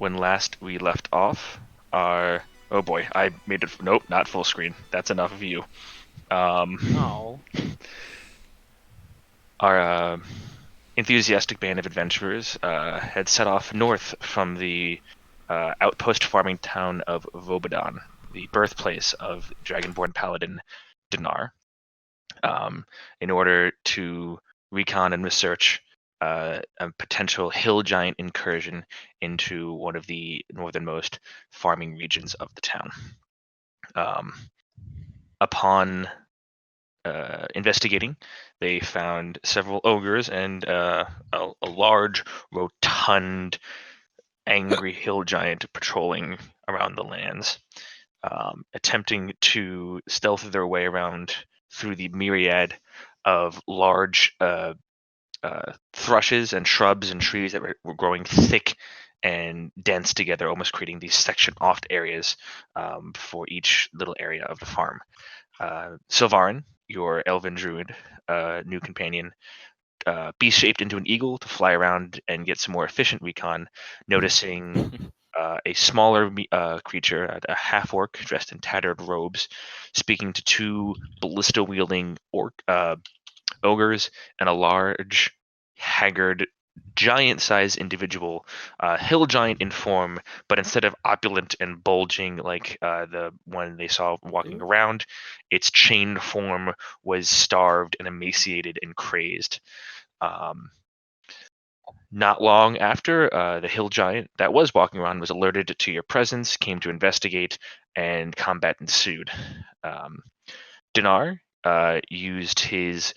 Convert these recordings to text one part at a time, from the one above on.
when last we left off, our oh boy, I made it. Nope, not full screen. That's enough of you. Oh. Our enthusiastic band of adventurers had set off north from the outpost farming town of Vobadan, the birthplace of Dragonborn Paladin Dinar, in order to recon and research a potential hill giant incursion into one of the northernmost farming regions of the town. Um, upon investigating, they found several ogres and a large, rotund, angry hill giant patrolling around the lands, attempting to stealth their way around through the myriad of large thrushes and shrubs and trees that were growing thick and dense together, almost creating these section-off areas for each little area of the farm. Silvarin, your elven druid, new companion, beast shaped into an eagle to fly around and get some more efficient recon, noticing a smaller creature, a half orc dressed in tattered robes, speaking to two ballista wielding ogres and a large, haggard, giant-sized individual, hill giant in form, but instead of opulent and bulging like the one they saw walking around, its chained form was starved and emaciated and crazed. Not long after, the hill giant that was walking around was alerted to your presence, came to investigate, and combat ensued. Dinar used his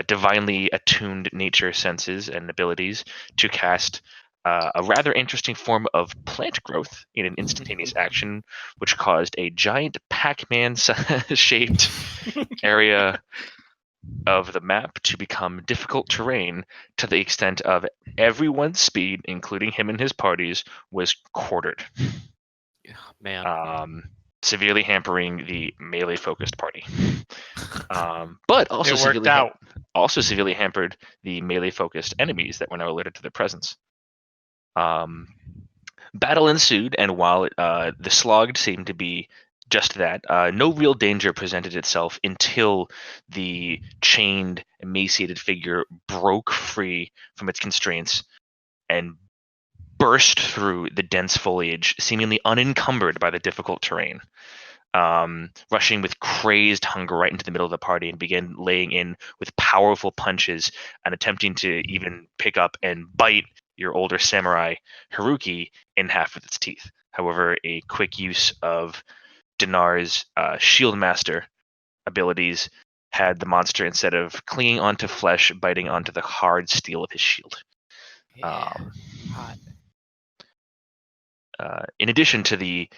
divinely attuned nature senses and abilities to cast a rather interesting form of plant growth in an instantaneous action, which caused a giant Pac-Man shaped area of the map to become difficult terrain to the extent of everyone's speed, including him and his parties, was quartered, Man. severely hampering the melee-focused party. But also It worked out. severely hampered the melee-focused enemies that were now alerted to their presence. Battle ensued, and while the slog seemed to be just that, no real danger presented itself until the chained, emaciated figure broke free from its constraints and burst through the dense foliage, seemingly unencumbered by the difficult terrain. Rushing with crazed hunger right into the middle of the party and began laying in with powerful punches and attempting to even pick up and bite your older samurai Haruki in half with its teeth. However, a quick use of Dinar's shield master abilities had the monster, instead of clinging onto flesh, biting onto the hard steel of his shield. Yeah. Hot. In addition to the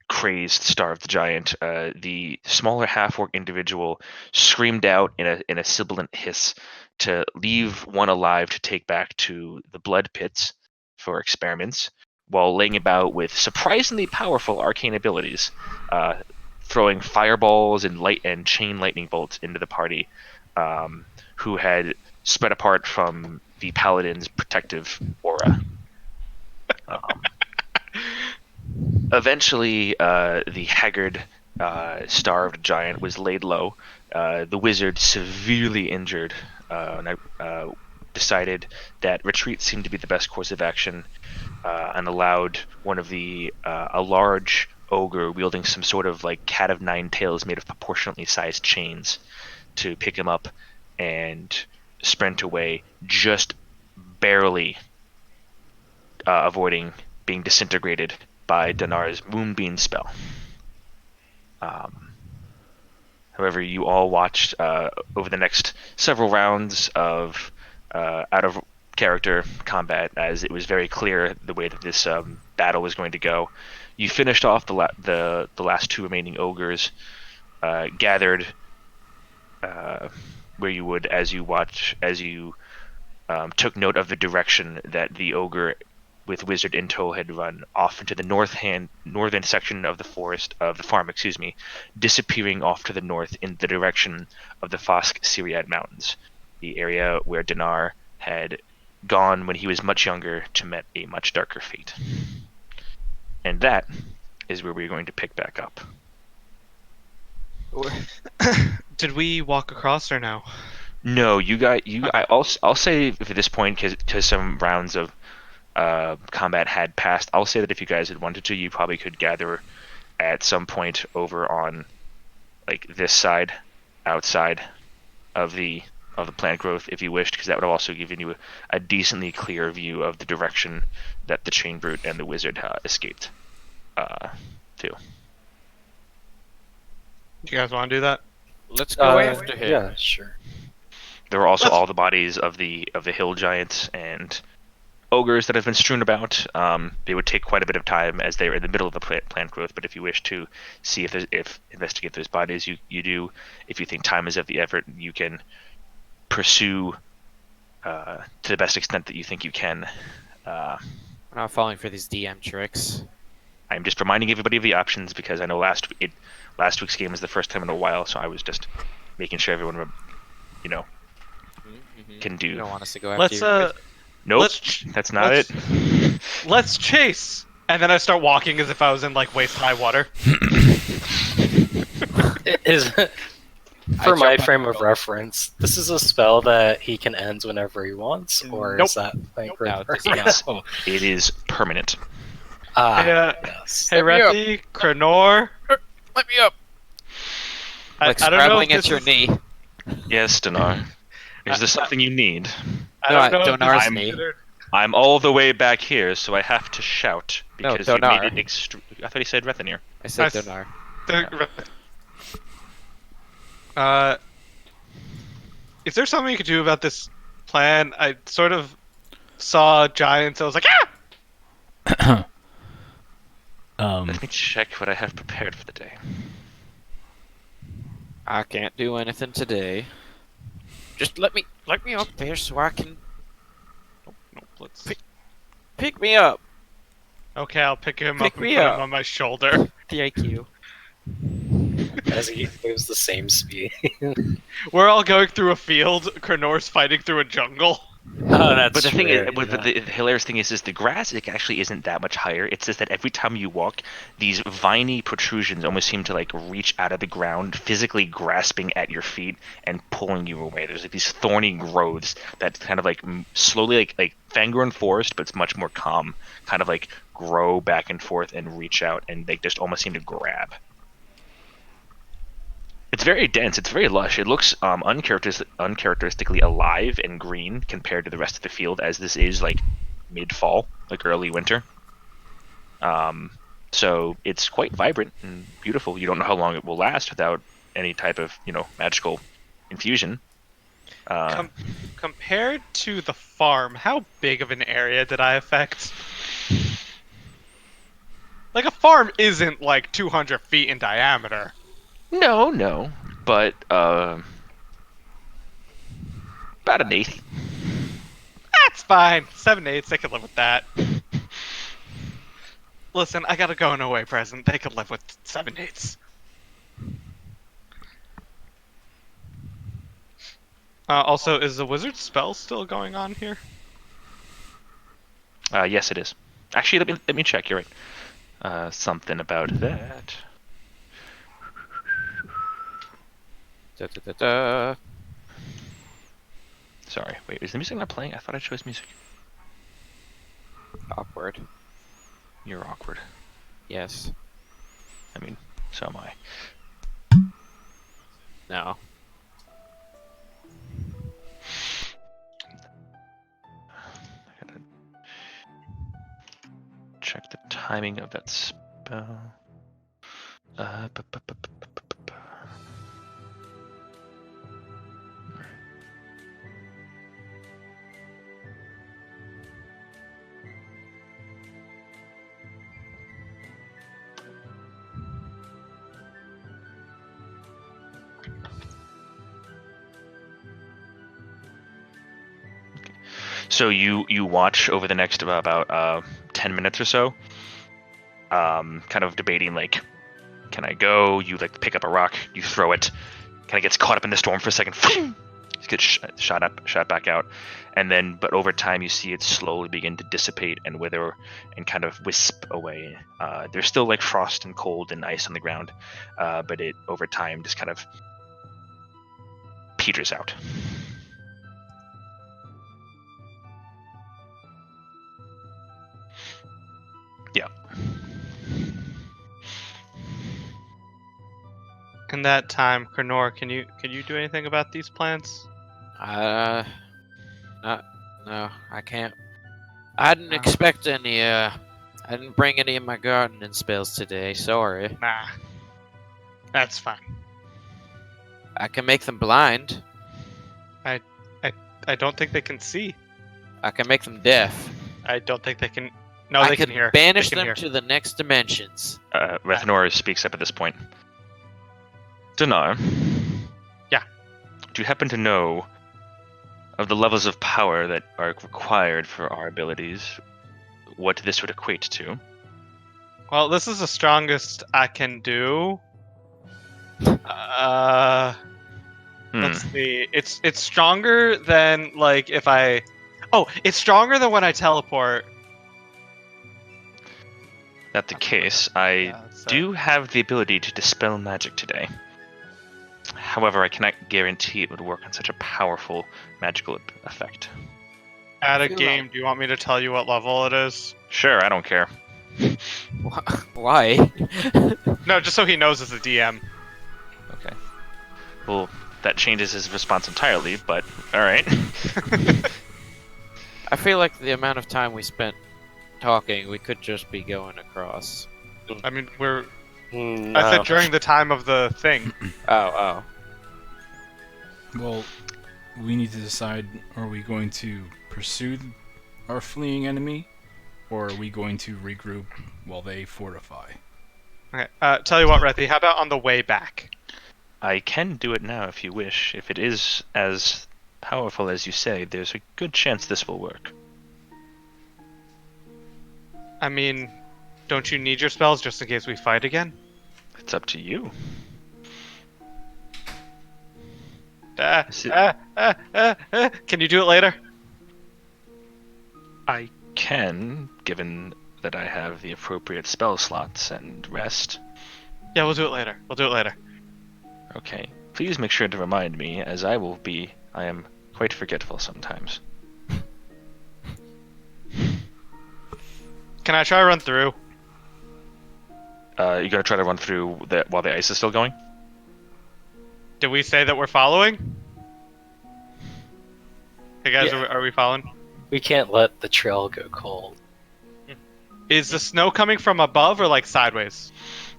crazed, starved giant, the smaller half-orc individual screamed out in a sibilant hiss to leave one alive to take back to the blood pits for experiments, while laying about with surprisingly powerful arcane abilities, throwing fireballs and chain lightning bolts into the party, who had spread apart from the paladin's protective aura. Eventually, the haggard, starved giant was laid low. The wizard, severely injured, decided that retreat seemed to be the best course of action, and allowed one of a large ogre wielding some sort of like cat of nine tails made of proportionately sized chains, to pick him up and sprint away, just barely avoiding being disintegrated by Dinar's Moonbeam spell. However, you all watched over the next several rounds of out of character combat, as it was very clear the way that this battle was going to go. You finished off the last two remaining ogres, gathered where you would as you took note of the direction that the ogre with wizard in tow had run off into the northern section of the farm, disappearing off to the north in the direction of the Fosk Syriad Mountains, the area where Dinar had gone when he was much younger to meet a much darker fate. And that is where we're going to pick back up. Did we walk across or no? No, you got you. Okay. I'll say at this point, because some rounds of combat had passed, I'll say that if you guys had wanted to, you probably could gather at some point over on like this side, outside of the plant growth, if you wished, because that would have also given you a decently clear view of the direction that the chain brute and the wizard escaped to. Do you guys want to do that? Let's go after him. Yeah, sure. There were also all the bodies of the hill giants and ogres that have been strewn about. They would take quite a bit of time as they were in the middle of the plant growth. But if you wish to see if investigate those bodies, you do. If you think time is of the effort, you can pursue to the best extent that you think you can. I'm not falling for these DM tricks. I'm just reminding everybody of the options because I know last week's game was the first time in a while, so I was just making sure everyone, can do. You don't want us to go after you. Nope, that's not it. Let's chase. And then I start walking as if I was in like waist high water. For my frame of reference, this is a spell that he can end whenever he wants, or Nope. is that like No, this Yes, it is permanent. Yes. Hey, Rethi, Krenor. Let me up. I don't know scrabbling if at this your is- knee. Yes, Dinar. Is there something you need? I don't know if this Donar's is knee. considered- I'm all the way back here, so I have to shout No, because you Donar. made it I thought he said Rethanir. I said Nice. Donar. Is there something you could do about this plan? I sort of saw giants. I was like, ah! Let me check what I have prepared for the day. I can't do anything today. Just let me up there so I can Nope, let's... pick me up. Okay, I'll pick him Pick up and me put up. him on my shoulder. Thank you. As he moves the same speed. We're all going through a field. Krenor's fighting through a jungle. Oh, that's But the thing is, true, but the hilarious thing is the grass actually isn't that much higher. It's just that every time you walk, these viney protrusions almost seem to like reach out of the ground, physically grasping at your feet and pulling you away. There's like these thorny growths that kind of like slowly like Fangorn forest, but it's much more calm. Kind of like grow back and forth and reach out, and they just almost seem to grab. It's very dense. It's very lush. It looks uncharacteristically alive and green compared to the rest of the field, as this is like mid-fall, like early winter. So it's quite vibrant and beautiful. You don't know how long it will last without any type of magical infusion. Compared to the farm, how big of an area did I affect? Like, a farm isn't like 200 feet in diameter. No, but about an eighth. That's fine. 7/8, they could live with that. Listen, I got a going away present. They could live with 7/8. Also, is the wizard spell still going on here? Yes, it is. Actually, let me check. You're right. Something about that. Da. Sorry, wait, is the music not playing? I thought I chose music. Awkward. You're awkward. Yes. I mean, so am I. No. I gotta check the timing of that spell. So you watch over the next about 10 minutes or so, kind of debating like, can I go? You like pick up a rock, you throw it, kind of gets caught up in the storm for a second, It gets shot back out, but over time you see it slowly begin to dissipate and wither and kind of wisp away. There's still like frost and cold and ice on the ground, but it over time just kind of peters out. Yeah. In that time, Krenor, can you do anything about these plants? No, I can't. I didn't expect any, I didn't bring any of my gardening spells today, sorry. Nah. That's fine. I can make them blind. I don't think they can see. I can make them deaf. I don't think they can. No, I they can can hear. banish They can them hear. to the next dimensions. Rethnor speaks up at this point. Dnar. Yeah. Do you happen to know of the levels of power that are required for our abilities? What this would equate to? Well, this is the strongest I can do. Let's see. It's stronger than like if I. Oh, it's stronger than when I teleport. Not the case. I Yeah, so- do have the ability to dispel magic today. However, I cannot guarantee it would work on such a powerful magical effect. At a feel game, like- do you want me to tell you what level it is? Sure, I don't care. Why? No, just so he knows as a DM. Okay. Well, that changes his response entirely, but alright. I feel like the amount of time we spent talking, we could just be going across. I mean, we're. No. I said during the time of the thing. Oh. Well, we need to decide, are we going to pursue our fleeing enemy, or are we going to regroup while they fortify? Okay. Tell you what, Rethi. How about on the way back? I can do it now if you wish. If it is as powerful as you say, there's a good chance this will work. I mean, don't you need your spells just in case we fight again? It's up to you. Can you do it later? I can, given that I have the appropriate spell slots and rest. Yeah, we'll do it later. We'll do it later. Okay. Please make sure to remind me, as I am quite forgetful sometimes. Can I try run through? You gonna try to run through while the ice is still going? Did we say that we're following? Hey guys, Yeah. are we following? We can't let the trail go cold. Is the snow coming from above or like sideways?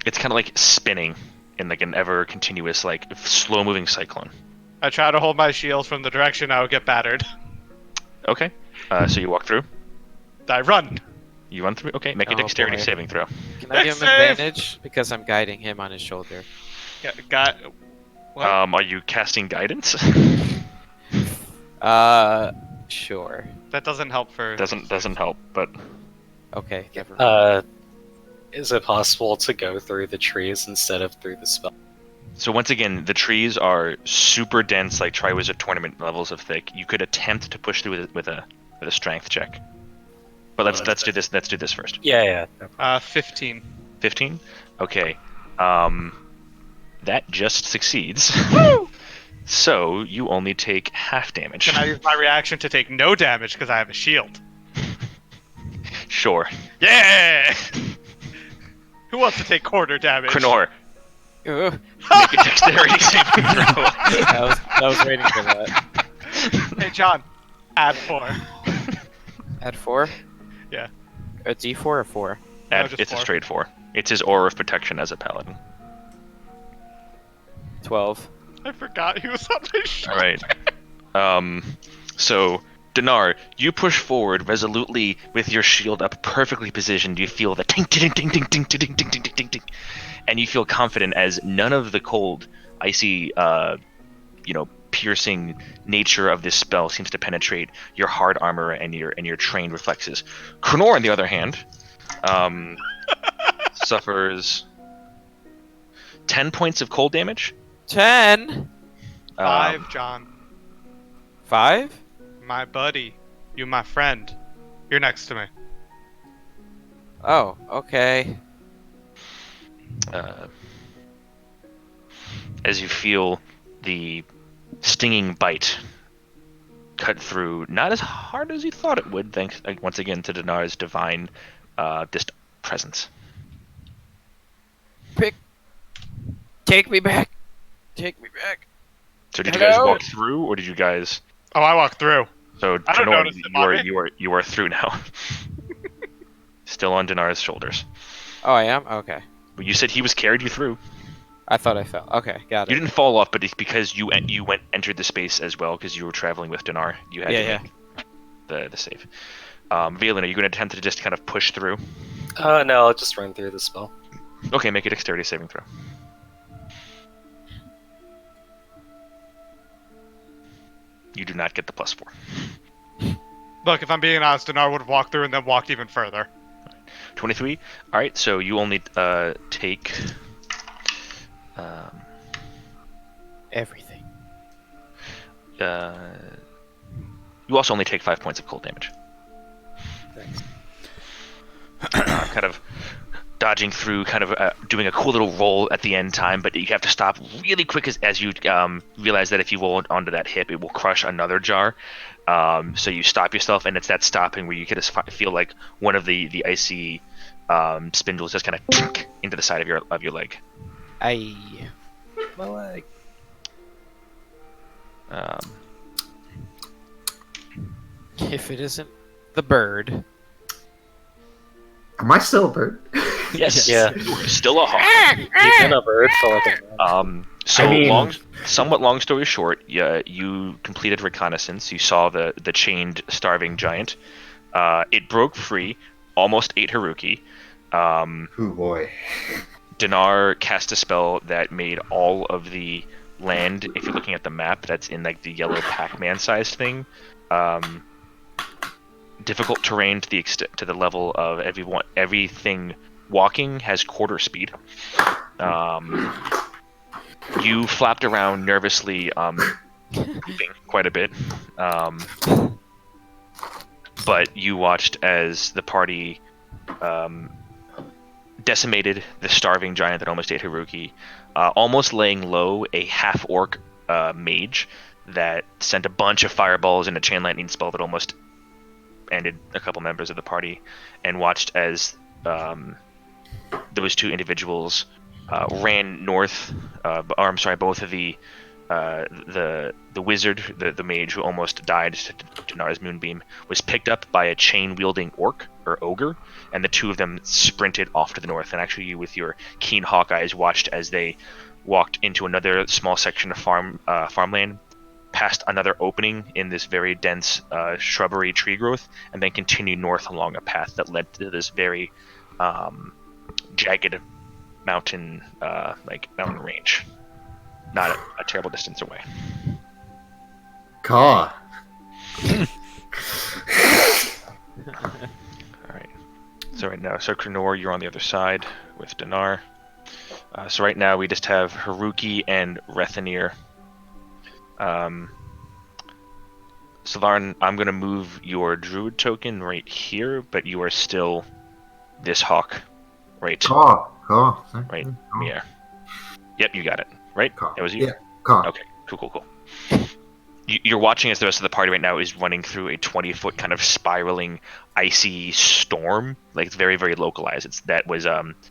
It's kind of like spinning in like an ever continuous, like slow-moving cyclone. I try to hold my shield from the direction I would get battered. Okay. So you walk through. I run. You run through. Okay. Make a Oh, dexterity boy. saving throw. Can I give him Save! advantage? Because I'm guiding him on his shoulder. Yeah, got. What? Are you casting guidance? Sure. That doesn't help for. doesn't help, but Okay, never mind. Is it possible to go through the trees instead of through the spell? so once again, the trees are super dense, like Triwizard Tournament levels of thick. You could attempt to push through with a strength check, but let's do this. Let's do this first. Yeah. 15. 15. Okay. That just succeeds. So you only take half damage. Can I use my reaction to take no damage because I have a shield? Sure. Yeah! Who wants to take quarter damage? Krenor, Ugh, make a dexterity saving throw. I was waiting for that. Hey, John, add 4. Add 4? Yeah. A D4 or 4? No, just It's a 4. straight 4. It's his aura of protection as a paladin. 12. I forgot he was on my shoulder. Alright. So, Dnar, you push forward resolutely with your shield up, perfectly positioned. You feel the ting ting ting ting ting ting ting ting ting ting ting, and you feel confident as none of the cold, icy, piercing nature of this spell seems to penetrate your hard armor and your trained reflexes. Krenor, on the other hand, suffers 10 points of cold damage. 10? 5, John. 5? My buddy. You my friend. You're next to me. Oh, okay. As you feel the stinging bite cut through, not as hard as you thought it would, thanks once again to Dnar's divine presence. Take me back. Take me back. So did you guys Hello? walk through, or did you guys? Oh, I walked through. So I don't Dnar, notice it, mommy. you are through now. Still on Dnar's shoulders. Oh, I am? Okay. But you said he was carried you through. I thought I fell. Okay, got You it. didn't fall off, but it's because you entered the space as well because you were traveling with Dnar. You had to make the save. Valen, are you going to attempt to just kind of push through? No, I'll just run through the spell. Okay, make a dexterity saving throw. You do not get the +4. Look, if I'm being honest, Dnar would have walked through and then walked even further. 23. All right, so you only take. Everything. You also only take 5 points of cold damage. Thanks. Kind of dodging through, kind of doing a cool little roll at the end time, but you have to stop really quick as you realize that if you roll onto that hip, it will crush another jar. So you stop yourself, and it's that stopping where you can just feel like one of the icy spindles just kind of into the side of your leg. Aye. My leg. If it isn't the bird. Am I still a bird? Yes. Yeah. You're still a hawk. You've been a bird for like a month. So I mean- somewhat long story short, you completed reconnaissance. You saw the chained, starving giant. It broke free, almost ate Haruki. Oh boy. Dnar cast a spell that made all of the land, if you're looking at the map, that's in like the yellow Pac-Man sized thing, difficult terrain to the level of everything walking has quarter speed. You flapped around nervously, moving quite a bit, but you watched as the party decimated the starving giant that almost ate Haruki, almost laying low a half-orc mage that sent a bunch of fireballs and a chain lightning spell that almost ended a couple members of the party, and watched as those two individuals ran north. Both of the wizard, the mage who almost died to Dnar's moonbeam, was picked up by a chain-wielding orc or ogre, and the two of them sprinted off to the north. And actually, you, with your keen hawk eyes, watched as they walked into another small section of farmland, past another opening in this very dense shrubbery tree growth, and then continued north along a path that led to this very jagged mountain range, not a terrible distance away. Caw. All right. So right now, Krenor, you're on the other side with Dnar. So right now we just have Haruki and Rethanir. Sylvarin, I'm gonna move your druid token right here, but you are still this hawk, right? Caw. Right, Mia. Yep, you got it. Right? Caw. That was you? Yeah. Caw. Okay, cool. You're watching as the rest of the party right now is running through a 20-foot kind of spiraling, icy storm. Like, it's very, very localized. That was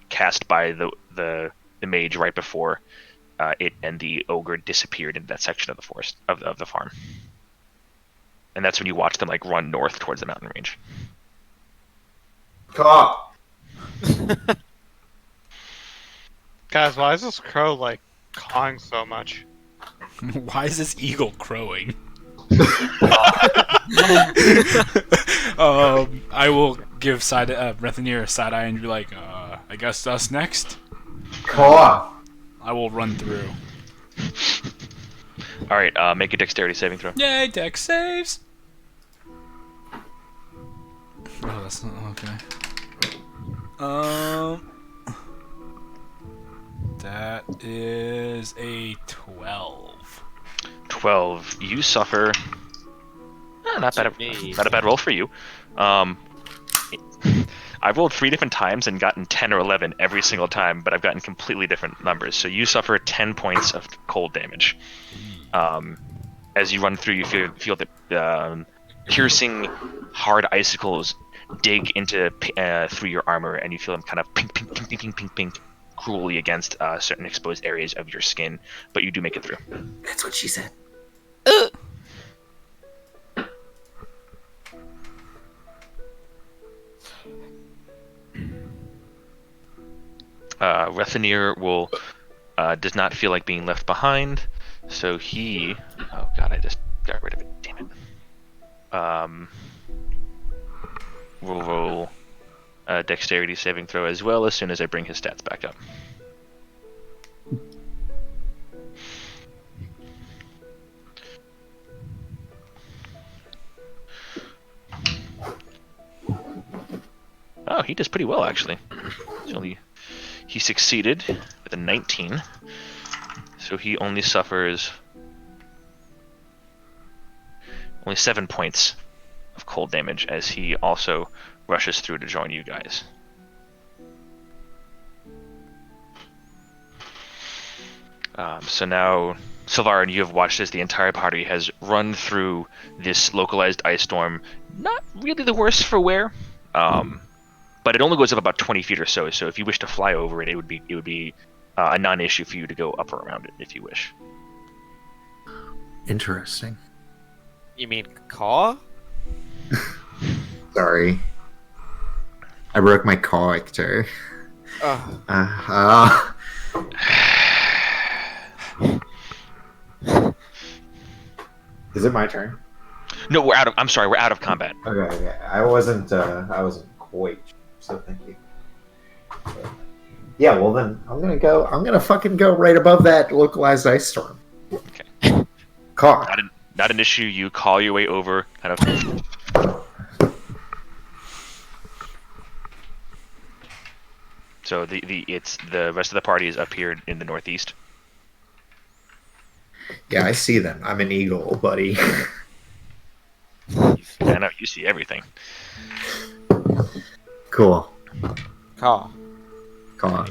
cast by the mage right before it and the ogre disappeared into that section of the forest, of the farm. And that's when you watch them, like, run north towards the mountain range. Caw. Guys, why is this crow, like, cawing so much? Why is this eagle crowing? I will give Rethanir a side eye and be like, I guess us next. Caw. I will run through. All right, make a dexterity saving throw. Yay, dex saves! Oh, that's not okay. That is a 12. 12. You suffer Not To bad. me. Not a bad roll for you. I've rolled 3 different times and gotten 10 or 11 every single time, but I've gotten completely different numbers. So you suffer 10 points of cold damage. As you run through, you feel that piercing, hard icicles dig into through your armor, and you feel them kind of pink, pink, pink, pink, pink, pink, pink, cruelly against certain exposed areas of your skin. But you do make it through. That's what she said. Rethanir does not feel like being left behind, so he. Oh god, I just got rid of it. Damn it. Will roll a dexterity saving throw as well as soon as I bring his stats back up. Oh, he does pretty well actually. He succeeded with a 19, so he only suffers only 7 points of cold damage as he also rushes through to join you guys. So now, Sylvarin, you have watched as the entire party has run through this localized ice storm. Not really the worst for wear, but it only goes up about 20 feet or so. So if you wish to fly over it, it would be a non-issue for you to go up or around it if you wish. Interesting. You mean caw? Sorry. I broke my character. Oh. Is it my turn? No, we're out of. I'm sorry, we're out of combat. Okay. I wasn't quite sure, so thank you. Yeah, well then I'm gonna fucking go right above that localized ice storm. Okay. Car. Not an issue. You call your way over, kind of. So the rest of the party is up here in the northeast. Yeah, I see them. I'm an eagle, buddy. I know you see everything. Cool. Caw. Car.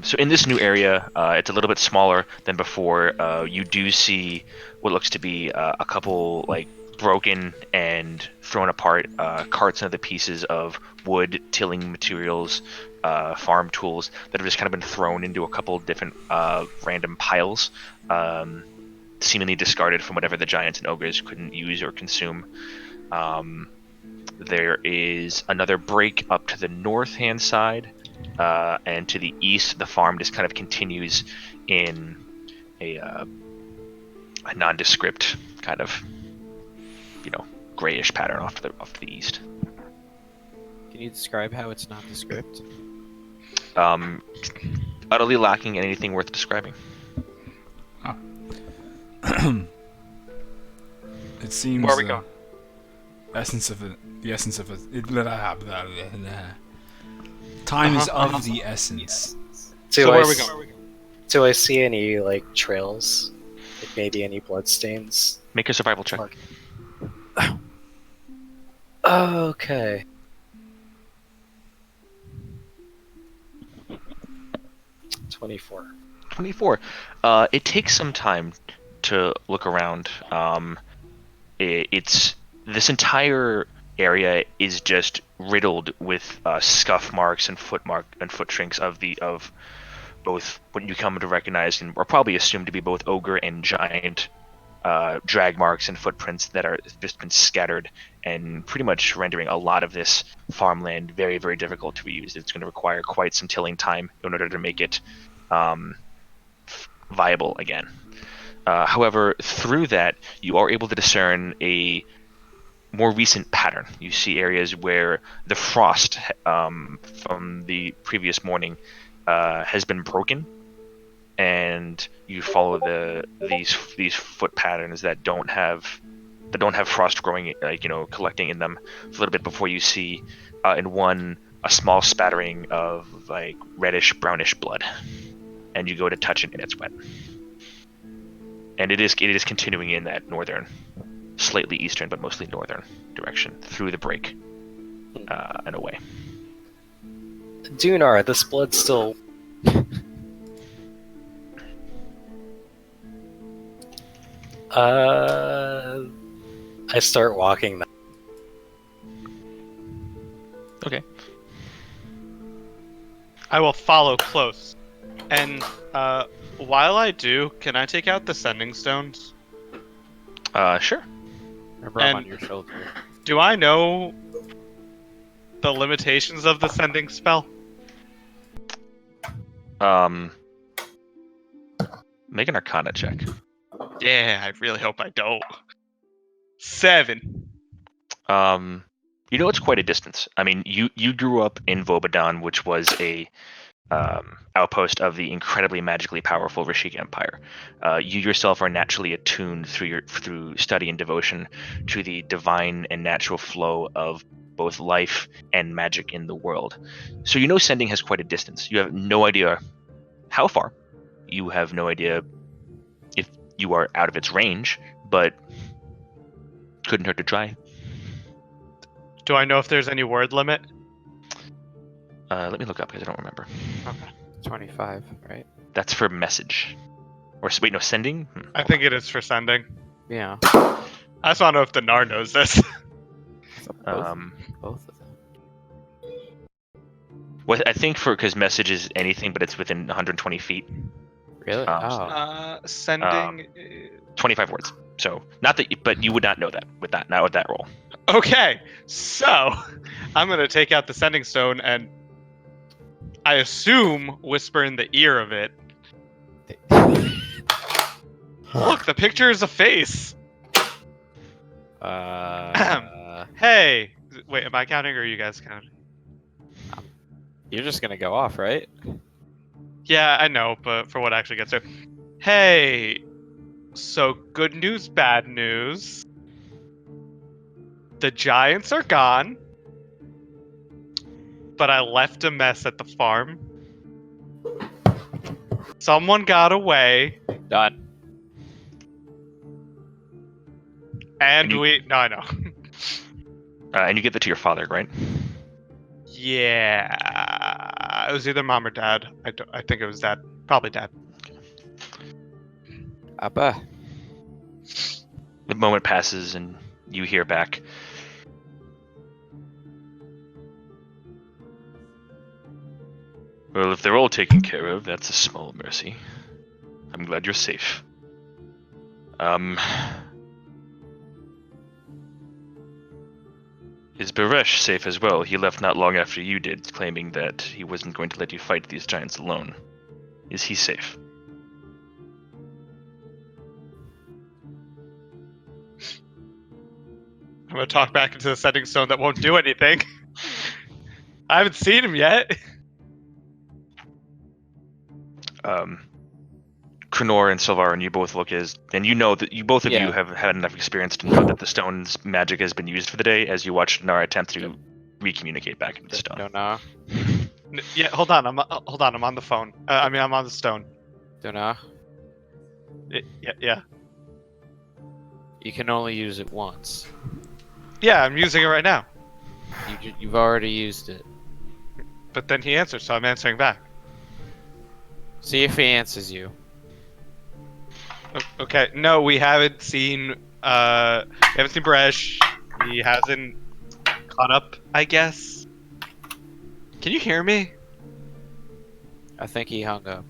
So in this new area, it's a little bit smaller than before. You do see what looks to be a couple like broken and thrown apart carts and other pieces of wood, tilling materials, farm tools that have just kind of been thrown into a couple different random piles, seemingly discarded from whatever the giants and ogres couldn't use or consume. There is another break up to the north-hand side, and to the east, the farm just kind of continues in a nondescript kind of, grayish pattern off to the east. Can you describe how it's nondescript? Utterly lacking in anything worth describing. It seems Where are we going? the essence of it. Time is of the essence. So where are we going? Do I see any like trails? Like maybe any bloodstains? Make a survival check. Mark. Okay. $24. 24. It takes some time to look around. It's this entire area is just riddled with scuff marks and foot trinks of both what you come to recognize and are probably assumed to be both ogre and giant drag marks and footprints that are just been scattered and pretty much rendering a lot of this farmland very, very difficult to use. It's going to require quite some tilling time in order to make it viable again. However, through that, you are able to discern a more recent pattern. You see areas where the frost from the previous morning has been broken, and you follow these foot patterns that don't have frost growing, collecting in them a little bit before you see in one a small spattering of like reddish brownish blood, and you go to touch it and it's wet. And it is continuing in that northern slightly eastern but mostly northern direction through the break and away. Dunar, this blood's still. I start walking. Okay. I will follow close. And while I do, can I take out the sending stones? Sure. Remember, I'm on And- your shoulder. Do I know the limitations of the sending spell? Make an Arcana check. Yeah, I really hope I don't. 7. You know, it's quite a distance. I mean, you grew up in Vobadan, which was a outpost of the incredibly magically powerful Rashik Empire. You yourself are naturally attuned through study and devotion to the divine and natural flow of both life and magic in the world. So you know sending has quite a distance. You have no idea how far. You have no idea if you are out of its range, but couldn't hurt to try. Do I know if there's any word limit? Let me look up because I don't remember. 25, right? That's for message. Or wait, no, sending? I think it is for sending. Yeah. I just want to know if the Nar knows this. Both of them. Well, I think because message is anything, but it's within 120 feet. Really? Sending. 25 words. So not that, but you would not know that not with that roll. Okay, so I'm gonna take out the sending stone and I assume whisper in the ear of it. Look, the picture is a face. Hey, wait, am I counting or are you guys counting? You're just gonna go off, right? Yeah, I know, but for what actually gets through. Hey, so good news, bad news. The giants are gone, but I left a mess at the farm. Someone got away, Done. and you- we. No, I know. And you give it to your father, right? Yeah, it was either mom or dad. I think it was dad. Probably dad. Appa. The moment passes and you hear back. Well, if they're all taken care of, that's a small mercy. I'm glad you're safe. Is Baresh safe as well? He left not long after you did, claiming that he wasn't going to let you fight these giants alone. Is he safe? I'm gonna talk back into the setting stone that won't do anything. I haven't seen him yet. Krenor and Sylvarin, you both look and you know that both of you Yeah. have had enough experience to know that the stone's magic has been used for the day, as you watch Nara attempt to recommunicate back into the stone. Don't know. Yeah, hold on. I'm on the phone. I'm on the stone. Don't know. Yeah. You can only use it once. Yeah, I'm using it right now. You've already used it. But then he answered, so I'm answering back. See if he answers you. Okay. No, we haven't seen. Bresh. He hasn't caught up, I guess. Can you hear me? I think he hung up.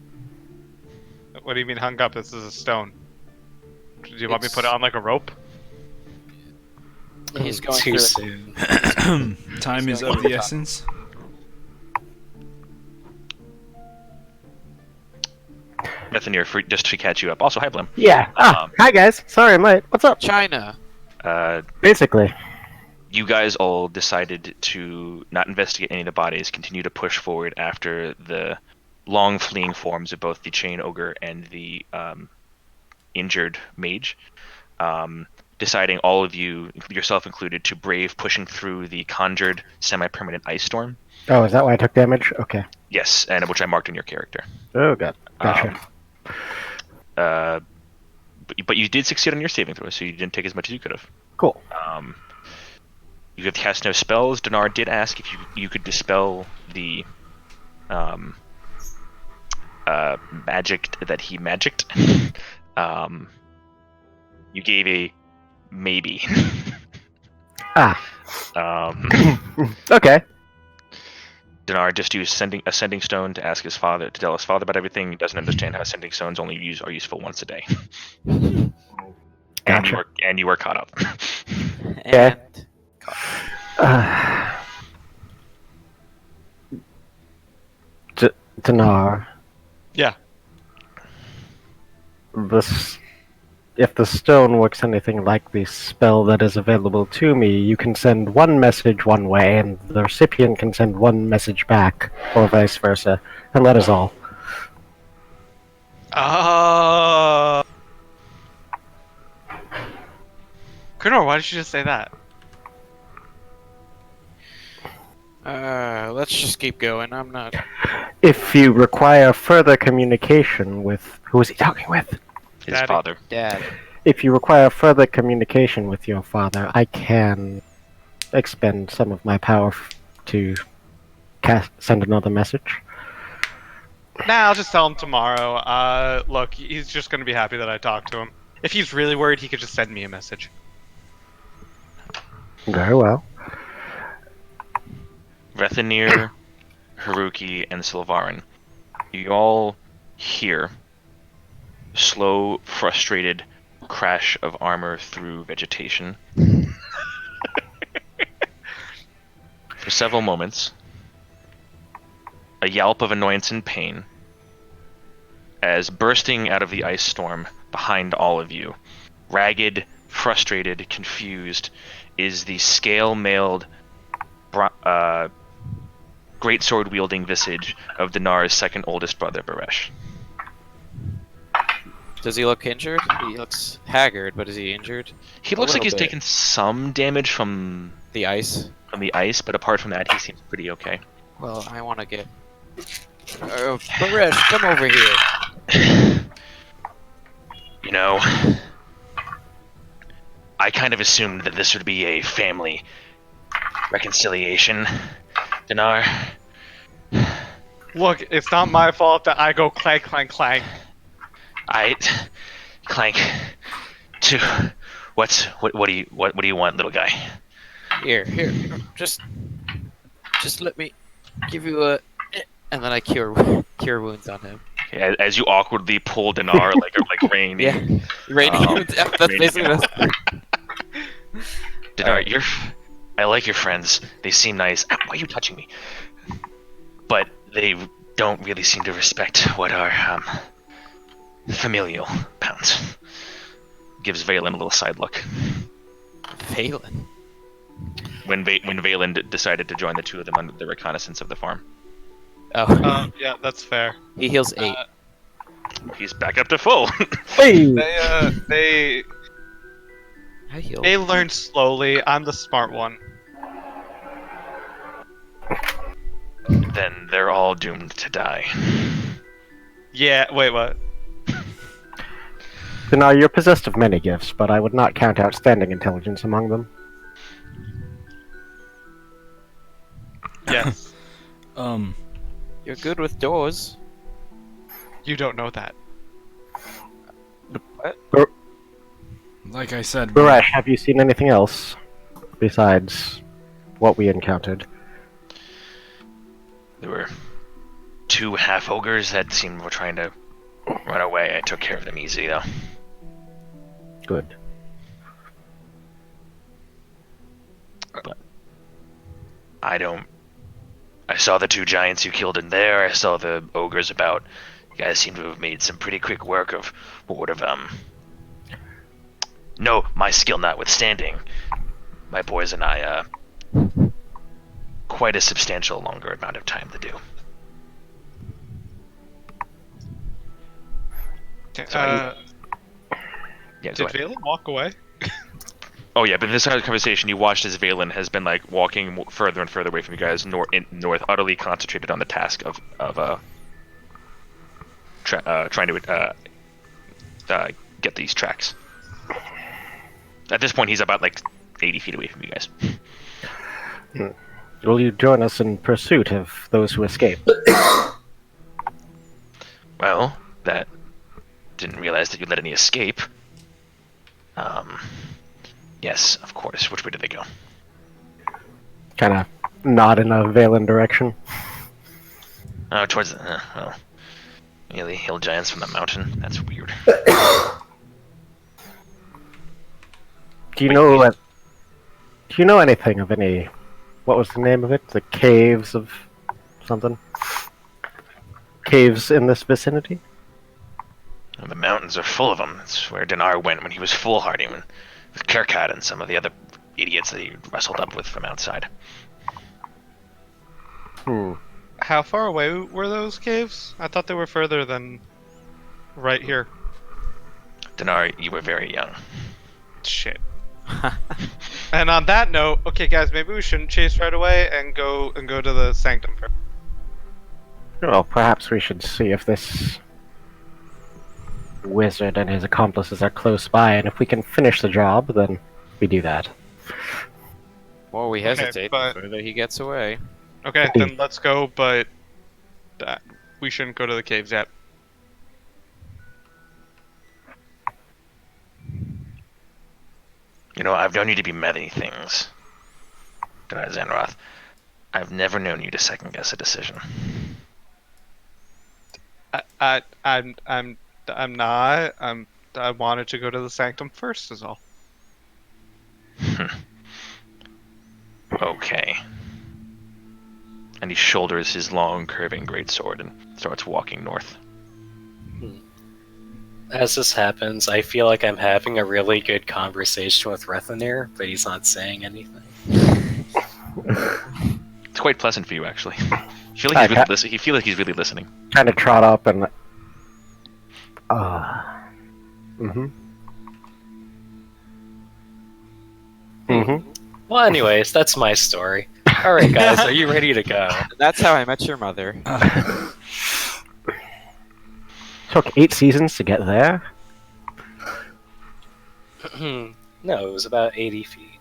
What do you mean hung up? This is a stone. Do you want me to put it It's- on like a rope? He's going too through soon. Time is going of the through- essence. Nothing just to catch you up. Also, hi, Blim. Yeah. Hi guys. Sorry I'm late. What's up? China. Basically. You guys all decided to not investigate any of the bodies, continue to push forward after the long fleeing forms of both the chain ogre and the injured mage. Deciding, all of you, yourself included, to brave pushing through the conjured semi-permanent ice storm. Oh, is that why I took damage? Okay. Yes, and which I marked on your character. Oh god. Gotcha. but you did succeed on your saving throw, so you didn't take as much as you could have. Cool. You have cast no spells. Dinar did ask if you could dispel the magic that he magicked. You gave a maybe. Okay. Dinar just used a sending stone to ask his father to tell his father about everything. He doesn't understand how sending stones are useful once a day. Gotcha. And you were caught up. Okay. Dinar. Yeah. If the stone works anything like the spell that is available to me, you can send one message one way, and the recipient can send one message back, or vice versa, and that is all. Kunor, why did you just say that? Let's just keep going. I'm not. If you require further communication with... Who is he talking with? His Daddy. father. Dad. If you require further communication with your father, I can expend some of my power to send another message. Nah, I'll just tell him tomorrow. Look, he's just gonna be happy that I talked to him. If he's really worried, he could just send me a message. Very well. Rethanir, Haruki, and Silvarin. You all hear slow, frustrated crash of armor through vegetation. For several moments, a yelp of annoyance and pain, as bursting out of the ice storm behind all of you, ragged, frustrated, confused, is the scale-mailed, great sword-wielding visage of Dinar's second oldest brother, Baresh. Does he look injured? He looks haggard, but is he injured? He looks like he's taken some damage from the ice. But apart from that, he seems pretty okay. Well, I want to get. Baresh, come over here. You know, I kind of assumed that this would be a family reconciliation, Dinar. Look, it's not my fault that I go clank, clank, clank. Clank. What do you want, little guy? Here. Just let me give you a, and then I cure wounds on him. Okay, as you awkwardly pull Dinar like Rain. Yeah, raining wounds. That's basically what. Dinar, I like your friends. They seem nice. Ow, why are you touching me? But they don't really seem to respect what our familial bounds. Gives Valen a little side look. Valen. When Valen decided to join the two of them under the reconnaissance of the farm. Oh. Yeah, that's fair. He heals 8. He's back up to full. Hey! I heal. They learn slowly. I'm the smart one. Then they're all doomed to die. Yeah, wait, what? Dinar, you're possessed of many gifts, but I would not count outstanding intelligence among them. Yes. You're good with doors. You don't know that. Like I said, Baresh, have you seen anything else besides what we encountered? There were 2 half-ogres that seemed were trying to run away. I took care of them easy, though. Good. But I saw the 2 giants you killed in there. I saw the ogres about. You guys seem to have made some pretty quick work of what would have, No, my skill notwithstanding, my boys and I, quite a substantial longer amount of time to do. Yeah, Did Valen walk away? Oh yeah, but in this conversation, you watched as Valen has been like walking further and further away from you guys, north, utterly concentrated on the task of trying to get these tracks. At this point, he's about like 80 feet away from you guys. Will you join us in pursuit of those who escape? Well, that didn't realize that you let any escape. Yes, of course. Which way did they go? Kind of nod in a Valen direction. Oh, towards the... well, really, hill giants from the mountain? That's weird. Do you know anything of any? What was the name of it? The caves of something. Caves in this vicinity. Well, the mountains are full of them. That's where Dinar went when he was foolhardy with Kirkat and some of the other idiots that he wrestled up with from outside. How far away were those caves? I thought they were further than right here. Dinar, you were very young. Shit. And on that note, okay, guys, maybe we shouldn't chase right away and go to the sanctum first. Well, perhaps we should see if this wizard and his accomplices are close by, and if we can finish the job, then we do that. Well, we hesitate but- the further he gets away. Okay, then let's go, but we shouldn't go to the caves yet. You know, I've known you to be many things, Dinar Zanroth. I've never known you to second guess a decision. I'm not. I wanted to go to the sanctum first, is all. Okay. And he shoulders his long, curving greatsword and starts walking north. As this happens, I feel like I'm having a really good conversation with Rethanir, but he's not saying anything. It's quite pleasant for you, actually. You feel like you feel like he's really listening. Kind of trot up and. Mm-hmm. Well, anyways, that's my story. Alright, guys, are you ready to go? That's how I met your mother. Took 8 seasons to get there. No, it was about 80 feet.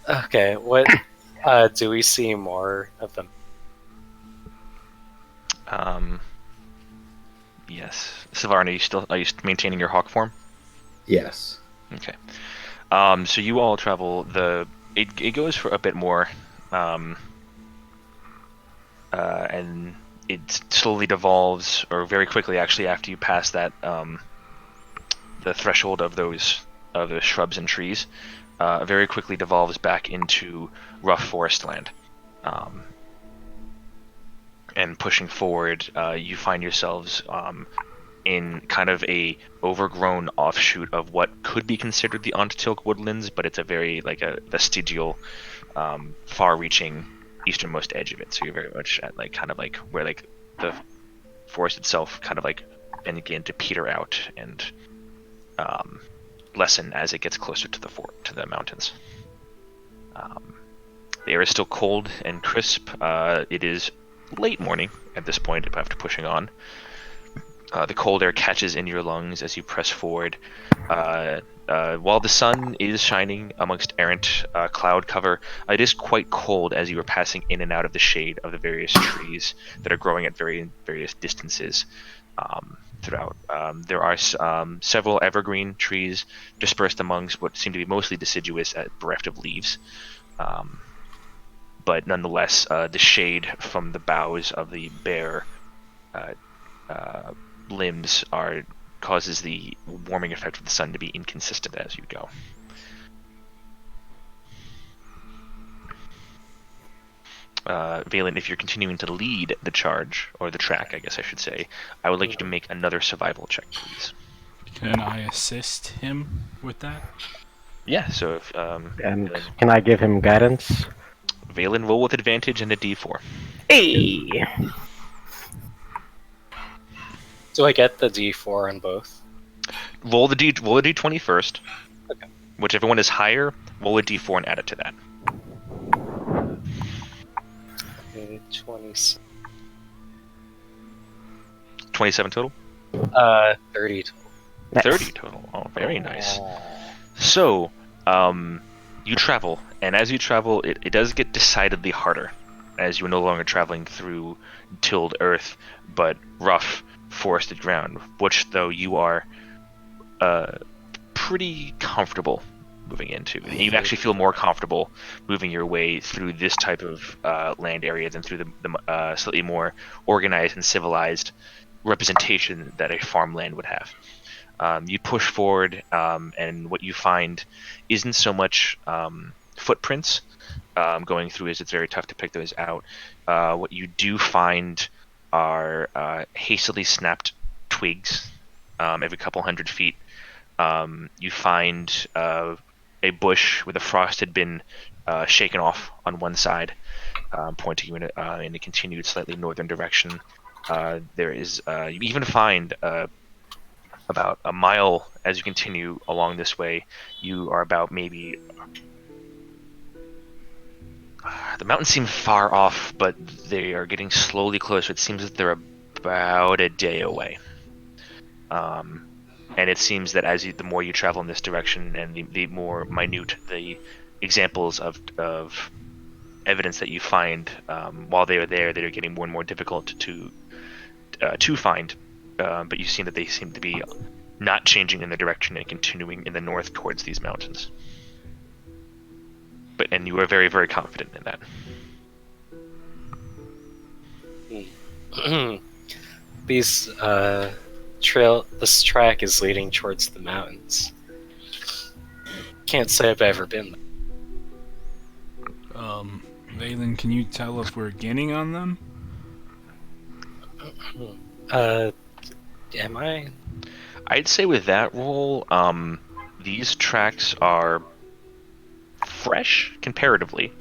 Okay, what, do we see more of them? Yes. Sylvarin, are you maintaining your hawk form? Yes. Okay. So you all travel it goes for a bit more, and it slowly devolves, or very quickly actually, after you pass that the threshold of those shrubs and trees, very quickly devolves back into rough forest land. And pushing forward, you find yourselves in kind of a overgrown offshoot of what could be considered the Ontatilk woodlands, but it's a very a vestigial, far-reaching easternmost edge of it. So you're very much at where the forest itself kind of began to peter out and lessen as it gets closer to the mountains. The air is still cold and crisp. It is late morning at this point after pushing on. The cold air catches in your lungs as you press forward. While the sun is shining amongst errant cloud cover, it is quite cold as you are passing in and out of the shade of the various trees that are growing at various distances throughout. There are several evergreen trees dispersed amongst what seem to be mostly deciduous, bereft of leaves. But nonetheless, the shade from the boughs of the bare limbs causes the warming effect of the sun to be inconsistent as you go. Valen, if you're continuing to lead the charge, or the track, I guess I should say, I would like you to make another survival check, please. Can I assist him with that? Yeah, so if, And can I give him guidance? Valen, roll with advantage and a d4. Hey! Do I get the D4 on both? Roll the d20 first. Okay. Whichever one is higher, roll a d4 and add it to that. Okay, 20. 27 total? 30 total. Nice. 30 total. Oh, very nice. So, you travel, and as you travel, it does get decidedly harder, as you are no longer traveling through tilled earth, but rough, forested ground, which, though, you are pretty comfortable moving into. You actually feel more comfortable moving your way through this type of land area than through the slightly more organized and civilized representation that a farmland would have. You push forward, and what you find isn't so much footprints going through, as it's very tough to pick those out. What you do find are hastily snapped twigs every couple hundred feet. You find a bush where the frost had been shaken off on one side, pointing you in a continued slightly northern direction. There is you even find about a mile as you continue along this way. You are about maybe the mountains seem far off, but they are getting slowly closer. It seems that they're about a day away. And it seems that the more you travel in this direction, and the more minute the examples of evidence that you find while they are there, they are getting more and more difficult to find. But you see that they seem to be not changing in the direction and continuing in the north towards these mountains. And you are very, very confident in that. This track is leading towards the mountains. Can't say I've ever been there. Valen, can you tell if we're gaining on them? Am I? I'd say with that roll, these tracks are fresh comparatively,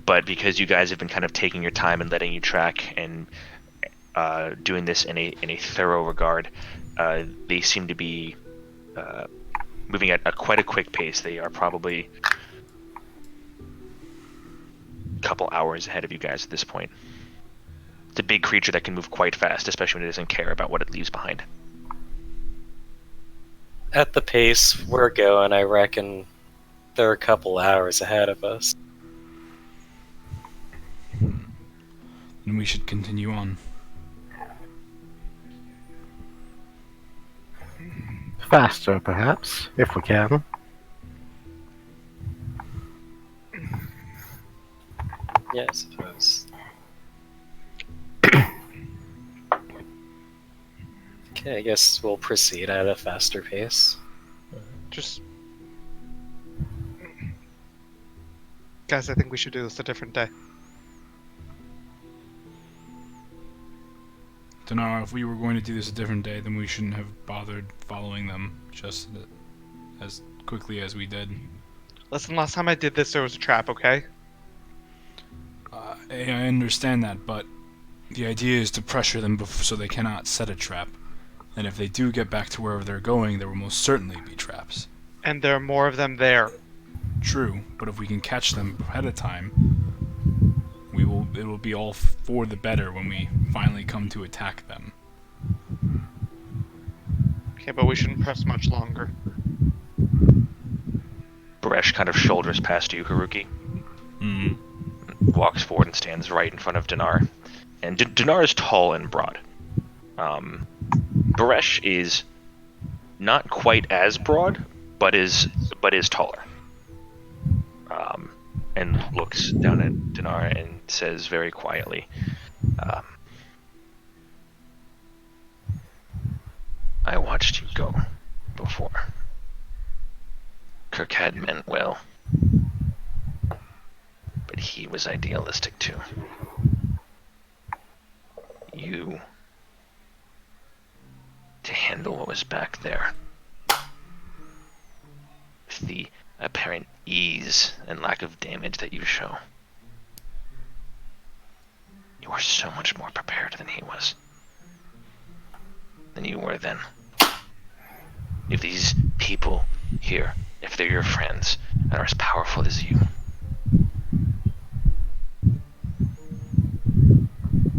but because you guys have been kind of taking your time and letting you track and doing this in a thorough regard, they seem to be moving at quite a quick pace. They are probably a couple hours ahead of you guys at this point. It's a big creature that can move quite fast, especially when it doesn't care about what it leaves behind. At the pace we're going, I reckon they're a couple hours ahead of us. Then we should continue on. Faster, perhaps, if we can. Yeah, I suppose. Okay, I guess we'll proceed at a faster pace. Just... Guys, I think we should do this a different day. Dinar, if we were going to do this a different day, then we shouldn't have bothered following them just as quickly as we did. Listen, last time I did this, there was a trap, okay? I understand that, but the idea is to pressure them so they cannot set a trap. And if they do get back to wherever they're going, there will most certainly be traps. And there are more of them there. True, but if we can catch them ahead of time, it will be all for the better when we finally come to attack them. Okay, but we shouldn't press much longer. Baresh kind of shoulders past you, Haruki. Walks forward and stands right in front of Dinar. And Dinar is tall and broad. Baresh is not quite as broad, but is taller. And looks down at Dinar and says very quietly, I watched you go before. Kirkad meant well, but he was idealistic too. To handle what was back there with the apparent ease and lack of damage that you show. You are so much more prepared than he was. Than you were then. If these people here, if they're your friends, and are as powerful as you.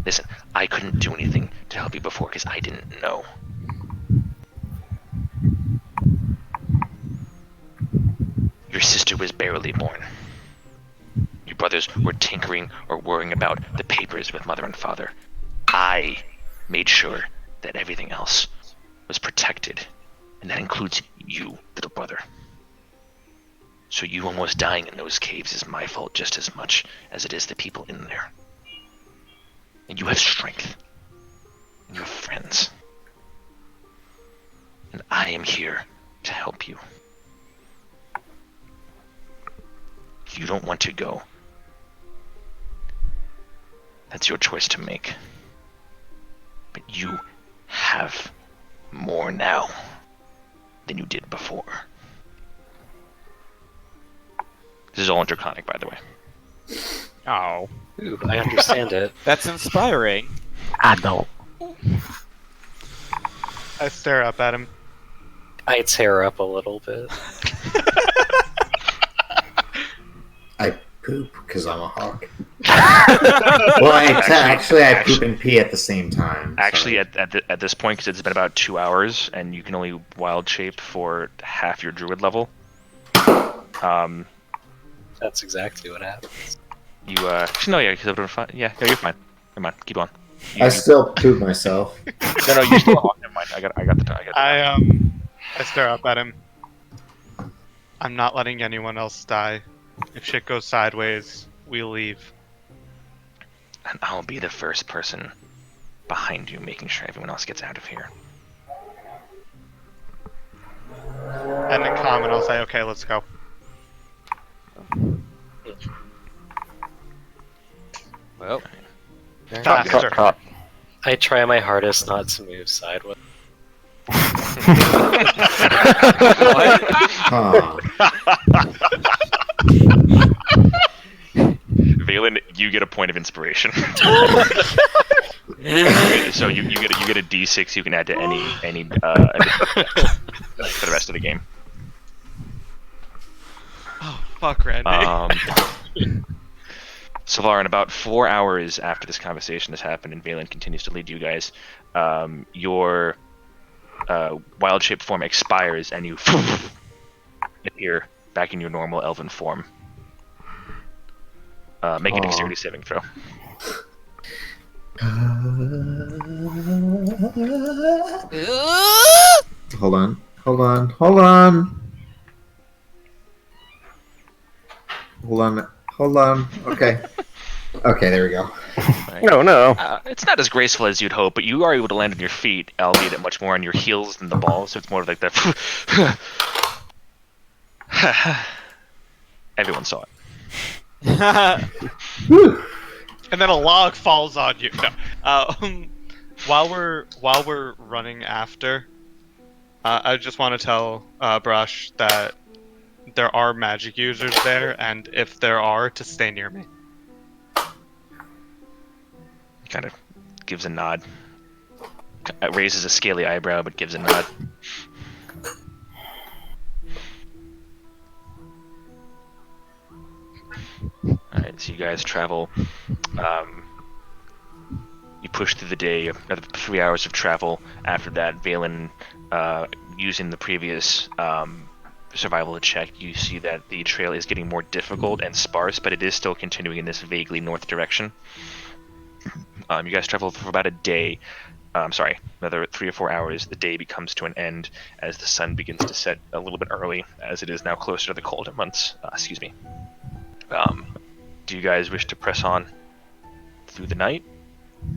Listen, I couldn't do anything I didn't know. Your sister was barely born. Your brothers were tinkering or worrying about the papers with mother and father. I made sure that everything else was protected, and that includes you, little brother. So you almost dying in those caves is my fault just as much as it is the people in there. And you have strength. And you have friends. And I am here to help you. If you don't want to go, that's your choice to make. But you have more now than you did before. This is all interconic, by the way. Oh, Ooh, I understand it. that's inspiring. I don't. I stare up at him. I tear up a little bit. I poop because I'm a hawk. Well, I poop and pee at the same time. Actually, Sorry. at this point, because it's been about 2 hours, and you can only wild shape for half your druid level. That's exactly what happens. You no, yeah, because fine. Yeah, you're fine. Come on, keep on. I still poop myself. No, you're still a hawk. Never mind. I got the. I stare up at him. I'm not letting anyone else die. If shit goes sideways, we leave. And I'll be the first person behind you, making sure everyone else gets out of here. And in common, I'll say, okay, let's go. Well, Faster. I try my hardest not to move sideways. Huh. Valen, you get a point of inspiration. So you get a D6 you can add to any for the rest of the game. Oh, fuck, Randy. Sylvarin, about 4 hours after this conversation has happened and Valen continues to lead you guys, your wild shape form expires and you appear back in your normal elven form. Make a dexterity saving throw. Hold on. Okay. Okay, there we go. Right. No. It's not as graceful as you'd hope, but you are able to land on your feet, albeit at much more on your heels than the balls, so it's more of like that. Everyone saw it. And then a log falls on you. No. While we're running after, I just want to tell Brush that there are magic users there, and if there are, to stay near me. Kind of gives a nod. Raises a scaly eyebrow, but gives a nod. Alright, so you guys travel. You push through the day, another 3 hours of travel. After that, Valen, using the previous survival check, you see that the trail is getting more difficult and sparse, but it is still continuing in this vaguely north direction. You guys travel for about a day. Another 3 or 4 hours. The day becomes to an end as the sun begins to set a little bit early, as it is now closer to the colder months. Do you guys wish to press on through the night?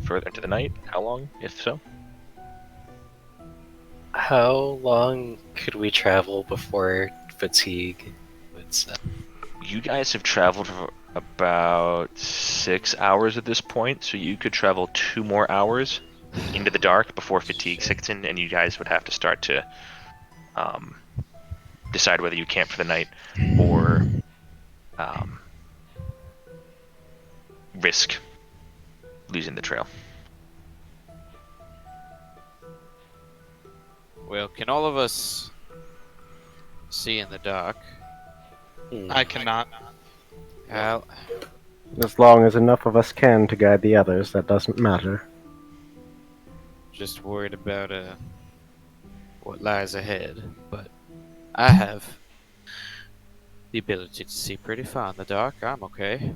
Further into the night? How long, if so? How long could we travel before fatigue would set? You guys have traveled for about 6 hours at this point, so you could travel 2 more hours into the dark before fatigue sets in, and you guys would have to start to decide whether you camp for the night or risk losing the trail. well, can all of us see in the dark? I cannot. Well, As long as enough of us can to guide the others, that doesn't matter. just worried about what lies ahead. But I have the ability to see pretty far in the dark. I'm okay.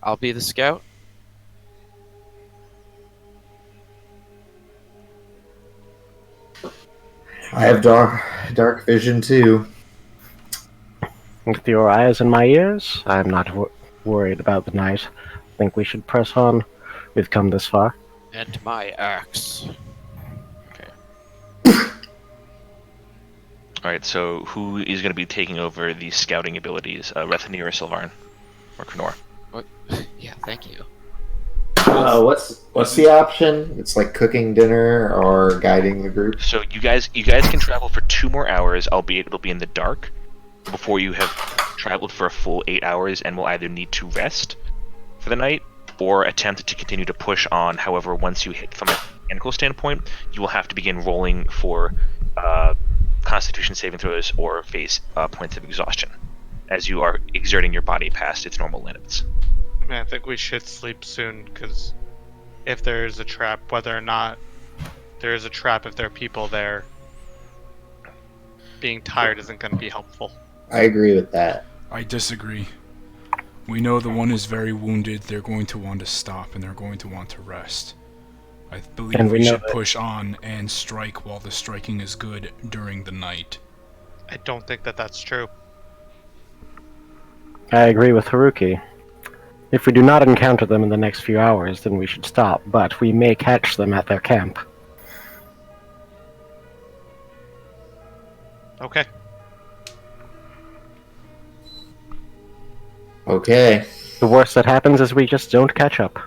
I'll be the scout. I have dark vision too. With your eyes in my ears, I'm not worried about the night. I think we should press on. We've come this far. And my axe. Alright, so who is going to be taking over the scouting abilities? Rethanir or Sylvarn? Or Knorr? What? Yeah, thank you. What's the option? It's like cooking dinner or guiding the group. So you guys can travel for 2 more hours, albeit it'll be in the dark, before you have traveled for a full 8 hours and will either need to rest for the night or attempt to continue to push on. However, once you hit from a mechanical standpoint, you will have to begin rolling for Constitution saving throws or face points of exhaustion as you are exerting your body past its normal limits. I mean, I think we should sleep soon, because if there is a trap, whether or not there is a trap, if there are people there, being tired isn't going to be helpful. I agree with that. I disagree. We know the one is very wounded. They're going to want to stop, and they're going to want to rest. I believe And we we know should that- push on and strike while the striking is good during the night. I don't think that that's true. I agree with Haruki. If we do not encounter them in the next few hours, then we should stop, but we may catch them at their camp. Okay. Okay. The worst that happens is we just don't catch up.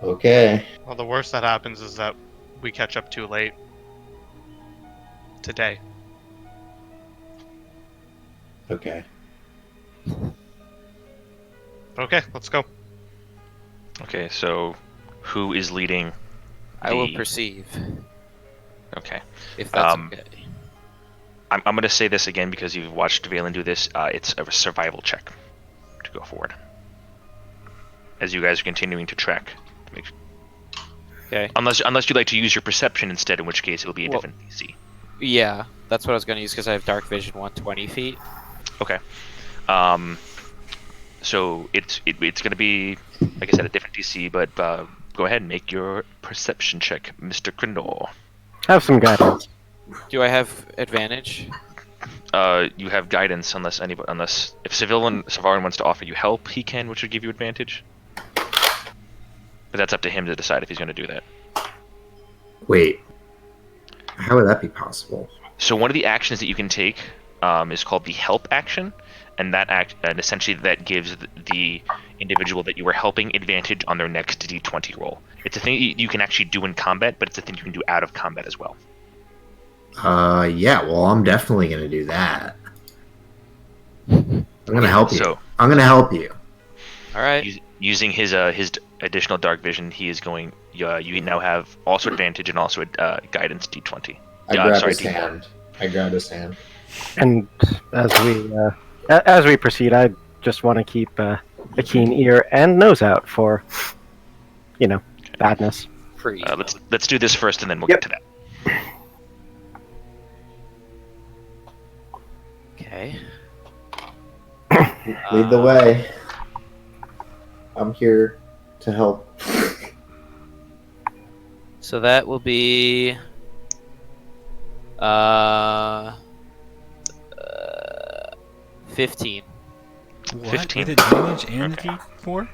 Okay. Well, the worst that happens is that we catch up too late. Today. Okay. Okay, let's go. Okay, so who is leading? I will The- perceive, Okay. if that's Um, okay. I'm going to say this again because you've watched Valen do this. It's a survival check to go forward. As you guys are continuing to trek. To make, Okay. unless you'd like to use your perception instead, in which case it'll be a Well- different DC. Yeah, that's what I was going to use because I have dark vision 120 feet. Okay. So it's going to be, like I said, a different DC, but go ahead and make your perception check, Mr. Krindor. Have some guidance. Do I have advantage? You have guidance unless if Sylvarn wants to offer you help, he can, which would give you advantage. But that's up to him to decide if he's going to do that. Wait. How would that be possible? So one of the actions that you can take is called the help action, and and essentially that gives the individual that you were helping advantage on their next D20 roll. It's a thing you can actually do in combat, but it's a thing you can do out of combat as well. Yeah, well, I'm definitely gonna do that. I'm gonna help you. So I'm gonna help you. All right. using his additional dark vision, he is going. You now have also advantage and also a guidance D20. I grab sorry, his D4. hand. I grab his hand. And as we proceed, I just want to keep a keen ear and nose out for, badness. Free. Let's do this first, and then we'll Yep. get to that. Okay. Lead the way. I'm here to help. So that will be 15. What? 15. With advantage and Okay. D4?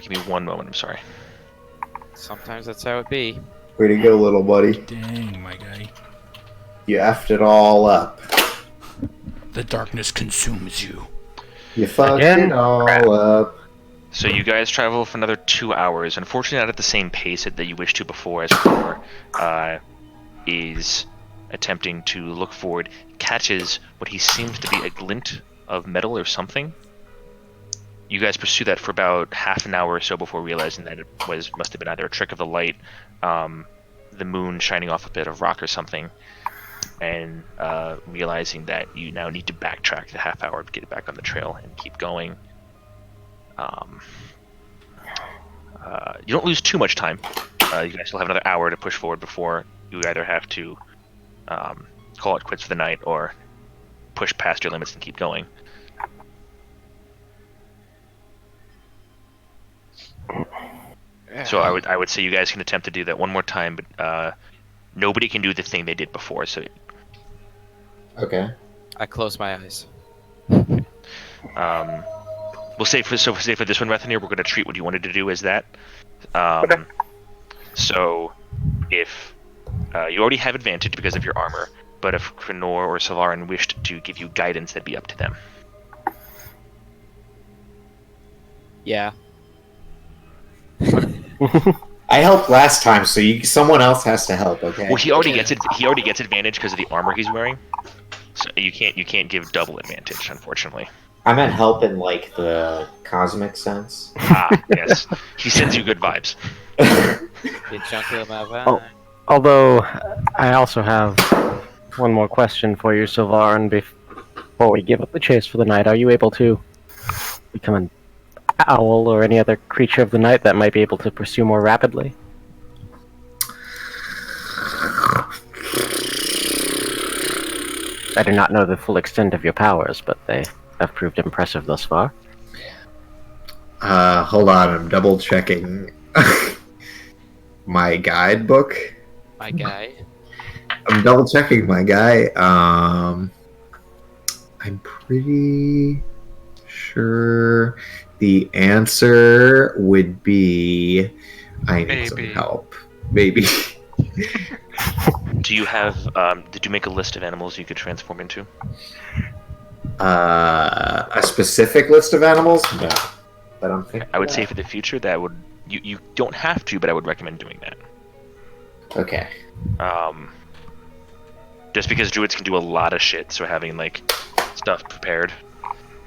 Give me one moment. I'm sorry. Sometimes that's how it be. Way to go, little buddy. Dang, my guy. You effed it all up. The darkness consumes you. You fucked Again? it all up. So you guys travel for another 2 hours. Unfortunately, not at the same pace that you wished to before, as Connor is attempting to look forward, catches what he seems to be a glint of metal or something. You guys pursue that for about half an hour or so before realizing that it must have been either a trick of the light, the moon shining off a bit of rock or something. and realizing that you now need to backtrack the half hour to get back on the trail and keep going. You don't lose too much time. You guys still have another hour to push forward before you either have to call it quits for the night or push past your limits and keep going. So I would say you guys can attempt to do that one more time, but nobody can do the thing they did before. So Okay. I close my eyes. we'll say for this one, Rethanir, we're going to treat what you wanted to do as that. Okay. So if you already have advantage because of your armor, but if Krenor or Savarin wished to give you guidance, that'd be up to them. Yeah. I helped last time, so someone else has to help. Okay. Well, he already gets it. He already gets advantage because of the armor he's wearing. So you can't give double advantage, unfortunately. I meant help in like the cosmic sense. Yes. He sends you good vibes. Big chunk of my vibe. Oh. Although, I also have one more question for you, Sylvarin, before we give up the chase for the night. Are you able to become an owl or any other creature of the night that might be able to pursue more rapidly? I do not know the full extent of your powers, but they have proved impressive thus far. Hold on, I'm double checking my guidebook. My guy. I'm double checking my guy. I'm pretty sure the answer would be I need some Maybe. help. Maybe. Do you have? Did you make a list of animals you could transform into? A specific list of animals? No. I don't think. I would say for the future that would you don't have to, but I would recommend doing that. Okay. Just because druids can do a lot of shit, so having like stuff prepared.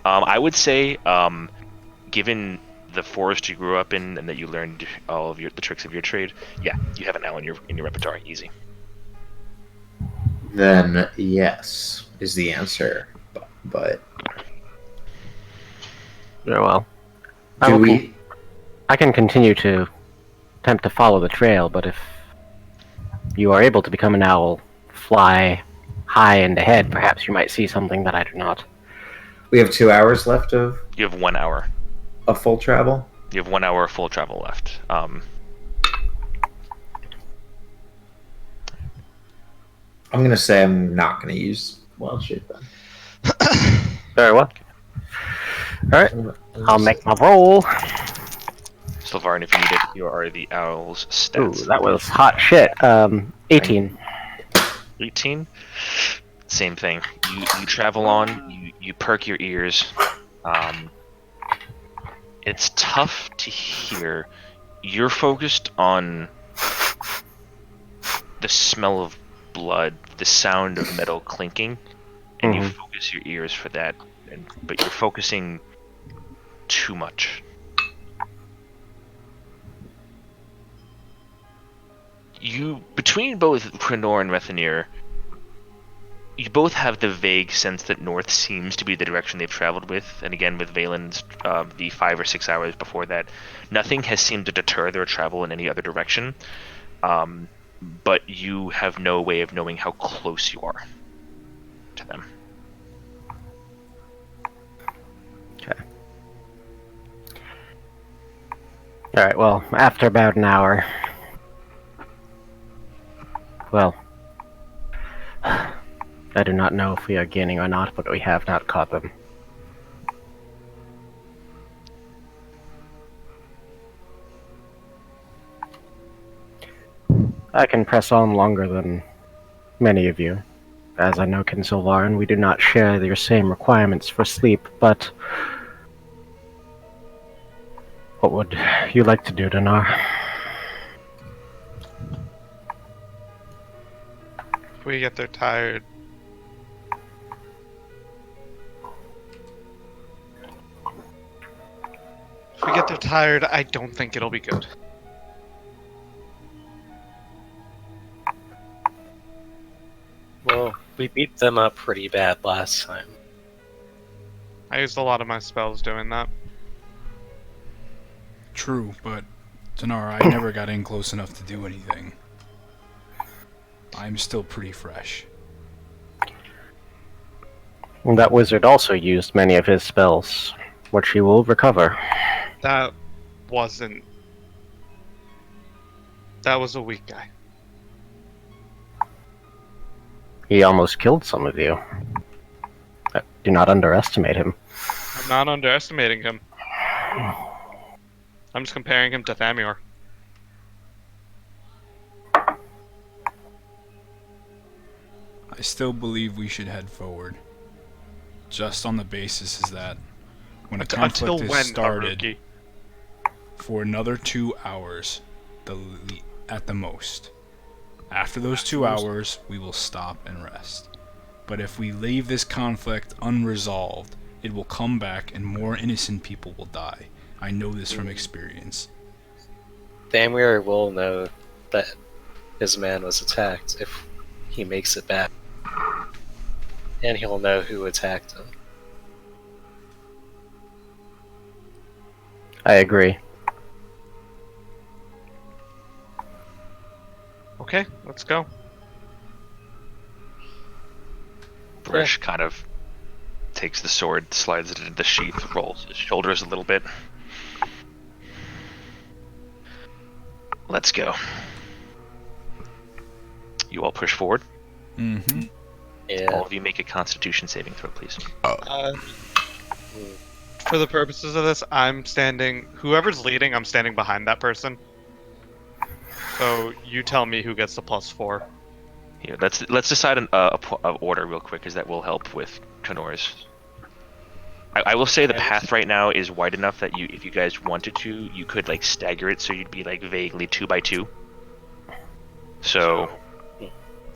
I would say, given the forest you grew up in and that you learned all of the tricks of your trade, yeah, you have an owl in your repertoire, easy. Then yes is the answer, but Very well. do I can continue to attempt to follow the trail, but if you are able to become an owl, fly high and ahead, perhaps you might see something that I do not. we have 2 hours left of You have 1 hour. a full travel? You have 1 hour of full travel left. I'm gonna say I'm not gonna use wild shape then. Very well. Alright, I'll make my roll. Sylvarin, if you need it, you are the owl's Ooh, stats. that was hot shit. 18. 18. Same thing. You travel on. You perk your ears. It's tough to hear. You're focused on the smell of blood, the sound of metal clinking, and you focus your ears for that. But you're focusing too much. Between both Krenor and Rethanir, you both have the vague sense that north seems to be the direction they've traveled with, and again with Valen's the 5 or 6 hours before that, nothing has seemed to deter their travel in any other direction. But you have no way of knowing how close you are to them. Okay. Alright, well, after about an hour. Well, I do not know if we are gaining or not, but we have not caught them. I can press on longer than many of you. As I know, Kin Sylvarin, we do not share your same requirements for sleep, but what would you like to do, Dinar? If we get there tired. If we get there tired, I don't think it'll be good. Well, we beat them up pretty bad last time. I used a lot of my spells doing that. True, but Denara, I never got in close enough to do anything. I'm still pretty fresh. And that wizard also used many of his spells, which he will recover. That wasn't. That was a weak guy. He almost killed some of you. Do not underestimate him. I'm not underestimating him. I'm just comparing him to Thamior. I still believe we should head forward. Just on the basis is that when a conflict Until is when, started Haruki? for another 2 hours, at the most. After those 2 hours, we will stop and rest. But if we leave this conflict unresolved, it will come back and more innocent people will die. I know this from experience. Thamir will know that his man was attacked if he makes it back. And he'll know who attacked him. I agree. Okay, let's go. Brish kind of takes the sword, slides it into the sheath, rolls his shoulders a little bit. Let's go. You all push forward. Mm-hmm. Yeah. All of you make a Constitution saving throw, please. For the purposes of this, I'm standing. Whoever's leading, I'm standing behind that person. So you tell me who gets the +4. Here, let's decide a order real quick, because that will help with Kanor's. I will say the path right now is wide enough that if you guys wanted to, you could like stagger it so you'd be like vaguely 2 by 2. So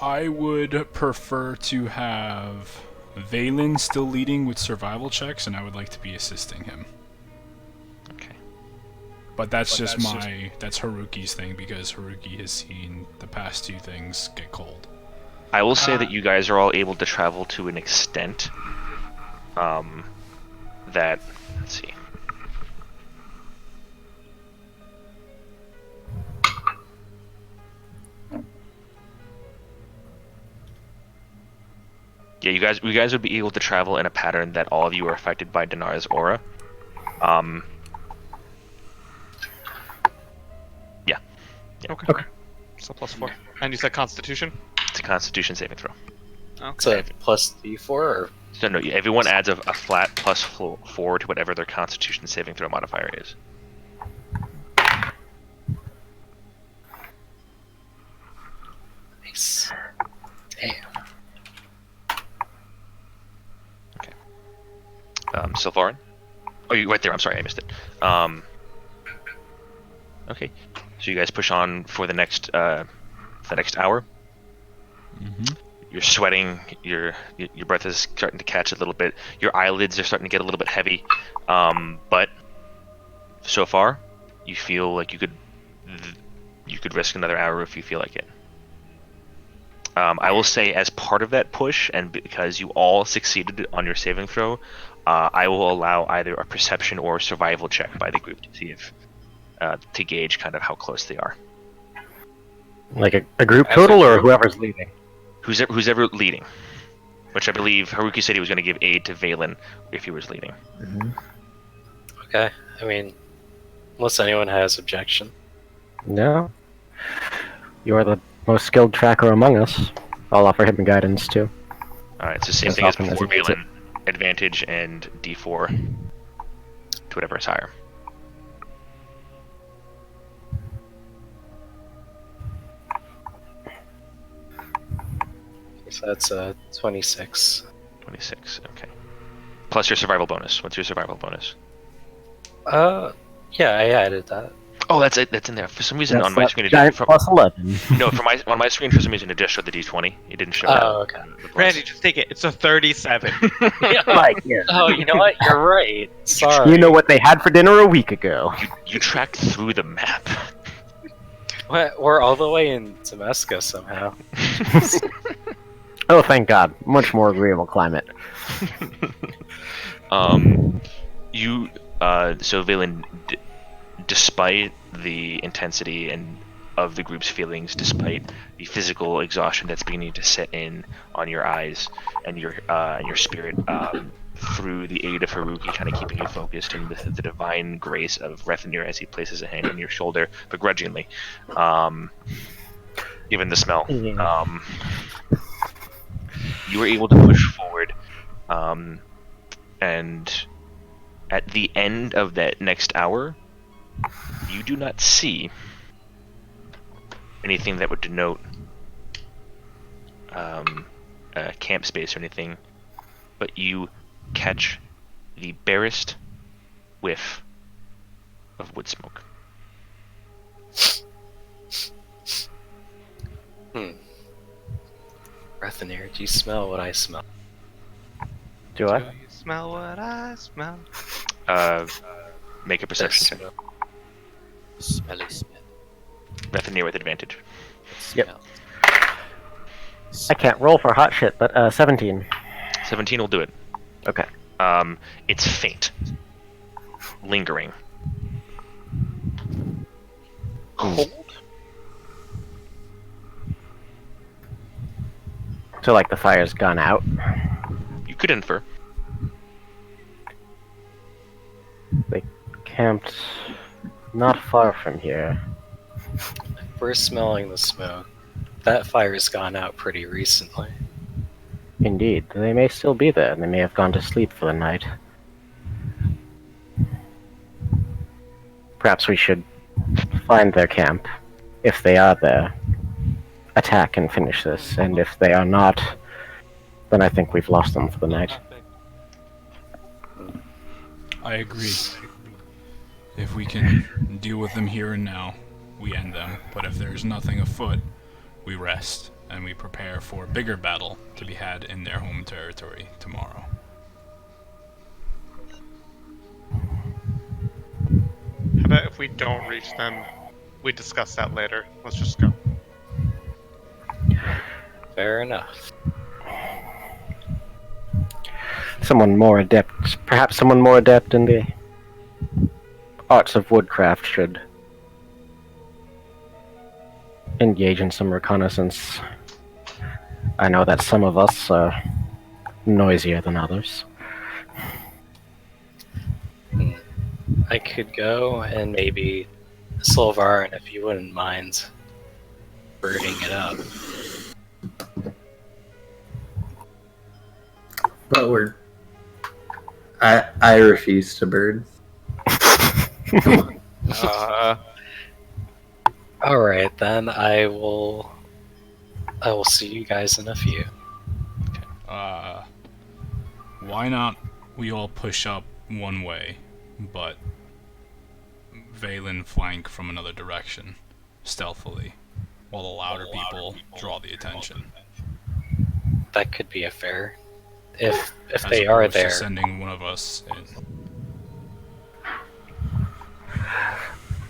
I would prefer to have Valen still leading with survival checks, and I would like to be assisting him. okay. But that's Haruki's thing, because Haruki has seen the past 2 things get cold. I will say that you guys are all able to travel to an extent that, let's see. Yeah, you guys would be able to travel in a pattern that all of you are affected by Dnar's aura. Yeah. Okay. So +4. And you said Constitution? It's a Constitution saving throw. It's a +D4 or So no, everyone adds a flat +4 to whatever their Constitution saving throw modifier is. nice. Damn. Sylvarin? Oh, you right there. I'm sorry, I missed it. Okay, so you guys push on for the next hour. Mm-hmm. You're sweating. Your breath is starting to catch a little bit. Your eyelids are starting to get a little bit heavy. But so far, you feel like you could risk another hour if you feel like it. I will say, as part of that push, and because you all succeeded on your saving throw, I will allow either a perception or a survival check by the group to see if to gauge kind of how close they are. Like a group total, or whoever's leading? Who's ever leading? Which I believe Haruki said he was going to give aid to Valen if he was leading. Mm-hmm. Okay, I mean, unless anyone has objection. No. You are the most skilled tracker among us. I'll offer him guidance too. All right, so same As thing as often as before. he needs it. Valen, advantage and D4 to whatever is higher. So that's 26. 26. Okay. Plus your survival bonus. What's your survival bonus? Yeah, I added that. Oh, that's it. That's in there. For some reason on my that screen, giant plus 11. no, on my screen for some reason it just showed the D20. It didn't show. Oh, okay. the plus. Randy, just take it. It's a 37. Like, yeah. Oh, you know what? You're right. Sorry. You know what they had for dinner a week ago. You tracked through the map. We're all the way in Temesca somehow. Oh, thank God. Much more agreeable climate. You so Valen, despite the intensity and of the group's feelings, despite the physical exhaustion that's beginning to set in on your eyes and your spirit, through the aid of Haruki kind of keeping you focused, and the divine grace of Rethanir as he places a hand on your shoulder begrudgingly, given the smell, Yeah. you were able to push forward, and at the end of that next hour, you do not see anything that would denote camp space or anything, but you catch the barest whiff of wood smoke. Rethanir, do you smell what I smell? Do Do I? you smell what I smell? Make a perception check. Smelly smell. Rethanir with advantage. Yep. Smell. I can't roll for hot shit, but 17. 17 will do it. Okay. It's faint, lingering, cold. So, like, the fire's gone out. You could infer. They camped not far from here. We're smelling the smoke. That fire's gone out pretty recently. Indeed, they may still be there. They may have gone to sleep for the night. Perhaps we should find their camp, if they are there, attack and finish this, and if they are not, then I think we've lost them for the night. I agree. If we can deal with them here and now, we end them. But if there's nothing afoot, we rest, and we prepare for a bigger battle to be had in their home territory tomorrow. How about if we don't reach them, we discuss that later. Let's just go. Fair enough. Perhaps someone more adept in the arts of woodcraft should engage in some reconnaissance. I know that some of us are noisier than others. I could go and maybe Sylvarin, if you wouldn't mind birding it up. But I refuse to bird. Alright then, I will see you guys in a few. Why not we all push up one way, but Valen flank from another direction, stealthily, while the louder people draw the attention. That could be a fair. If As they are opposed to there. sending one of us in.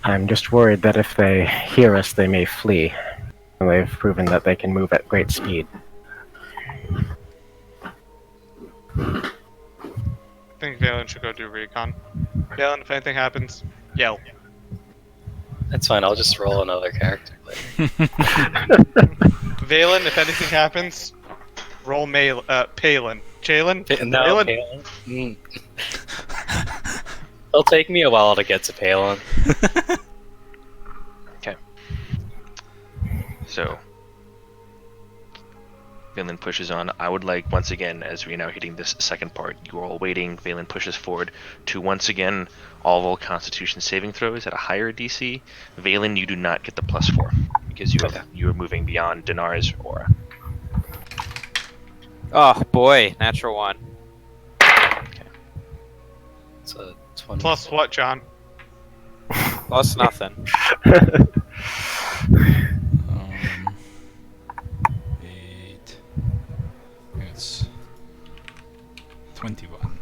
I'm just worried that if they hear us, they may flee. And they've proven that they can move at great speed. I think Valen should go do recon. Valen, if anything happens, yell. That's fine, I'll just roll another character later. Valen, if anything happens, roll Palin. Jalen? No, Palin? Palin. Mm. It'll take me a while to get to Palin. Okay. So, Valen pushes on. I would like, once again, as we're now hitting this second part, you are all waiting. Valen pushes forward to once again all roll Constitution saving throws at a higher DC. Valen, you do not get the +4 because you are moving beyond Dinar's aura. Oh boy, natural one. It's a 20. Plus what, John? Plus nothing. 8. It's 21.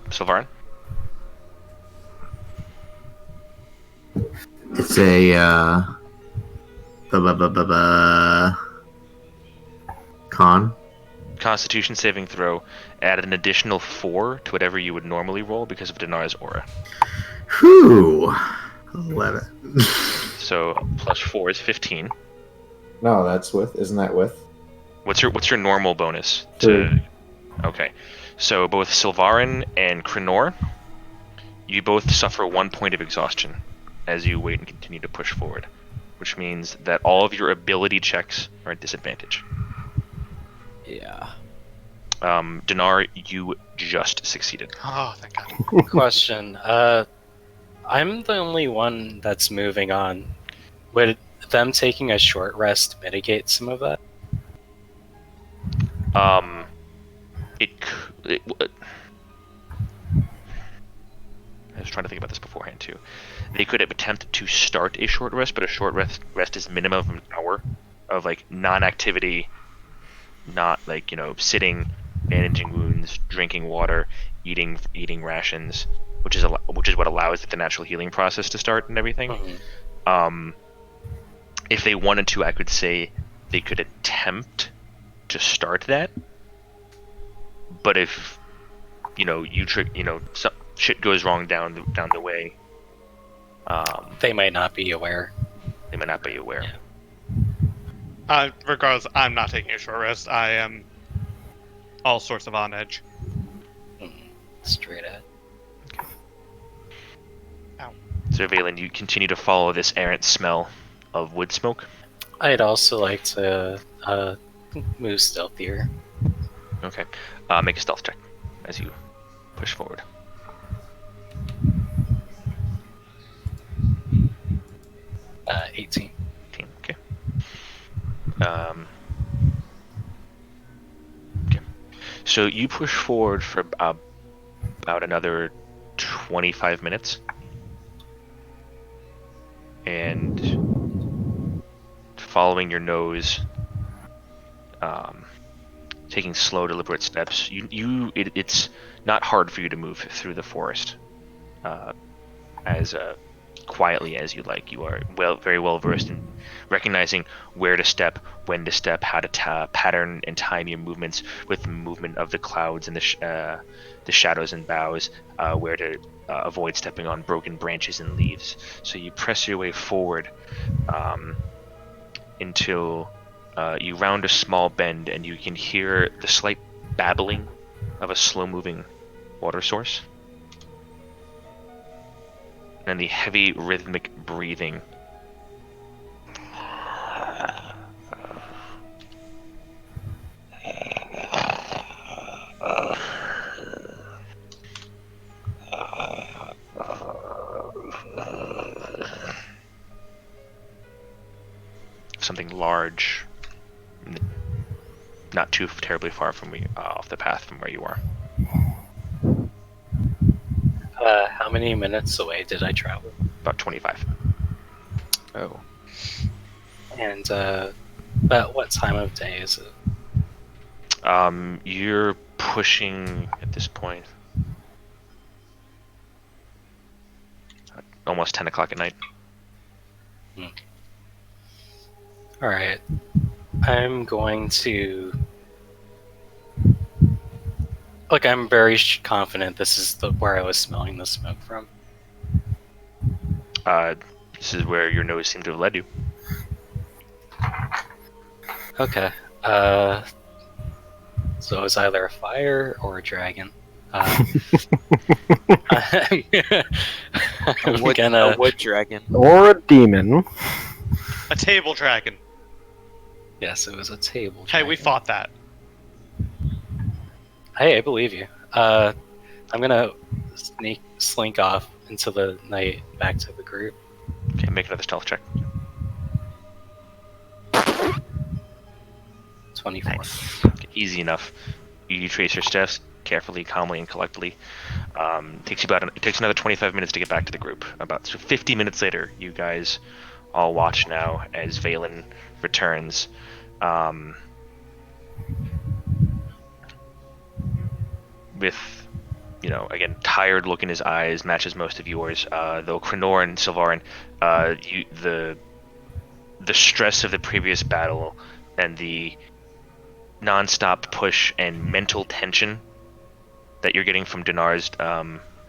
Sylvarin? It's a Con. Constitution saving throw. Add an additional 4 to whatever you would normally roll because of Dinar's aura. Whew. 11. So plus 4 is 15. No, that's with. Isn't that with? What's your normal bonus? Three. Okay. So both Sylvarin and Krenor, you both suffer 1 point of exhaustion as you wait and continue to push forward, which means that all of your ability checks are at disadvantage. Yeah. Dinar, you just succeeded. Oh, thank God. Question. I'm the only one that's moving on. Would them taking a short rest mitigate some of that? I was trying to think about this beforehand too. They could attempt to start a short rest, but a short rest is minimum of an hour of like non-activity, not like sitting, bandaging wounds, drinking water, eating rations, which is what allows the natural healing process to start and everything. Mhm. If they wanted to, I could say they could attempt to start that, but if some shit goes wrong down the way, They might not be aware. they might not be aware. Yeah. Regardless, I'm not taking a short rest. I am all sorts of on edge. Straight at. So Valen, you continue to follow this errant smell of wood smoke. I'd also like to move stealthier. Okay. Make a stealth check as you push forward. 18. 18. Okay. Okay. So you push forward for about another 25 minutes. And following your nose, taking slow, deliberate steps, it's not hard for you to move through the forest as quietly as you like. You are very well versed in recognizing where to step, when to step, how to pattern and time your movements with the movement of the clouds and the shadows and boughs, where to avoid stepping on broken branches and leaves. So you press your way forward until you round a small bend and you can hear the slight babbling of a slow-moving water source. And the heavy rhythmic breathing. Something large, not too terribly far from off the path from where you are. How many minutes away did I travel? About 25. Oh. And about what time of day is it? You're pushing at this point almost 10 o'clock at night. Alright. I'm going to... Look, I'm very confident this is where I was smelling the smoke from. This is where your nose seemed to have led you. Okay. So it was either a fire or a dragon. I'm A wood dragon. Or a demon. A table dragon. Yes, it was a table Hey, dragon. we fought that. Hey, I believe you. I'm gonna slink off into the night back to the group. Okay, make another stealth check. 24. Nice. Okay, easy enough. You retrace your steps carefully, calmly, and collectedly. It takes another 25 minutes to get back to the group. About 50 minutes later, you guys all watch now as Valen returns. With, again, tired look in his eyes, matches most of yours. Though Krenor and Sylvarin, the stress of the previous battle and the non-stop push and mental tension that you're getting from Dinar's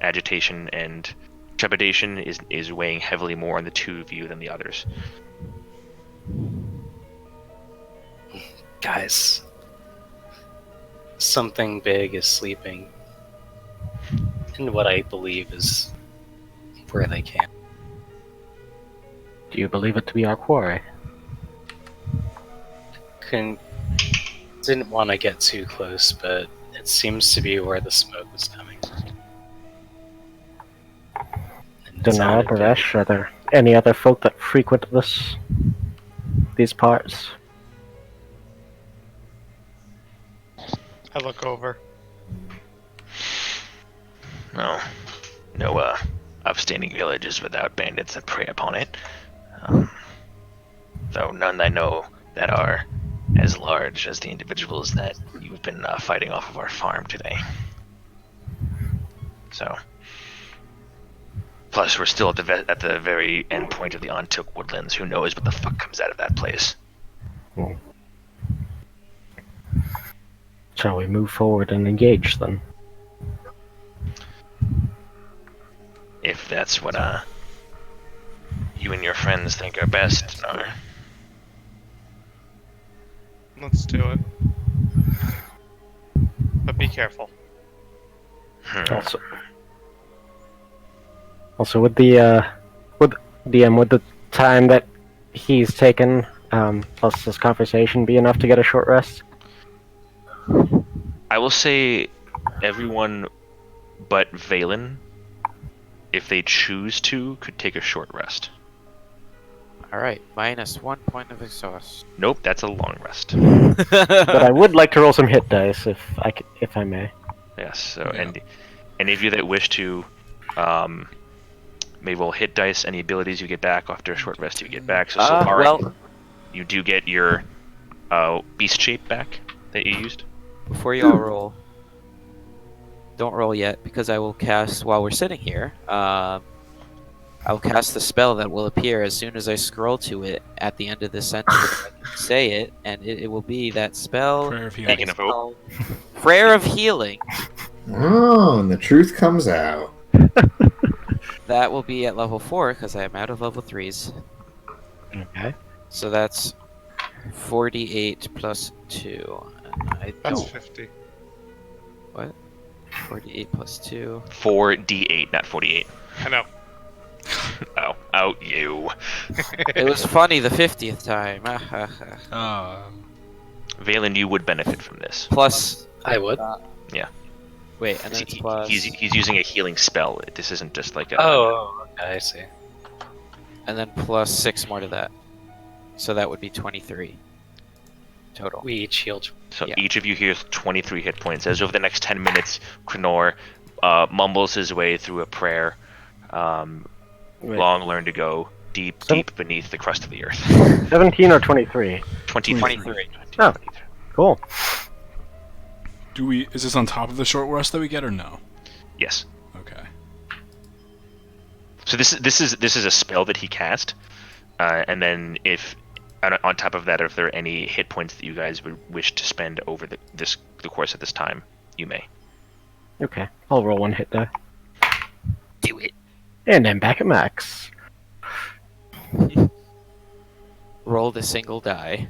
agitation and trepidation is weighing heavily more on the two of you than the others. Guys, something big is sleeping in what I believe is where they can. Do you believe it to be our quarry? Didn't want to get too close, but it seems to be where the smoke was coming from. And it Dinar, sounded big. Baresh, are there any other folk that frequent these parts? I look over. No upstanding villages without bandits that prey upon it. Though none I know that are as large as the individuals that you've been fighting off of our farm today. So, plus we're still at the very end point of the Ontook Woodlands. Who knows what the fuck comes out of that place? Shall we move forward and engage then? If that's what you and your friends think are best, Dinar. Let's do it. But be careful. Also, with the time that he's taken, plus this conversation, be enough to get a short rest? I will say everyone but Valen, if they choose to, could take a short rest. Alright, -1 point of exhaust. Nope, that's a long rest. But I would like to roll some hit dice, if I may. Yes, so and any of you that wish to may roll hit dice, any abilities you get back after a short rest you get back. So far well, you do get your beast shape back that you used. before you all roll, don't roll yet, because I will cast, while we're sitting here, I will cast the spell that will appear as soon as I scroll to it at the end of the sentence. I can say it, and it will be that spell. Prayer of that healing. is called Prayer of Healing. Oh, and the truth comes out. That will be at level 4, because I am out of level 3s. Okay. So that's 48 plus 2. And I That's don't. 50. What? 48 plus 2. 4d8, not 48. I know. Oh, out you. It was funny the 50th time. Valen, you would benefit from this. Plus. I would. Wait, and then it's plus. He's using a healing spell. This isn't just like a. Oh, okay, I see. And then plus 6 more to that. So that would be 23 total. We each healed. So Yeah. each of you hears 23 hit points. As over the next 10 minutes, Krenor mumbles his way through a prayer. Wait. Long learn to go deep beneath the crust of the earth. 17 or 23? 23. Oh. Cool. Is this on top of the short rest that we get, or no? Yes. Okay. So this is a spell that he cast, and then if on top of that, if there are any hit points that you guys would wish to spend over the course of this time, you may. Okay. I'll roll one hit die. Do it. And I'm back at max. Rolled a single die.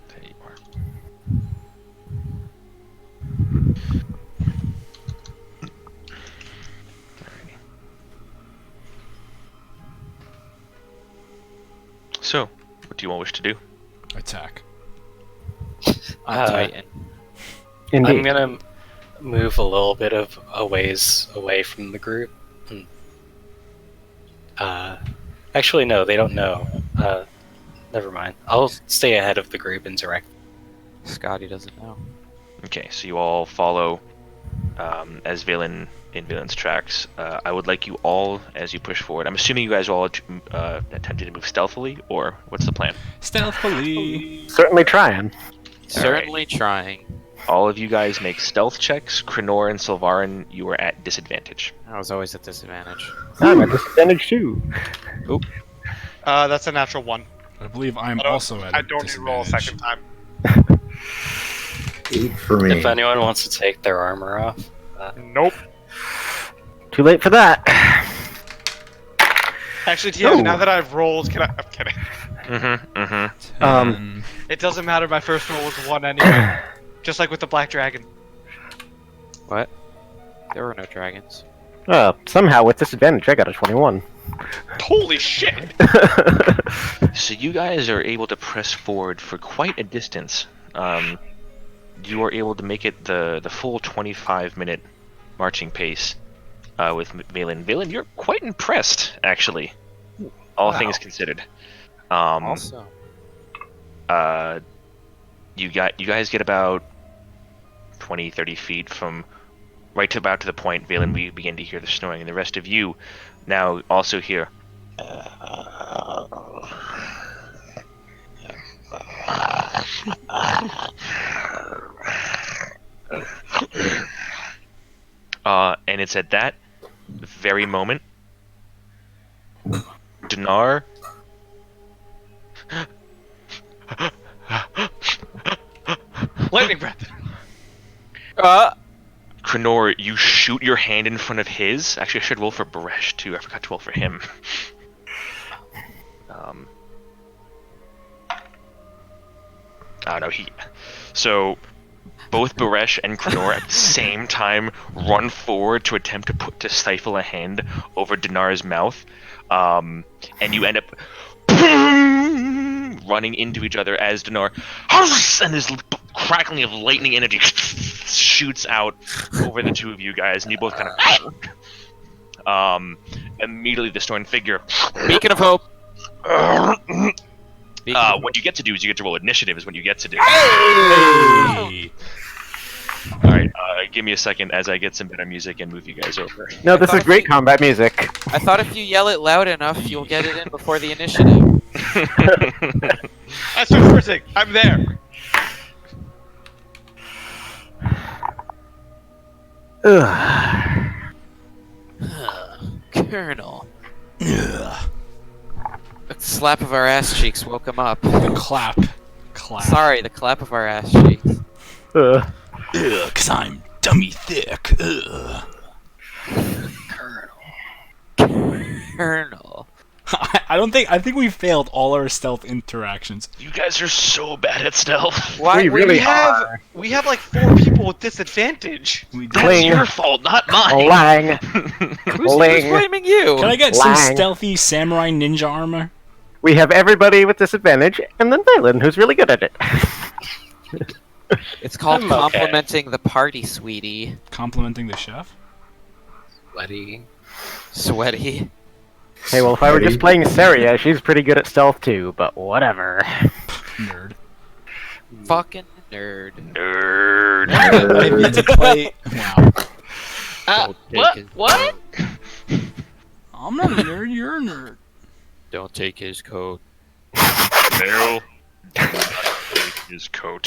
There you are. Alrighty. So, what do you all wish to do? Attack. On Titan. Indeed. I'm gonna move a little bit of a ways away from the group. Actually, no, they don't know. Never mind. I'll stay ahead of the group and direct. Scotty doesn't know. Okay, so you all follow as Valen in Valen's tracks. I would like you all, as you push forward. I'm assuming you guys are all attempting to move stealthily, or what's the plan? Stealthily. Certainly trying. Certainly trying. All of you guys make stealth checks. Krenor and Silvarin, you are at disadvantage. I was always at disadvantage. I'm at disadvantage too. That's a natural 1. I believe I'm I don't- also at I don't need to roll a disadvantage. second time. 8 for me. If anyone wants to take their armor off, Nope. Too late for that. Actually, TF, now that I've rolled, I'm kidding. It doesn't matter, my first roll was 1 anyway. Just like with the Black Dragon. What? There were no dragons. Somehow with disadvantage I got a 21. Holy shit! So you guys are able to press forward for quite a distance. You are able to make it the full 25-minute marching pace with Valen. Valen, you're quite impressed, actually, all things considered. Also. You guys get about 20, 30 feet from right to about to the point, Valen, we begin to hear the snoring, and the rest of you now also hear. And it's at that very moment, Dinar Lightning breath. Krenor, you shoot your hand in front of his. Actually, I should roll for Baresh too. I forgot to roll for him. I don't know. So both Baresh and Krenor at the same time run forward to attempt to stifle a hand over Dinar's mouth, and you end up running into each other as Dinar and this crackling of lightning energy shoots out over the two of you guys, and you both kind of immediately the Storm figure. Beacon of Hope. What you get to do is you get to roll initiative. Is what you get to do. Hey! All right, give me a second as I get some better music and move you guys over. No, this thought is great you- combat music. I thought if you yell it loud enough, you'll get it in before the initiative. That's your first thing. I'm there. Ugh. Colonel. The slap of our ass cheeks woke him up. The clap. Sorry, the clap of our ass cheeks. Ugh. Ugh, 'cause I'm dummy thick. Ugh. Colonel. I think we failed all our stealth interactions. You guys are so bad at stealth. Why? We really We have like 4 people with disadvantage. We did. That's Cling. your fault, not mine. Lang. Who's Ling. blaming you? Can I get some Lang. stealthy samurai ninja armor? We have everybody with disadvantage, and then Valen, who's really good at it. It's called I'm okay. complimenting the party, sweetie. Complimenting the chef? sweaty. Sweaty. Hey, well, if I were just playing Saria, she's pretty good at stealth too, but whatever. Nerd. Fucking nerd. Nerd. I've yet to play. Wow. Don't take his- What? I'm not a nerd, you're a nerd. Don't take his coat. Meryl. Take his coat.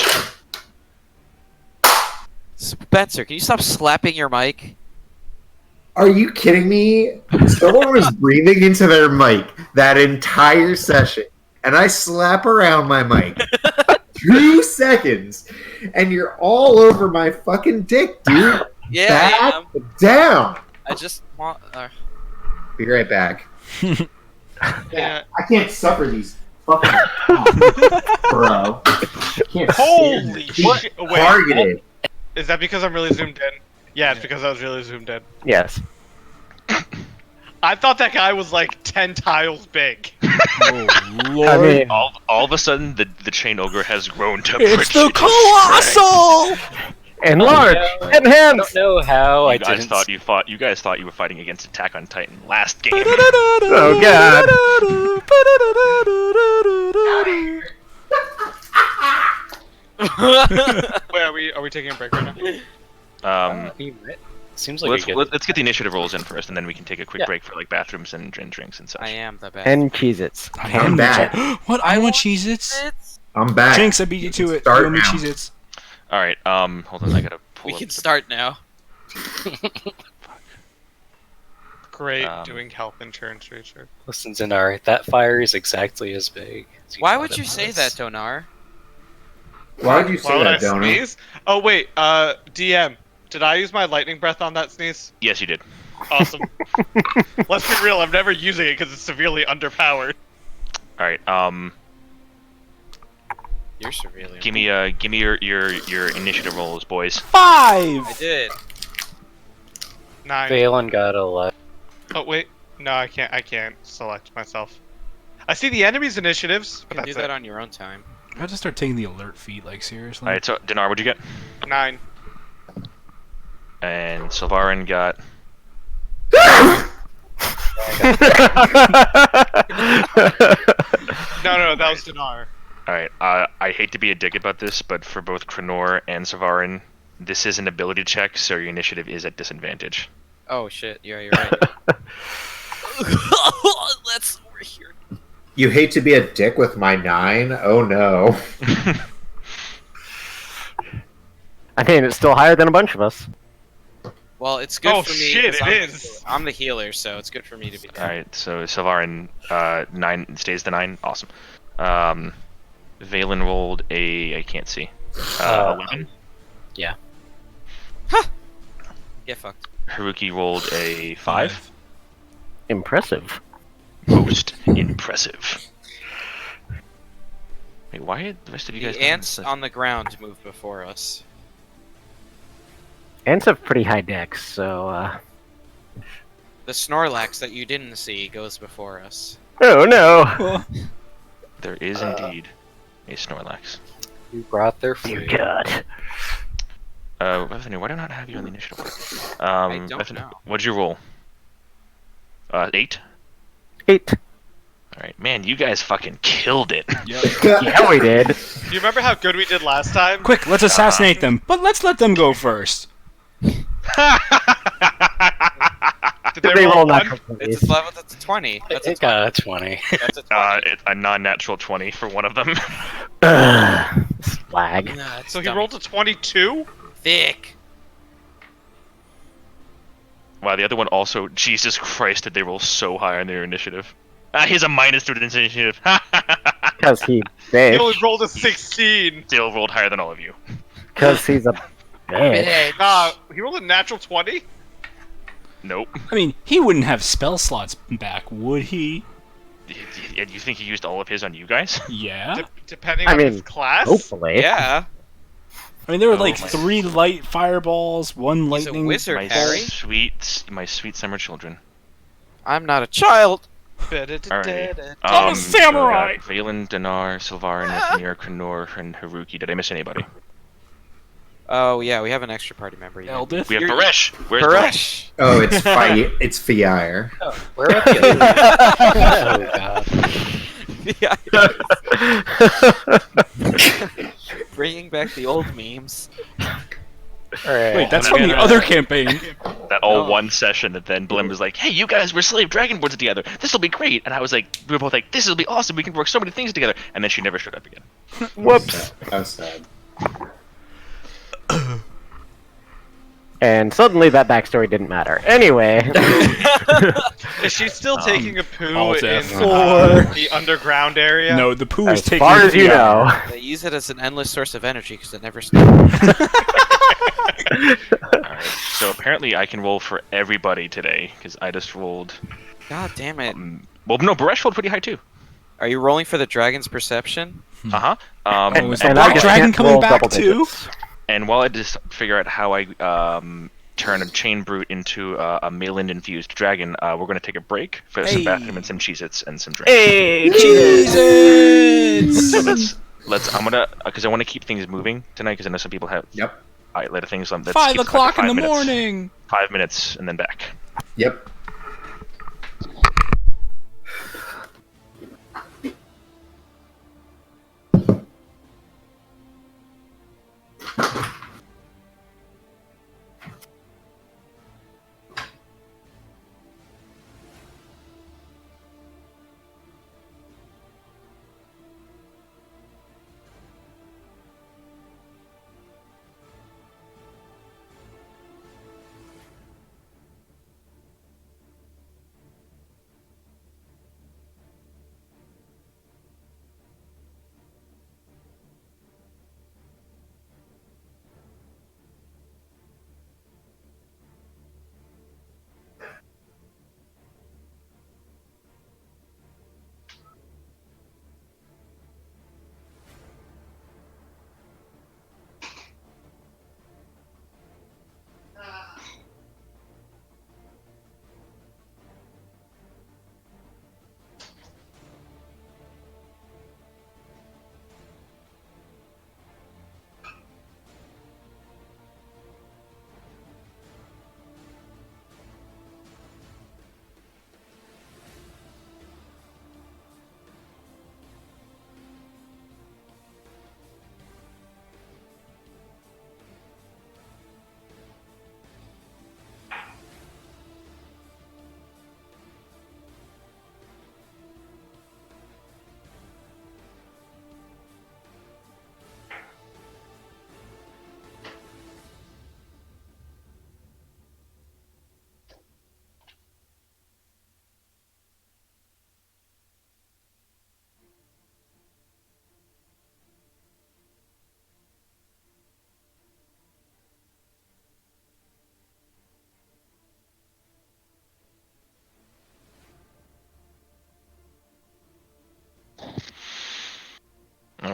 Spencer, can you stop slapping your mic? Are you kidding me? Someone was breathing into their mic that entire session, and I slap around my mic 2 seconds, and you're all over my fucking dick, dude. Yeah, I am. Back down. I just want. Be right back. Yeah. I can't suffer these fucking bro. Can't Holy stand shit! it. Wait, Targeted. is that because I'm really zoomed in? Yeah, it's because I was really zoomed in. Yes. I thought that guy was like 10 tiles big. Oh, Lord. I mean, All of a sudden, the chain ogre has grown to it's the prodigious colossal! enlarge, Oh, no. I enhance. don't know how I You guys didn't. thought you guys thought you were fighting against Attack on Titan last game. Oh god. Wait, are we taking a break right now? Seems like let's a good. let's get the initiative rolls in first, and then we can take a quick Yeah. break for like bathrooms and drinks and such. I am the best. And Cheez-Its. I I'm am back. What? I want Cheez-Its. I'm back. Jinx, I beat you to it. Start You owe me now. Cheez-Its. All right. Hold on. I gotta pull We up. can start now. Great Um, doing health insurance research. Listen, Dinar, that fire is exactly as big. As Why thought would it you say was. that, Donar? Why would you say Why would I that, Donut? sneeze? Oh wait, DM, did I use my lightning breath on that sneeze? Yes, you did. Awesome. Let's be real, I'm never using it because it's severely underpowered. All right. You're severely. Give me your initiative rolls, boys. 5! I did. 9. Valen got 11. Oh wait, no, I can't select myself. I see the enemy's initiatives, You but can do that's that it. on your own time. I have to start taking the alert feat, like, seriously. All right. So Dinar, what'd you get? 9. And Sylvarin got. No, that was Dinar. All right. I hate to be a dick about this, but for both Krenor and Sylvarin, this is an ability check, so your initiative is at disadvantage. Oh shit! Yeah, you're right. We're here. You hate to be a dick with my 9? Oh no. I mean, it's still higher than a bunch of us. Well, it's good Oh, for me. shit, 'cause it I'm the is. healer. I'm the healer, so it's good for me to be All there. right. So Sylvarin, 9 stays the 9. Awesome. Valen rolled a. I can't see. 11. Get fucked. Haruki rolled a 5. Impressive. Most impressive. Wait, why are the rest of you guys? The ants on the ground moved before us. Ants have pretty high decks, so, The Snorlax that you didn't see goes before us. Oh no! There is indeed a Snorlax. You brought their Dear food. God. Bethany, why do I not have you on the initiative? I don't Bethany, know. what'd you roll? 8. 8. All right, man, you guys fucking killed it. Yeah, we did. Do you remember how good we did last time? Quick, let's assassinate them. But let's let them go first. Did They roll roll natural It's 20s. leveled to 20. That's a It 20. got a 20. That's a 20. A non-natural 20 for one of them. Slag. Nah, it's So he dumb. rolled a 22? thick. Wow, the other one also. Jesus Christ, did they roll so high on their initiative? He has a minus to his initiative. Because he He only bitch. rolled a 16. Still rolled higher than all of you. Because he's a bitch. He rolled a natural 20? Nope. I mean, he wouldn't have spell slots back, would he? You think he used all of his on you guys? Yeah. Depending I on mean, his class? Hopefully. Yeah. I mean, there were Oh like my- 3 light fireballs, 1 He's a lightning. wizard, My Harry. sweet summer children. I'm not a child. Alrighty. I'm a samurai! So we got Valen, Dinar, Sylvarin, Nathaniel, Krenor, and Haruki. Did I miss anybody? Oh yeah, we have an extra party member. Yeah. Eldith? We have You're- Baresh. Where's Baresh? Paresh. Oh, it's it's Fire. Where are the Oh god. Bringing back the old memes. Alright. Wait, that's I'm from the gonna- other campaign. That all No. one session, and then Blim was like, "Hey, you guys, we're slave dragonborns together. This will be great." And I was like, we were both like, "This will be awesome. We can work so many things together." And then she never showed up again. Whoops. That was sad. And suddenly that backstory didn't matter. Anyway. Is she still taking a poo Alt in F4. the underground area? No, the poo is As taking far as you the- know. They use it as an endless source of energy because it never stops. Alright, so apparently I can roll for everybody today, because I just rolled... God damn it! well, no, Baresh rolled pretty high too. Are you rolling for the dragon's perception? Uh-huh. Oh, is the And black I just dragon can't coming roll back double too? digits. And while I just figure out how I turn a chain brute into a Mayland infused dragon, we're going to take a break for some Hey. bathroom and some Cheez-Its and some drinks. Hey, Jesus! So let's I'm gonna because I want to keep things moving tonight because I know some people have Yep. later things. Let's 5 keep it o'clock like in the 5 minutes. morning! 5 minutes and then back. Yep.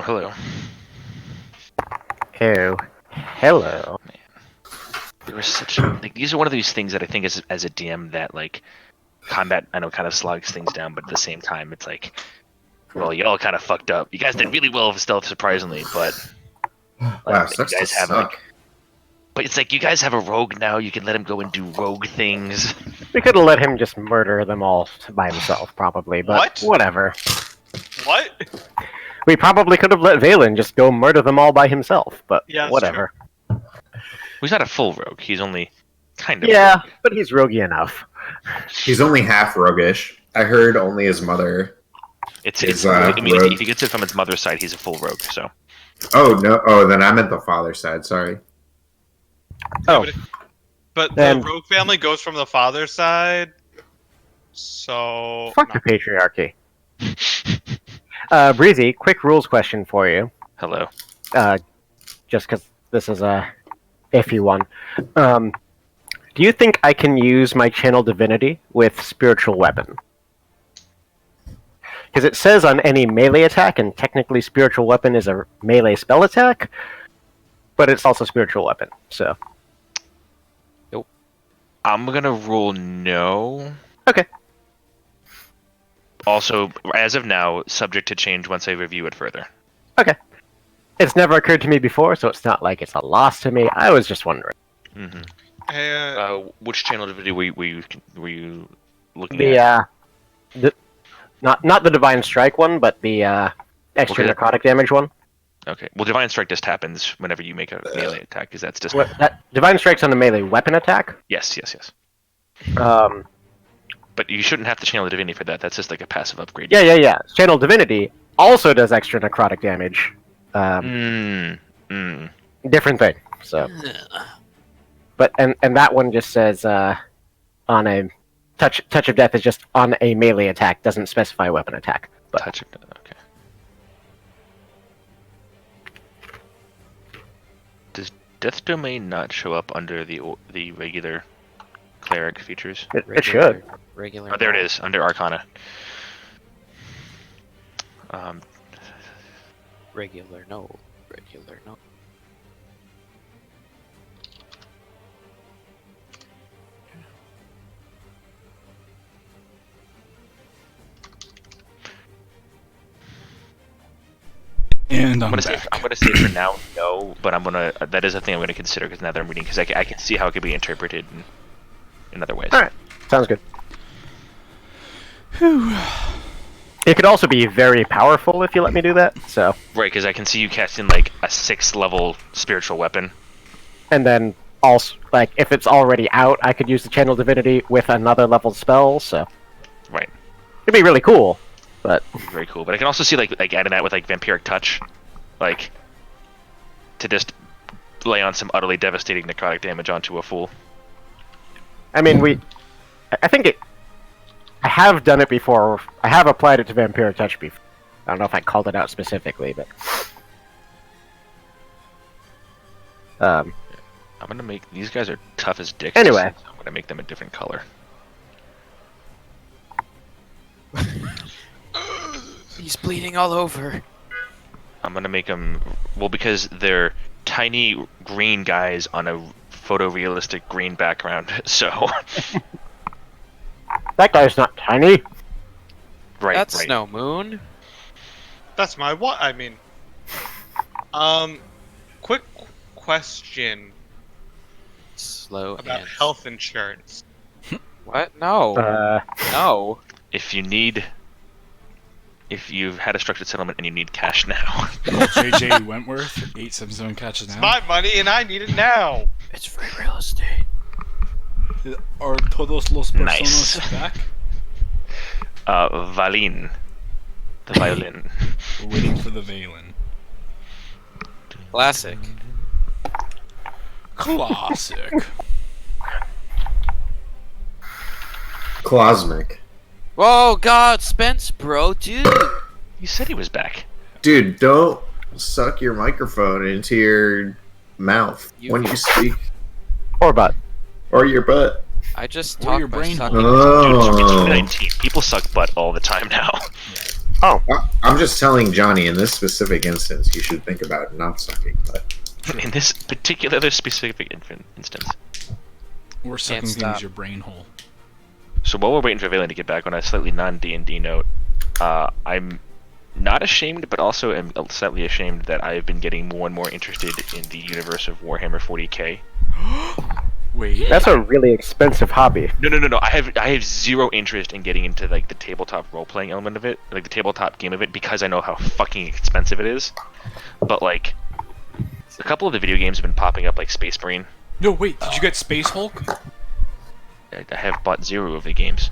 hello. Oh, hello. There was such like these are one of these things that I think as a DM that like combat I know kind of slogs things down, but at the same time it's like, well, y'all kind of fucked up. You guys did really well with stealth, surprisingly, but like, Wow, you sucks to guys have suck. like, but it's like you guys have a rogue now. You can let him go and do rogue things. We could have let him just murder them all by himself, probably, but What? whatever. What? We probably could have let Valen just go murder them all by himself, but Yeah, that's whatever. He's not a full rogue. He's only kind of. Yeah, but he's roguey enough. He's only half roguish. I heard only his mother. It's. I I mean, rogue. if he gets it from his mother's side, he's a full rogue. So. Oh no! Oh, then I'm at the father's side. Sorry. Oh, But Then- the rogue family goes from the father's side. So fuck the patriarchy. Breezy, quick rules question for you. Hello. Just because this is a iffy one. Do you think I can use my channel divinity with spiritual weapon? Because it says on any melee attack, and technically spiritual weapon is a melee spell attack, but it's also spiritual weapon. So I'm gonna rule no. okay, Also, as of now, subject to change once I review it further. okay. It's never occurred to me before, so it's not like it's a loss to me. I was just wondering. Mm-hmm. Hey, Which channel divinity were you looking The at? not the divine strike one, but the extra Okay. necrotic damage one. Okay. Well, divine strike just happens whenever you make a melee attack, because that's just What, that divine strike's on the melee weapon attack. yes. But you shouldn't have to channel divinity for that. That's just like a passive upgrade. Yeah. Channel divinity also does extra necrotic damage. Different thing. So, but and that one just says on a touch of death is just on a melee attack, doesn't specify weapon attack. But Touch it. Okay. Does Death Domain not show up under the regular cleric features? it should. Regular. Oh, there it is, under Arcana. Regular no. Regular no. And I'm I'm gonna back. say for now no, but that is a thing I'm gonna consider because now that I'm reading, because I can see how it could be interpreted in other ways. All right, sounds good. It could also be very powerful if you let me do that. So, Right, because I can see you casting like a 6th level spiritual weapon. and then also like if it's already out, I could use the channel divinity with another level spell. So, Right. it'd be really cool. But Very cool. But I can also see like adding that with like vampiric touch, like to just lay on some utterly devastating necrotic damage onto a fool. I mean, I think I have done it before. I have applied it to Vampiric Touch before. I don't know if I called it out specifically, but I'm gonna make these guys are tough as dicks. Anyway. So I'm gonna make them a different color. He's bleeding all over. I'm gonna make them because they're tiny green guys on a photorealistic green background. So that guy's not tiny. That's right. no moon. that's my what? I mean, quick question Slow about hands. health insurance. What? No. No. If you've had a structured settlement and you need cash now, JJ Wentworth, 877 catches It's now. my money and I need it now. It's free real estate. Are todos los personas Nice. back? Valin, the violin. We're waiting for the Valen. Classic. Classic. Cosmic. Whoa, God, Spence, bro, dude. You said he was back. Dude, don't suck your microphone into your mouth when you speak. Or butt. Or your butt. I just Or your talked by brain sucking. Dude, it's Oh. 2019. People suck butt all the time now. I'm just telling Johnny, in this specific instance, you should think about not sucking. But In this particular specific instance. Or sucking Can't things stop. your brain hole. So while we're waiting for Valen to get back on a slightly non-D&D note, I'm not ashamed, but also am slightly ashamed that I've been getting more and more interested in the universe of Warhammer 40k. Wait. That's a really expensive hobby. No. I have zero interest in getting into like the tabletop role-playing element of it, like the tabletop game of it, because I know how fucking expensive it is. But like, a couple of the video games have been popping up, like Space Marine. No, wait. Did you get Space Hulk? I have bought 0 of the games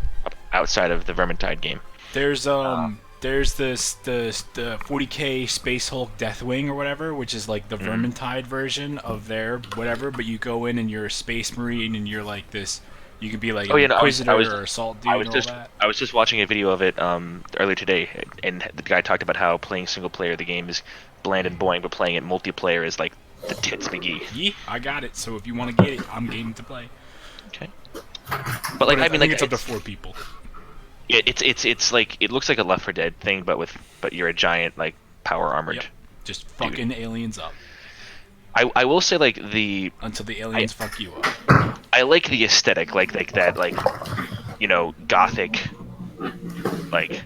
outside of the Vermintide game. There's this the 40k Space Hulk Deathwing or whatever, which is like the Vermintide version of their whatever. But you go in and you're a Space Marine and you're like this. You can be like an Inquisitor or Assault Dude and all that. I was just watching a video of it earlier today, and the guy talked about how playing single player of the game is bland and boring, but playing it multiplayer is like the tits McGee. Yeah, I got it. So if you want to get it, I'm game to play. Okay. But like, I mean, like, it's up to 4 people. It's like, it looks like a Left 4 Dead thing, but you're a giant, like, power armored. Yep. Just fucking aliens up. I will say, like, until the aliens fuck you up. I like the aesthetic, like that, like, you know, gothic, like,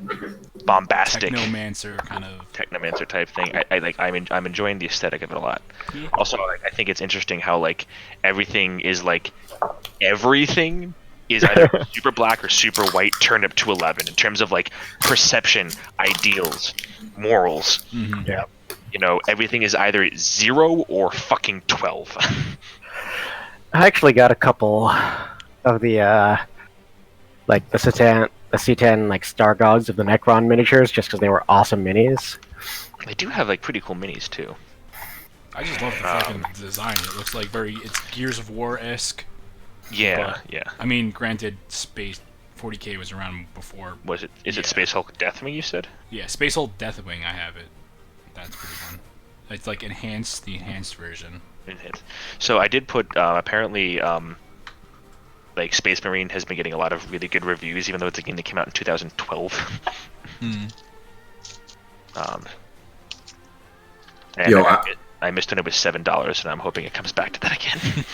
bombastic Technomancer kind of type thing. I'm enjoying the aesthetic of it a lot. Yeah. Also, like, I think it's interesting how like everything is either super black or super white turned up to 11 in terms of like perception, ideals, morals. Mm-hmm. Yeah. You know, everything is either 0 or fucking 12. I actually got a couple of the like the C10 like Star Gods of the Necron miniatures just because they were awesome minis. They do have like pretty cool minis too. I just love the fucking design. It looks like it's Gears of War-esque. Yeah, But, yeah. I mean, granted, Space 40k was around before. Is it Space Hulk Deathwing you said? Yeah, Space Hulk Deathwing, I have it. That's pretty fun. It's like the enhanced version. So I did put apparently like Space Marine has been getting a lot of really good reviews, even though it's a game that came out in 2012. And Yo, I missed when it was $7, and I'm hoping it comes back to that again.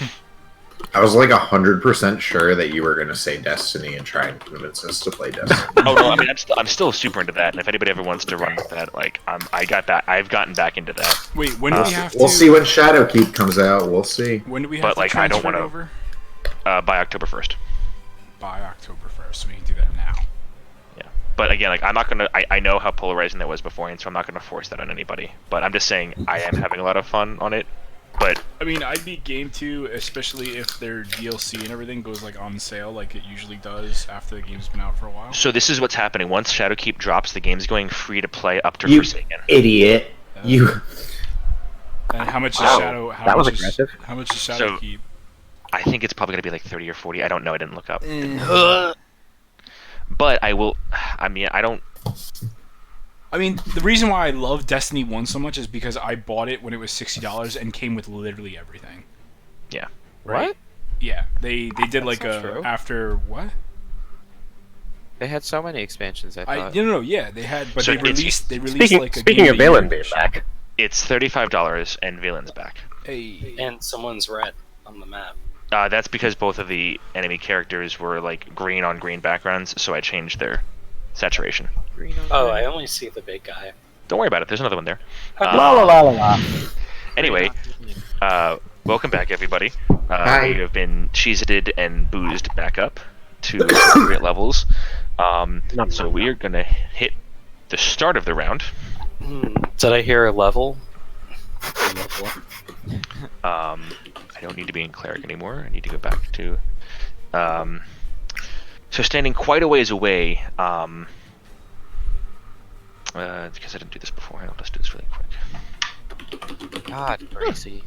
I was like 100% sure that you were going to say Destiny and try and convince us to play Destiny. Oh no, I mean I'm still super into that, and if anybody ever wants to run with that, like I've gotten back into that. Wait, when do we have to? We'll see when Shadowkeep comes out. We'll see. When do we have But to like I don't transfer want it over? to by October 1st. By October 1st, so we can do that now. Yeah, but again, like I'm not gonna. I know how polarizing that was beforehand, so I'm not gonna force that on anybody. But I'm just saying I am having a lot of fun on it. But I mean, I'd be game to, especially if their DLC and everything goes like on sale, like it usually does after the game's been out for a while. so this is what's happening. Once Shadowkeep drops, the game's going free to play up to You Forsaken. idiot. You. And how much is Wow, Shadow? that was aggressive. How much is Shadow keep? I think it's probably gonna be like 30 or 40. I don't know. I didn't look up. But I will. I mean, I don't. I mean, the reason why I love Destiny 1 so much is because I bought it when it was $60 and came with literally everything. Yeah. What? Yeah, they did like not a true. after what? They had so many expansions. I thought. No, yeah, they had, but So they released Speaking, like a speaking Game of the Year Valen being edition. back, It's $35 and Valen's back. Hey, And someone's red on the map. That's because both of the enemy characters were like green on green backgrounds, so I changed their saturation. Green on Oh, green. I only see the big guy. Don't worry about it. There's another one there. la la la la la. Anyway, welcome back, everybody. Hi. We have been cheeseted and boozed back up to appropriate levels. So we are gonna hit the start of the round. Did I hear a level? I don't need to be in cleric anymore. I need to go back to. So standing quite a ways away. Because I didn't do this before, I'll just do this really quick. God, crazy.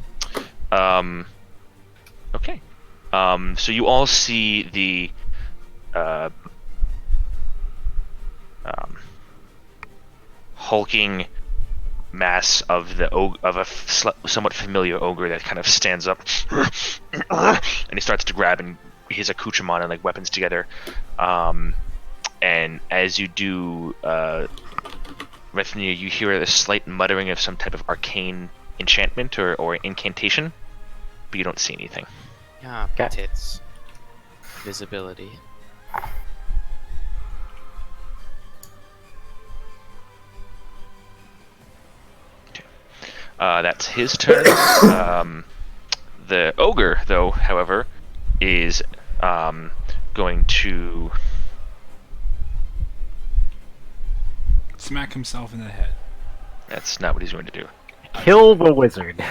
Okay. So you all see the hulking mass of a somewhat familiar ogre that kind of stands up, and he starts to grab and his accoutrement and like weapons together. And as you do, Rethnia, you hear a slight muttering of some type of arcane enchantment or incantation, but you don't see anything. Ah, Okay. tits. Visibility. That's his turn. The ogre, though, however, is going to Smack himself in the head. That's not what he's going to do. Kill the wizard.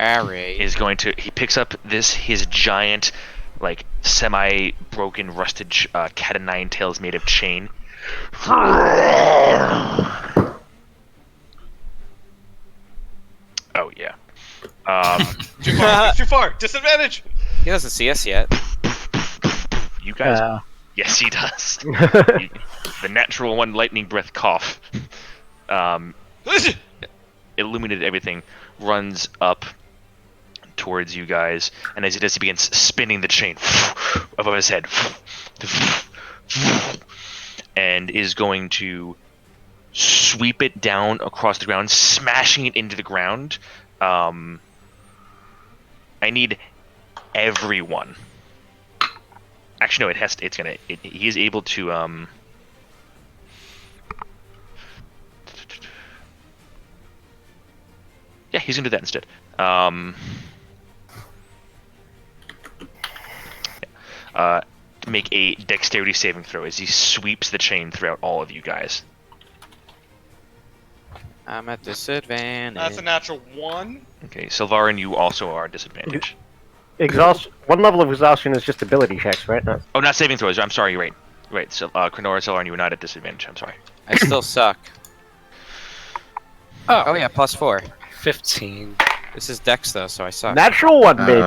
Alright. Is going to he picks up his giant, like semi-broken, rusted cat o' nine tails made of chain. Oh yeah. Too far. Too far. Disadvantage. He doesn't see us yet. You guys. Yes, he does. The natural one lightning breath cough. Illuminated everything, runs up towards you guys, and as he does, he begins spinning the chain above his head, and is going to sweep it down across the ground, smashing it into the ground. I need everyone. Actually, no. He is able to. Yeah, he's gonna do that instead. Make a dexterity saving throw as he sweeps the chain throughout all of you guys. I'm at disadvantage. That's a natural 1. Okay, Sylvarin, you also are at disadvantage. One level of exhaustion is just ability checks, right? No. Oh, not saving throws. I'm sorry, you're right. Right, so Krenora, Sylvarin, you were not at disadvantage. I'm sorry. I still suck. Oh yeah, +4. 15. This is Dex though, so I suck. Natural one, baby.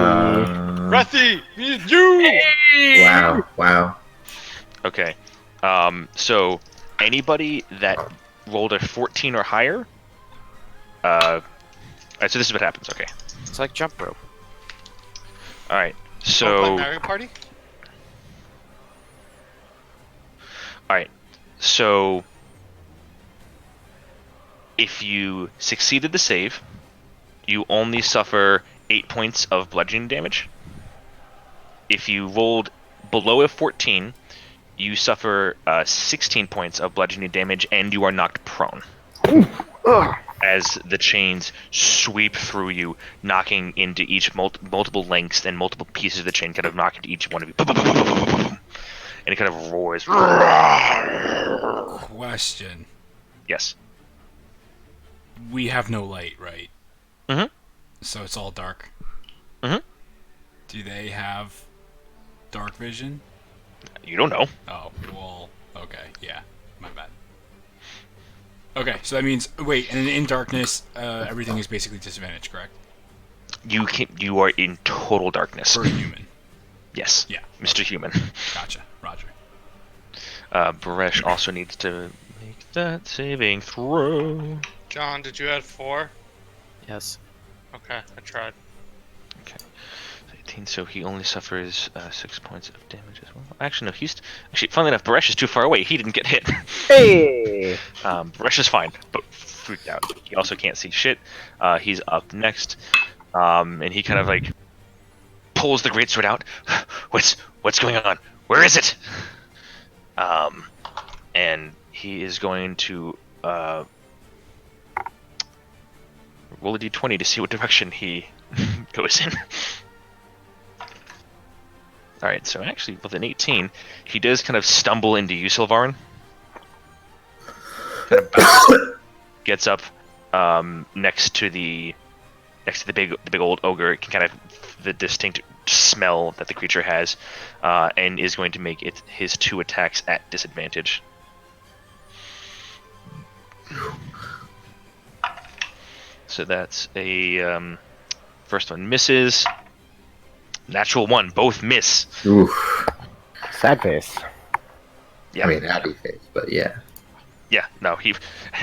Breathy, me and you. Wow. Okay. So anybody that rolled a 14 or higher. Alright, so this is what happens. Okay. It's like jump rope. All right. Wanna So. play Mario Party? All right. So. If you succeeded the save, you only suffer 8 points of bludgeoning damage. If you rolled below a 14, you suffer 16 points of bludgeoning damage, and you are knocked prone. As the chains sweep through you, knocking into each multiple lengths and multiple pieces of the chain, kind of knock into each one of you. And it kind of roars. Question. Yes. We have no light, right? Mhm. So it's all dark. Mhm. Do they have dark vision? You don't know. Oh, well, okay, yeah, my bad. Okay, so that means, wait, and in darkness, everything is basically disadvantaged, correct? You are in total darkness. For a human. Yes. Yeah. Mr. Human. Gotcha, Roger. Baresh also needs to make that saving throw. John, did you add 4? Yes. Okay, I tried. Okay. 18, so he only suffers 6 points of damage as well. Actually, no, actually, funnily enough, Baresh is too far away. He didn't get hit. Hey! Baresh is fine, but freaked out. He also can't see shit. He's up next, and he kind of like pulls the greatsword out. What's going on? Where is it? And he is going to roll a d20 to see what direction he goes in. Alright, so actually with an 18, he does kind of stumble into you, Sylvarin. Kind of gets up next to the big old ogre. It can kind of the distinct smell that the creature has, and is going to make it his 2 attacks at disadvantage. So that's a first one misses. Natural 1, both miss. Oof. Sad face. Yeah. I mean, happy face, but yeah. Yeah, no,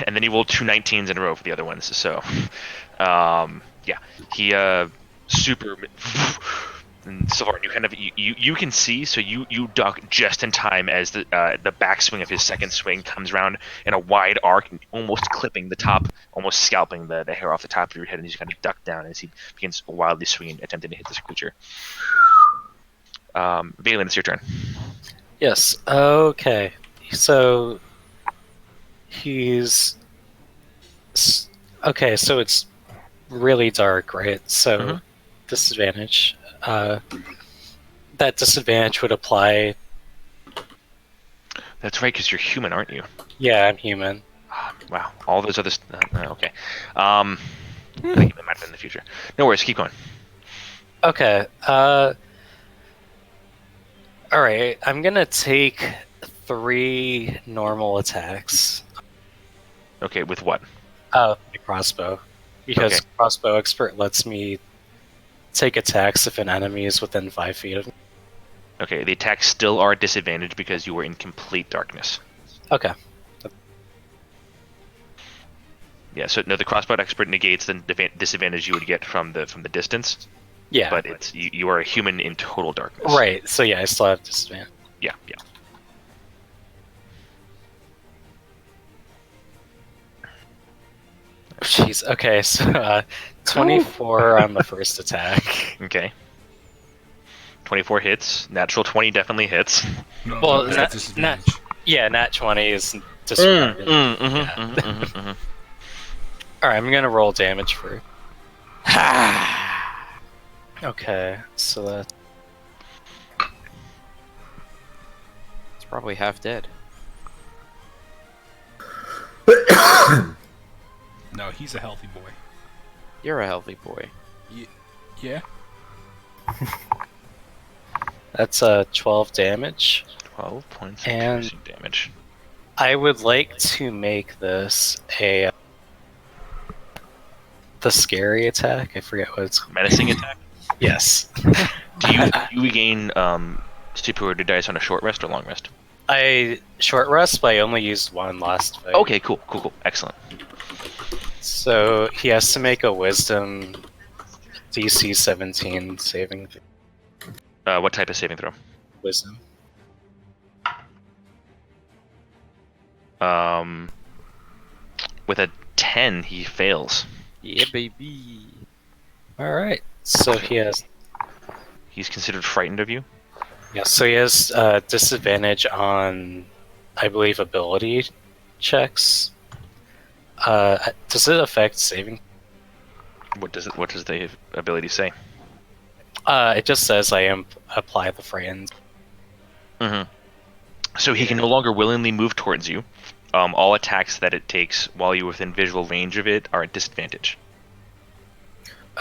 and then he rolled 2 19s in a row for the other ones. So, yeah, he super And so far, you can see, so you duck just in time as the backswing of his second swing comes around in a wide arc, almost clipping the top, almost scalping the hair off the top of your head, and you kind of duck down as he begins wildly swinging, attempting to hit this creature. Valen, it's your turn. Yes. Okay. So he's okay. So it's really dark, right? So Mhm. disadvantage. That disadvantage would apply. That's right, because you're human, aren't you? Yeah, I'm human. Wow, all those other. Okay. I think it might have been in the future. No worries, keep going. Okay. All right. I'm gonna take 3 normal attacks. Okay, with what? My crossbow, because Okay. crossbow expert lets me take attacks if an enemy is within 5 feet of me. Okay, the attacks still are a disadvantage because you were in complete darkness. Okay. Yeah, so no, the crossbow expert negates the disadvantage you would get from the distance, Yeah. but it's you are a human in total darkness. Right. So yeah, I still have disadvantage. Yeah. Jeez. Okay. So 24 on the first attack. Okay. 24 hits. Natural 20 definitely hits. No, Well, that's not- disadvantage. Yeah, nat 20 is disregarded. Mm-hmm. All right, I'm gonna roll damage for. Okay, so that's It's probably half dead. No, he's a healthy boy. You're a healthy boy. Yeah. 12 damage. 12 points And- of piercing damage. I would like to make this the scary attack. I forget what it's called. Menacing attack. Yes. Do you gain superiority dice on a short rest or long rest? I short rest, but I only used one last fight. Okay, cool. Excellent. So he has to make a wisdom DC 17 saving What type of saving throw? wisdom. With a 10, he fails. Yeah, baby. All right. So he has He's considered frightened of you. so he has disadvantage on, I believe, ability checks. Does it affect saving? What does the ability say? It just says I am apply the frightened. Mm-hmm. So he can no longer willingly move towards you. All attacks that it takes while you're within visual range of it are at disadvantage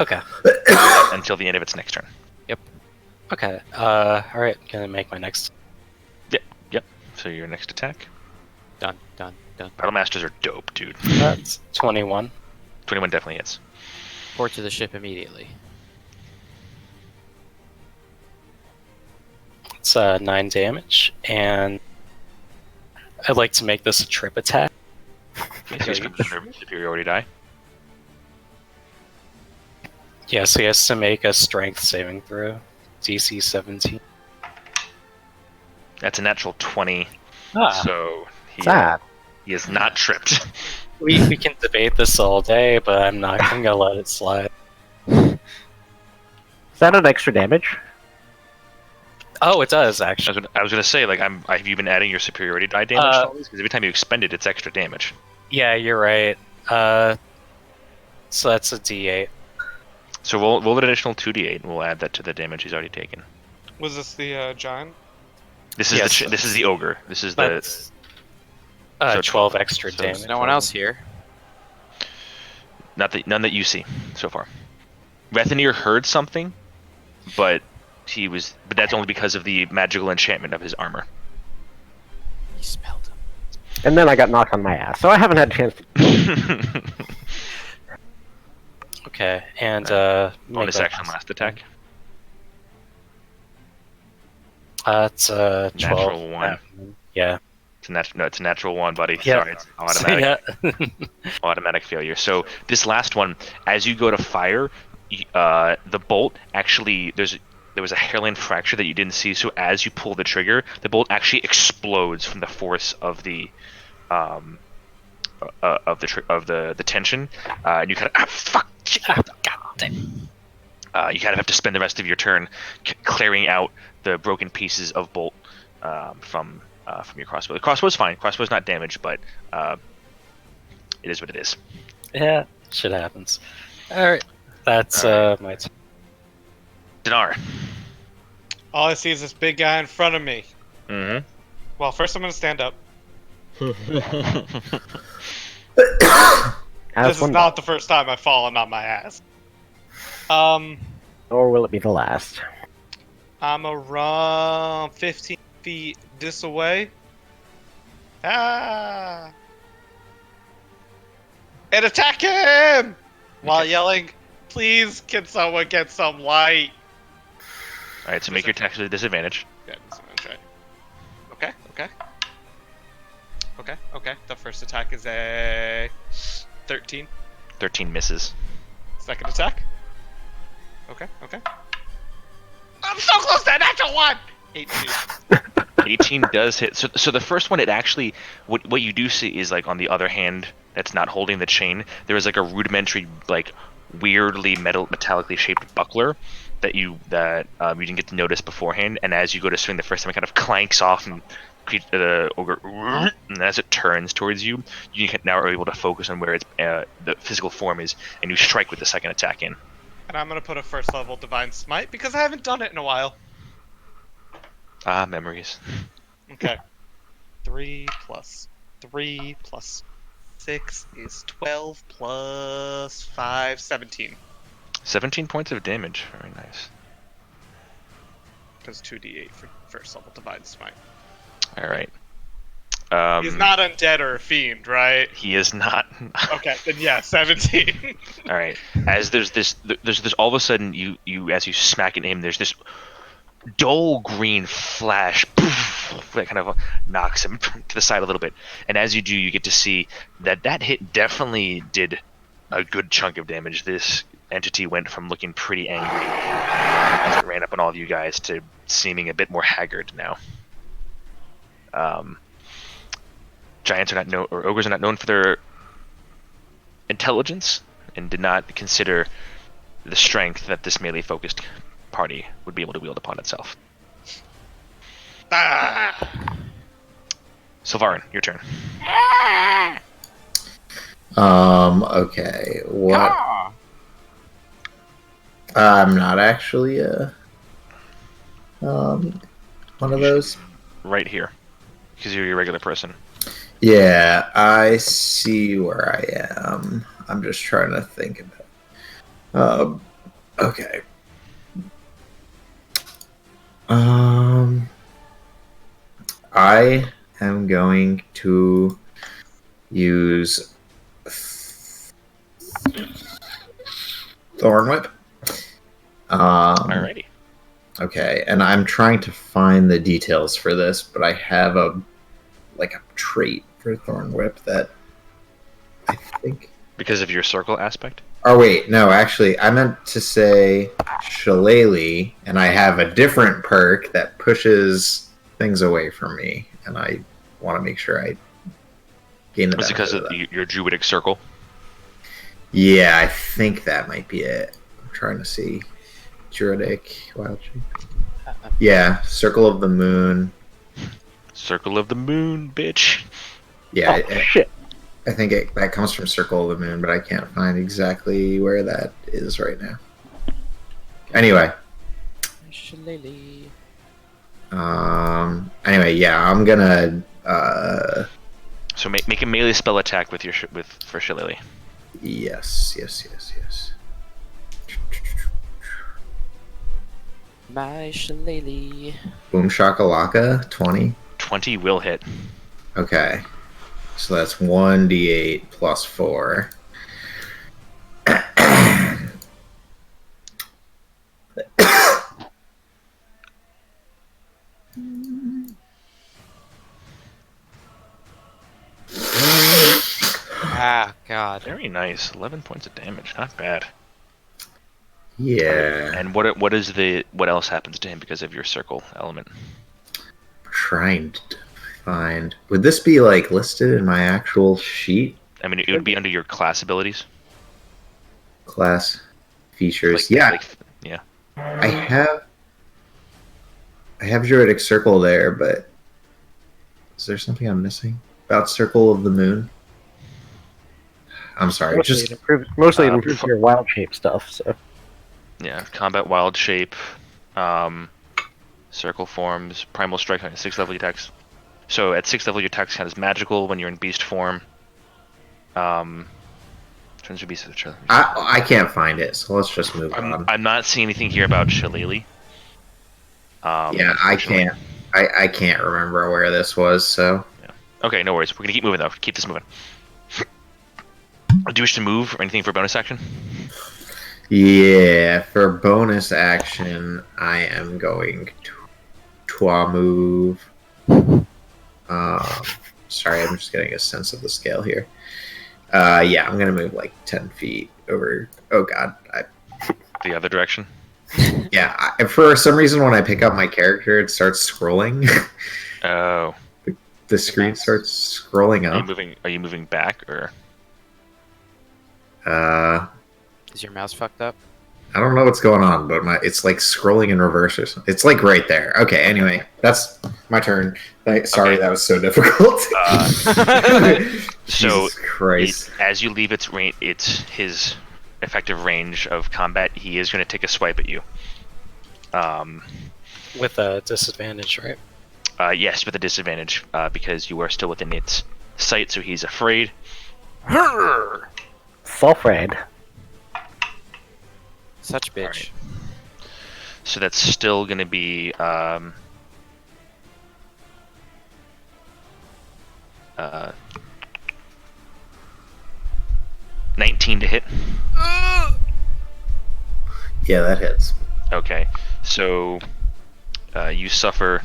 Okay. until the end of its next turn. Okay. All right. Gonna make my next. Yep. So your next attack. Done. Battle Masters are dope, dude. That's 21. 21 definitely hits. Port to the ship immediately. It's 9 damage, and I'd like to make this a trip attack. Okay, so you spend the superiority die. Yeah, so he has to make a strength saving throw, DC 17. That's a natural 20. Ah, So Sad. he is not tripped. we can debate this all day, but I'm gonna let it slide. Is that an extra damage? Oh, it does actually. I was gonna say, like, have you been adding your superiority die damage to all these? Because every time you expend it, it's extra damage. Yeah, you're right. So that's a D8. So roll an additional 2d8, and we'll add that to the damage he's already taken. Was this the giant? This is Yes. this is the ogre. This is the That's so 12 extra so damage. it's No one else here. none that you see so far. Rethanir heard something, but that's only because of the magical enchantment of his armor. He smelled him. And then I got knocked on my ass, so I haven't had a chance to. Okay, and Bonus make action, last attack. It's 12. Natural 1. Yeah. It's a natural 1, buddy. Yeah. Sorry, it's automatic. Automatic failure. So this last one, as you go to fire, the bolt actually there was a hairline fracture that you didn't see. So as you pull the trigger, the bolt actually explodes from the force of the the tension, and you kind of fuck. God damn. You kind of have to spend the rest of your turn clearing out the broken pieces of bolt from your crossbow. The crossbow's fine. Crossbow's not damaged, but it is what it is. Yeah, shit happens. Alright. That's my turn. Dinar. All I see is this big guy in front of me. Mm-hmm. Well, first I'm gonna stand up. As This one is not the first time I've fallen on my ass. or will it be the last? I'm around 15 feet this away. Ah! And attack him! While yelling, please, can someone get some light? All right, so make your attacks with a disadvantage. Yeah, that's what I'm trying. Okay. The first attack is a 13. 13 misses. Second attack. Okay. I'm so close to a natural one! 18. 18 does hit. So the first one, it actually, what you do see is, like, on the other hand that's not holding the chain, there is like a rudimentary, like, weirdly metallically shaped buckler that you didn't get to notice beforehand, and as you go to swing the first time, it kind of clanks off, and the ogre, and as it turns towards you, you now are able to focus on where its the physical form is, and you strike with the second attack in. And I'm gonna put a first level Divine Smite because I haven't done it in a while. Ah, memories. Okay. 3 plus 3 plus 6 is 12 plus 5, 17. 17 points of damage. Very nice. Because 2d8 for first level Divine Smite. All right. He's not undead or a fiend, right? He is not. Okay, then yeah, 17. All right. As there's this all of a sudden you as you smack at him, there's this dull green flash that kind of knocks him to the side a little bit, and as you do, you get to see that hit definitely did a good chunk of damage. This entity went from looking pretty angry as it ran up on all of you guys to seeming a bit more haggard now. Giants are not or ogres are not known for their intelligence, and did not consider the strength that this melee focused party would be able to wield upon itself. Sylvarin, your turn. Okay. What? I'm not actually one of those. Right here, because you're your regular person. Yeah, I see where I am. I'm just trying to think about. Okay. I am going to use Thorn Whip. Alrighty. Okay, and I'm trying to find the details for this, but I have a trait for Thorn Whip that I think. Because of your circle aspect? Oh wait, no, actually, I meant to say Shillelagh, and I have a different perk that pushes things away from me, and I want to make sure I gain the. Was it because of your druidic circle? Yeah, I think that might be it. I'm trying to see. Druidic wild shape. Yeah, Circle of the Moon. Circle of the Moon, bitch. Yeah, Shit. I think that comes from Circle of the Moon, but I can't find exactly where that is right now. Anyway. Anyway, yeah, I'm gonna. So make a melee spell attack with for Shillelagh. Yes. My shillelagh. Boom shakalaka, 20. 20 will hit. Okay. So that's 1d8 plus 4. Ah, God. Very nice. 11 points of damage. Not bad. Yeah. And what else happens to him because of your circle element? Trying to find. Would this be like listed in my actual sheet? I mean, it would be under your class abilities. Class features. Yeah. I have Druidic Circle there, but is there something I'm missing about Circle of the Moon? I'm sorry. Mostly Just it improves your wild shape stuff. So Yeah, combat wild shape, circle forms, primal strike on 6th level attacks. So at 6th level your attacks count as magical when you're in beast form. Turns to beast of the trailer. I can't find it, so let's just move on. I'm not seeing anything here about Shillelagh. Yeah, I can't. I can't remember where this was. So Okay, no worries. We're gonna keep moving though. Keep this moving. Do you wish to move or anything for bonus action? yeah, for bonus action, I am going to move. Sorry, I'm just getting a sense of the scale here. Yeah, I'm gonna move like 10 feet over. Oh God, The other direction? yeah. For some reason, when I pick up my character, it starts scrolling. Oh. The screen starts scrolling up. Are you moving back or? Is your mouse fucked up? I don't know what's going on, but it's like scrolling in reverse or something. It's like right there. Okay, anyway, that's my turn. Sorry, that was so difficult. So Jesus Christ. as you leave its his effective range of combat, he is going to take a swipe at you. With a disadvantage, right? Yes, with a disadvantage because you are still within its sight, so he's afraid. so afraid. Such bitch. Alright. So that's still going to be 19 to hit. Yeah, that hits. Okay, so you suffer.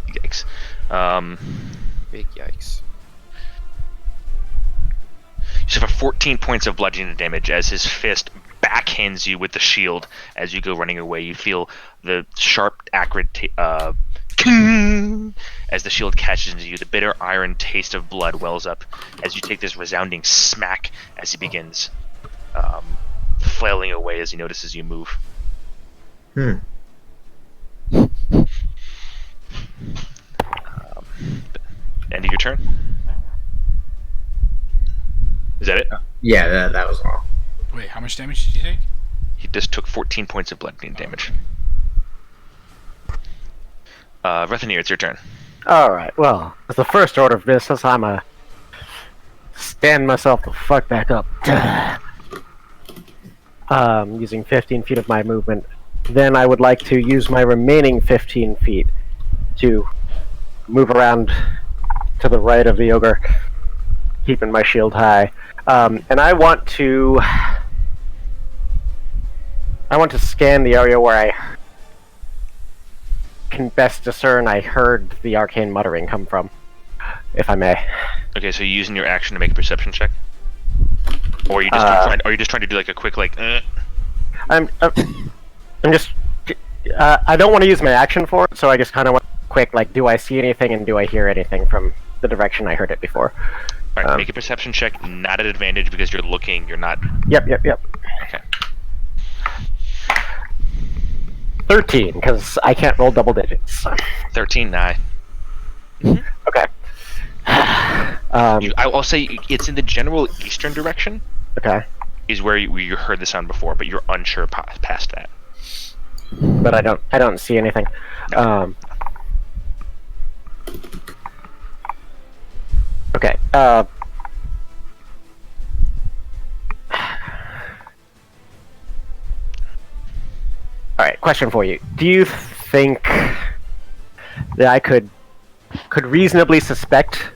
Yikes. Big yikes. You suffer 14 points of bludgeoning damage as his fist backhands you with the shield as you go running away. You feel the sharp, acrid as the shield catches into you. The bitter iron taste of blood wells up as you take this resounding smack as he begins flailing away as he notices you move. End of your turn? Is that it? Yeah, that was all. Wait, how much damage did you take? He just took 14 points of bludgeoning damage. Rethanier, it's your turn. Alright, well, as the first order of business, I'ma stand myself the fuck back up. Using 15 feet of my movement. Then I would like to use my remaining 15 feet to move around to the right of the ogre, keeping my shield high. And I want to scan the area where I can best discern I heard the arcane muttering come from, if I may. Okay, so you're using your action to make a perception check? Or are you just trying to do like a quick I'm just I don't want to use my action for it, so I just kind of want quick, like, do I see anything and do I hear anything from the direction I heard it before? Alright, make a perception check, not at advantage because you're looking, you're not... Yep. Okay. 13, because I can't roll double digits. 13, nah. Okay. I'll say it's in the general eastern direction, Okay. is where you heard the sound before, but you're unsure past that. But I don't see anything. Okay. Alright, question for you. Do you think that I could reasonably suspect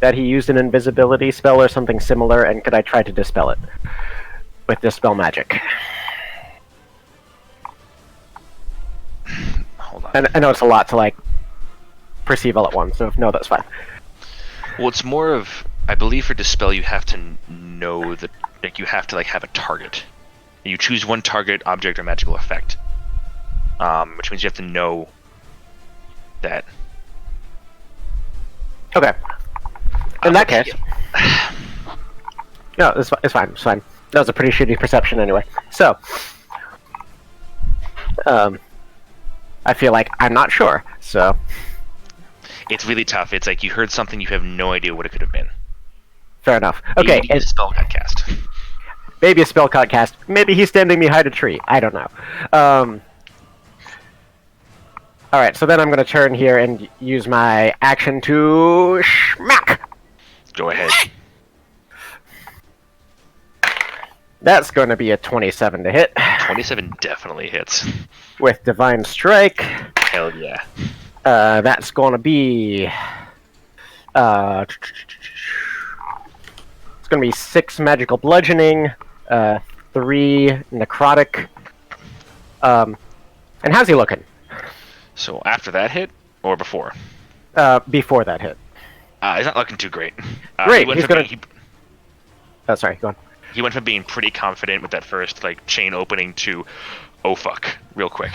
that he used an invisibility spell or something similar, and could I try to dispel it with dispel magic? Hold on. And I know it's a lot to, like, perceive all at once, so if no, that's fine. Well, it's more of, I believe for dispel you have to know that, like you have to like have a target. You choose one target, object, or magical effect, which means you have to know that. Okay. In that case, no, it's fine. It's fine. That was a pretty shitty perception anyway. So, I feel like I'm not sure. So, It's really tough. It's like you heard something, you have no idea what it could have been. fair enough. Okay, Maybe a spell got cast. maybe a spell got cast. Maybe he's standing behind a tree. I don't know. All right, so then I'm gonna turn here and use my action to smack. Go ahead. That's going to be a 27 to hit 27 definitely hits. with Divine Strike. Hell yeah. That's going to be. It's going to be 6 magical bludgeoning, 3 necrotic. And how's he looking? So after that hit, or before? Before that hit. He's not looking too great. Great, He went, he's from gonna- being, Oh, sorry, go on. he went from being pretty confident with that first like chain opening to, oh fuck, real quick.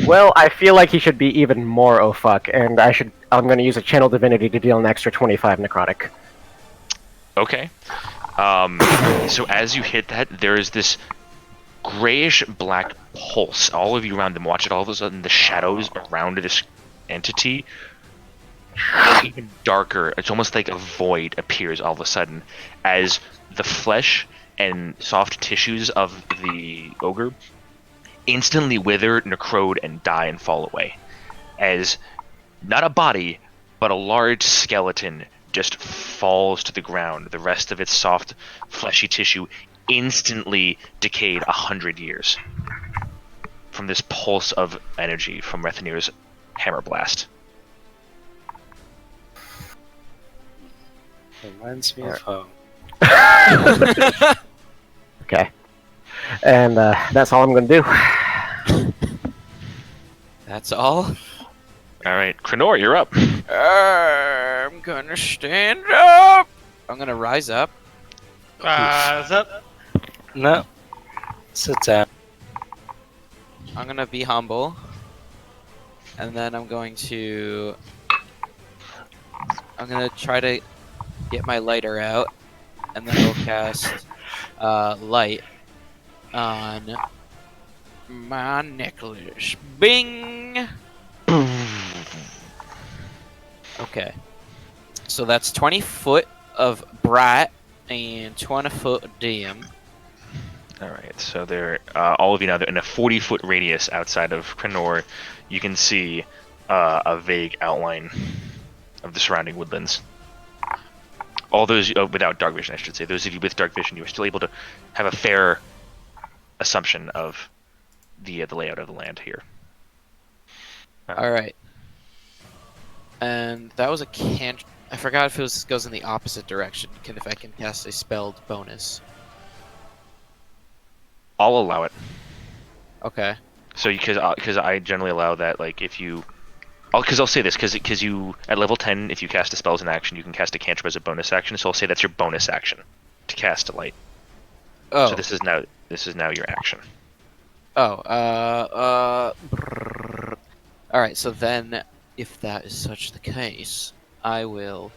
Well, I feel like he should be even more oh fuck, and I'm going to use a Channel Divinity to deal an extra 25 necrotic. Okay. So as you hit that, there is this grayish black pulse. All of you around them watch it. All of a sudden, the shadows around this entity get even darker. It's almost like a void appears all of a sudden as the flesh and soft tissues of the ogre instantly wither, necrode, and die and fall away. As not a body, but a large skeleton just falls to the ground. The rest of its soft, fleshy tissue instantly decayed 100 years from this pulse of energy from Rethinir's hammer blast. Reminds me of home. Okay. And that's all I'm going to do. That's all? All right, Krenor, you're up. I'm gonna stand up! I'm gonna rise up. Rise up. No. Sit down. I'm gonna be humble. And then I'm gonna try to get my lighter out. And then I'll cast light on my necklace. Bing! Okay. So that's 20 foot of bright and 20 foot of dim. All right, so they're all of you now. They're in a 40-foot radius outside of Krenor. You can see a vague outline of the surrounding woodlands. All those without dark vision, I should say. Those of you with dark vision, you are still able to have a fair assumption of the layout of the land here. Alright. And that was a I forgot if it goes in the opposite direction. If I can cast a spelled bonus. I'll allow it. Okay. So because I generally allow that, like if you, because I'll say this because you at level 10, if you cast a spell as an action, you can cast a cantrip as a bonus action. So I'll say that's your bonus action to cast a light. Oh. So this is now your action. Oh. Alright, so then, if that is such the case, I will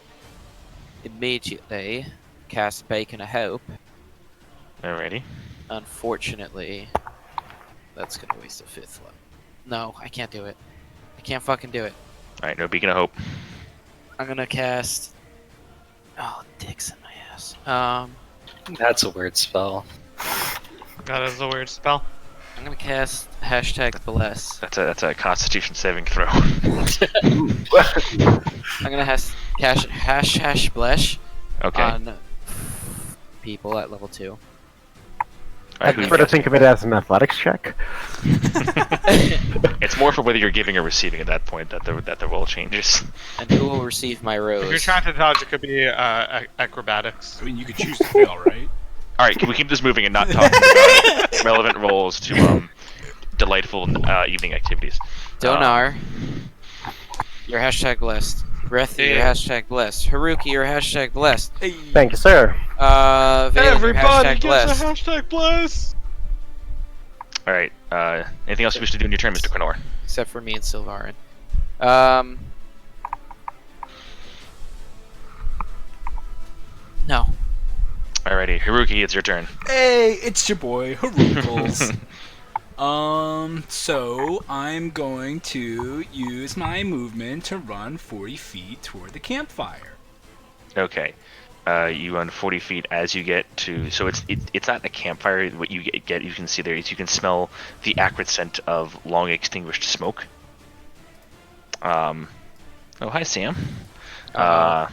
immediately cast Bacon of Hope. Alrighty. Unfortunately, that's gonna waste a 5th level. No, I can't do it. I can't fucking do it. All right, no beacon of hope. I'm gonna cast. Oh, dicks in my ass. That's a weird spell. That is a weird spell. I'm gonna cast #bless. That's a Constitution saving throw. I'm gonna cast #bless Okay. on people at level 2. All right, I prefer to think of it as an athletics check. it's more for whether you're giving or receiving at that point that the roll changes. And who will receive my rose? If you're trying to dodge, it could be acrobatics. I mean, you could choose to fail, right? All right, can we keep this moving and not talking about relevant roles to delightful evening activities? Donar, your #blessed. Rethy, you're Yeah. hashtag blessed. Haruki, you're hashtag blessed. Thank you, sir. Valen, you're Everybody hashtag gets blessed. a hashtag bless. All right. Anything else you wish to do in your turn, Mr. Krenor? Except for me and Sylvarin. No. Alrighty, Haruki, it's your turn. Hey, it's your boy Harukles. So I'm going to use my movement to run 40 feet toward the campfire. Okay. You run 40 feet as you get to. So it's not a campfire. What you get, you can see there is you can smell the acrid scent of long extinguished smoke. Oh, hi, Sam. Oh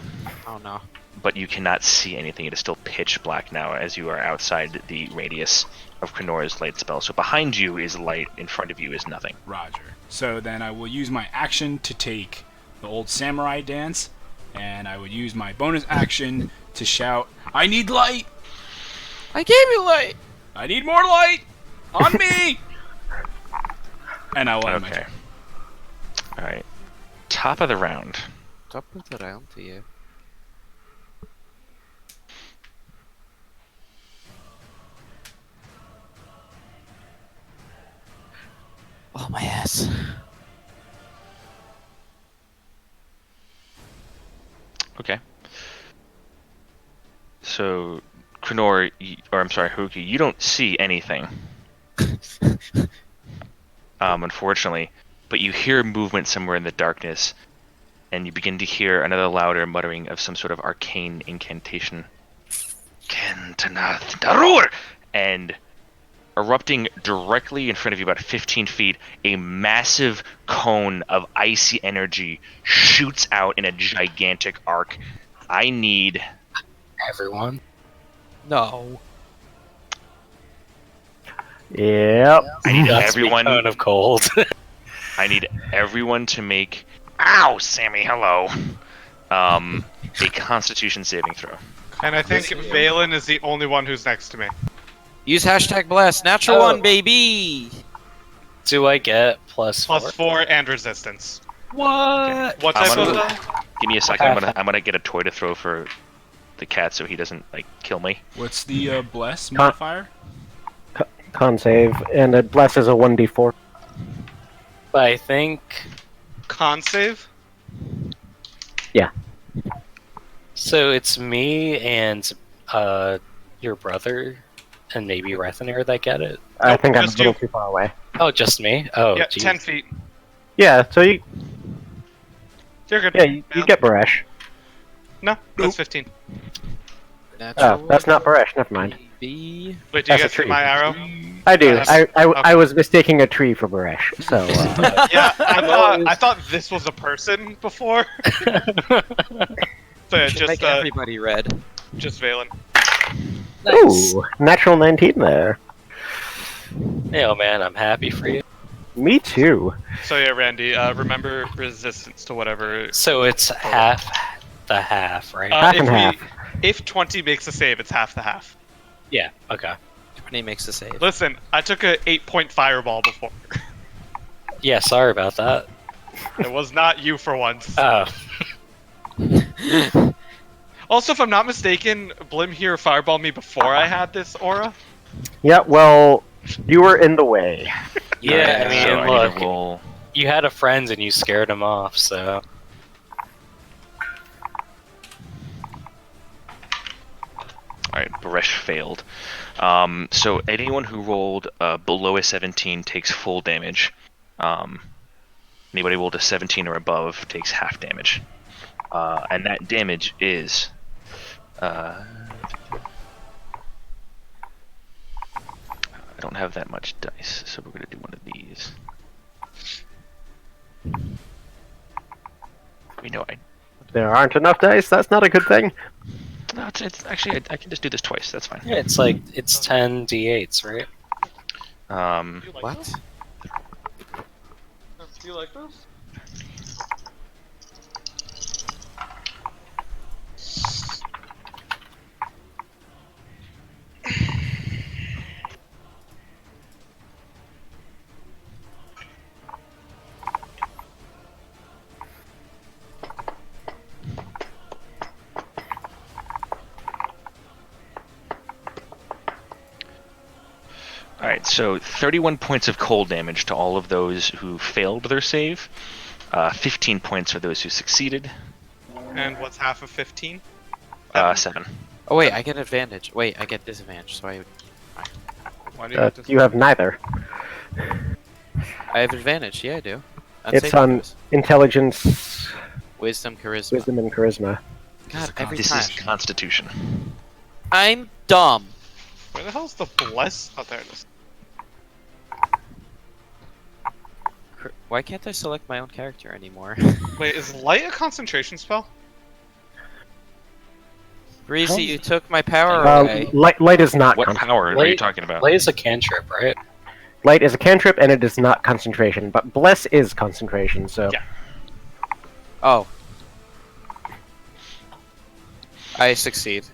no. But you cannot see anything. It is still pitch black now as you are outside the radius of Krenor's light spell. So behind you is light, in front of you is nothing. Roger. So then I will use my action to take the old samurai dance, and I would use my bonus action to shout, I need light! I gave you light! I need more light! On me! And I will end my Okay. turn. Alright. Top of the round. Top of the round to you. Oh, my ass. Okay. So, Krenor, or I'm sorry, Haruki, you don't see anything. Unfortunately. But you hear movement somewhere in the darkness, and you begin to hear another louder muttering of some sort of arcane incantation. Dndnaturalfun! And erupting directly in front of you, about 15 feet, a massive cone of icy energy shoots out in a gigantic arc. I need Everyone. No. Yep. I need That's everyone. cone of cold. I need everyone to make. Ow, Sammy, hello. A Constitution saving throw. And I think Valen is the only one who's next to me. Use hashtag blessed. Natural Oh. one, baby! Do I get plus Plus 4? 4 and resistance. What? What I'm type gonna- of die? Give me a second. I'm gonna get a toy to throw for the cat so he doesn't like kill me. What's the bless modifier? Con save, and a bless is a 1d4. But I think Con save? Yeah. so. It's me and your brother and maybe Rethanir that get it. I Nope, think I'm a just little you. too far away. Oh, just me. Oh, Yeah, geez. 10 feet. Yeah, so you You're good. you get Baresh. No, that's 15. Natural Oh, that's not one, Baresh. Never mind. baby. Wait, do you That's a guys see tree. my arrow? I do. Yes. I was mistaking a tree for Baresh. So Yeah, I thought this was a person before. So yeah, Should make everybody red. just Valen. Nice. ooh, natural 19 there. Oh man, I'm happy for you. Me too. So yeah, Randy, remember resistance to whatever. So it's half the half, right? Half if and half. If 20 makes a save, it's half the half. Yeah. Okay. 20 makes the save. Listen, I took a 8-point fireball before. Yeah. Sorry about that. It was not you for once. Oh. Also, if I'm not mistaken, Blim here fireballed me before I had this aura. Yeah. Well, you were in the way. Yeah. I mean, so I need look, to roll. you had a friend and you scared him off. So Alright, Baresh failed. So anyone who rolled below a 17 takes full damage. Anybody rolled a 17 or above takes half damage. And that damage is... I don't have that much dice, so we're going to do one of these. There aren't enough dice. That's not a good thing. No, it's actually, I can just do this twice, that's fine. yeah, it's like it's 10 d8s, right? What? Do you like those? All right, so 31 points of cold damage to all of those who failed their save. 15 points for those who succeeded. And what's half of 15? 7. Oh wait, I get advantage. Wait, I get disadvantage. So Why do you have to... You have neither. I have advantage. Yeah, I do. It's on intelligence, wisdom, charisma. wisdom, and charisma. God, every This time. is Constitution. I'm dumb. Where the hell's the bless? Oh, there it is. Why can't I select my own character anymore? Wait, is light a concentration spell? Breezy, you took my power away. Light is not. What power are you talking about? Light is a cantrip, right? Light is a cantrip, and it is not concentration. But bless is concentration. So. Yeah. Oh. I succeed.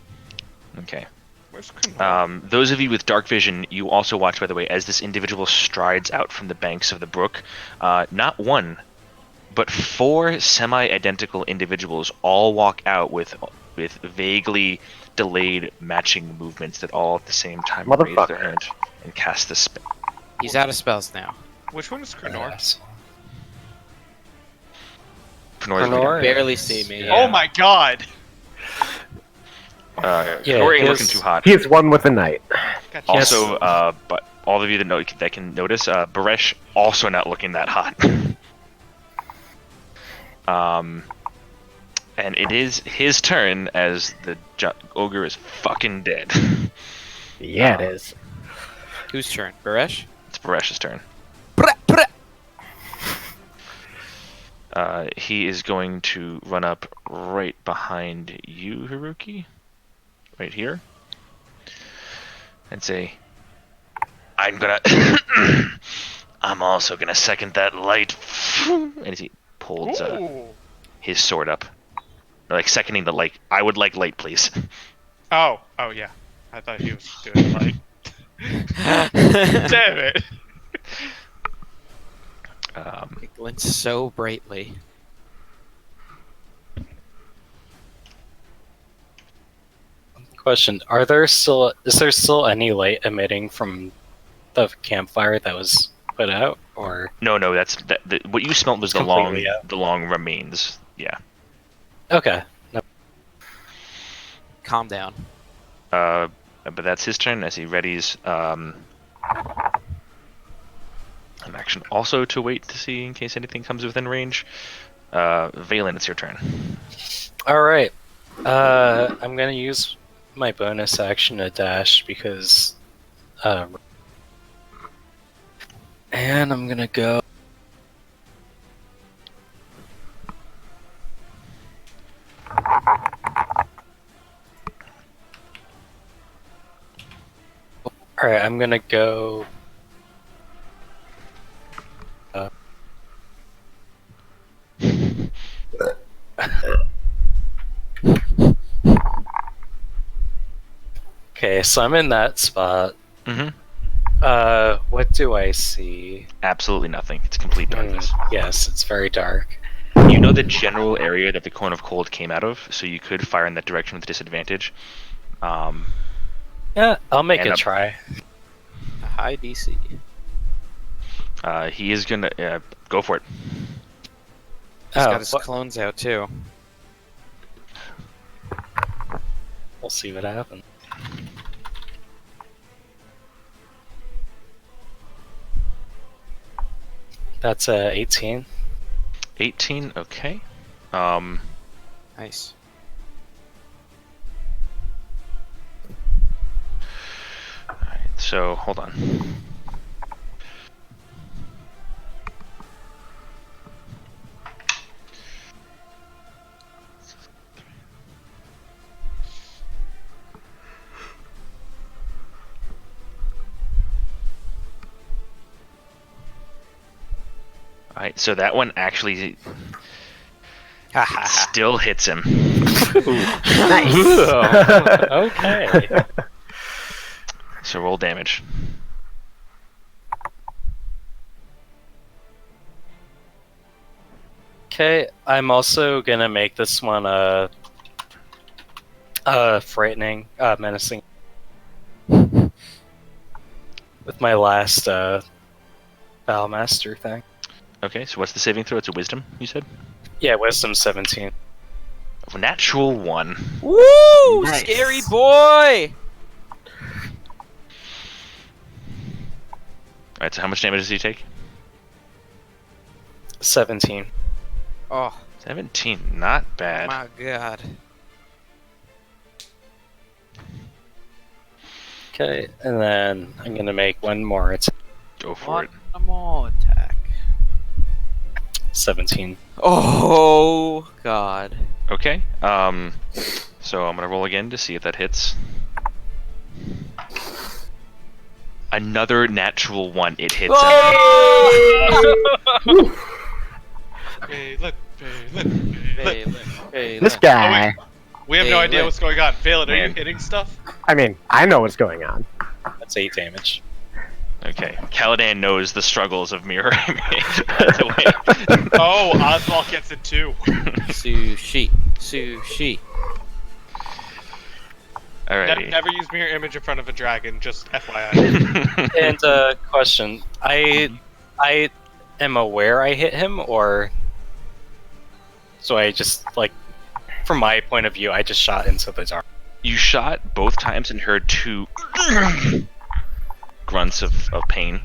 Okay. Where's Krenor? Those of you with dark vision, you also watch, by the way, as this individual strides out from the banks of the brook. Not one, but 4 semi-identical individuals all walk out with vaguely delayed matching movements that all at the same time raise their hand and cast the spell. He's out of spells now. Which one is Krenor? Yes. Knorr, Barely see me. Oh my god! Knorr ain't looking too hot. He is one with the night. Gotcha. Also, but all of you that can notice, Baresh also not looking that hot. And it is his turn as the ogre is fucking dead. Yeah, it is. Whose turn? Baresh? It's Baresh's turn. He is going to run up right behind you, Haruki. Right here. And say, I'm gonna... I'm also gonna second that light. And he pulls his sword up. Like seconding the light. I would like light, please. Oh yeah. I thought he was doing light. Damn it! It glints so brightly. Question: is there still any light emitting from the campfire that was put out, or? No, that's what you smelled was It's completely the long remains. Yeah. Okay. No. Calm down. But that's his turn as he readies an action also to wait to see in case anything comes within range. Valen, it's your turn. All right. I'm gonna use my bonus action to dash because, and I'm gonna go. All right, I'm gonna go. Okay, so I'm in that spot. Mm-hmm. What do I see? Absolutely nothing. It's complete darkness. Yes, it's very dark. You know the general area that the cone of cold came out of, so you could fire in that direction with disadvantage. Yeah, I'll make And a up. try. A high DC. He is gonna go for it. He's got his what- clones out too. We'll see what happens. That's 18. 18. Okay. Nice. Alright, so hold on. Alright, so that one actually still hits him. Okay. So roll damage. Okay, I'm also gonna make this one frightening, menacing. with my last Battlemaster thing. Okay, so what's the saving throw? It's a wisdom, you said? Yeah, Wisdom 17. Natural 1. Woo! Nice. Scary boy! Alright, so how much damage does he take? 17. Oh 17, not bad. my god. Okay, and then I'm gonna make one more. It's Go for it. One more attack. 17. Oh god. Okay, so I'm gonna roll again to see if that hits. Another natural 1, it hits. Valen, This guy. We have no idea Valen. what's going on. Valen, are you Man. hitting stuff? I mean, I know what's going on. That's 8 damage. Okay, Caladan knows the struggles of mirror image. By the way. Oh, Oswald gets it too. Sushi. Sushi. Alrighty. Never use mirror image in front of a dragon, just FYI. And question: I am aware I hit him, or so I just like, from my point of view, I just shot into the dark. You shot both times and heard 2 grunts of pain.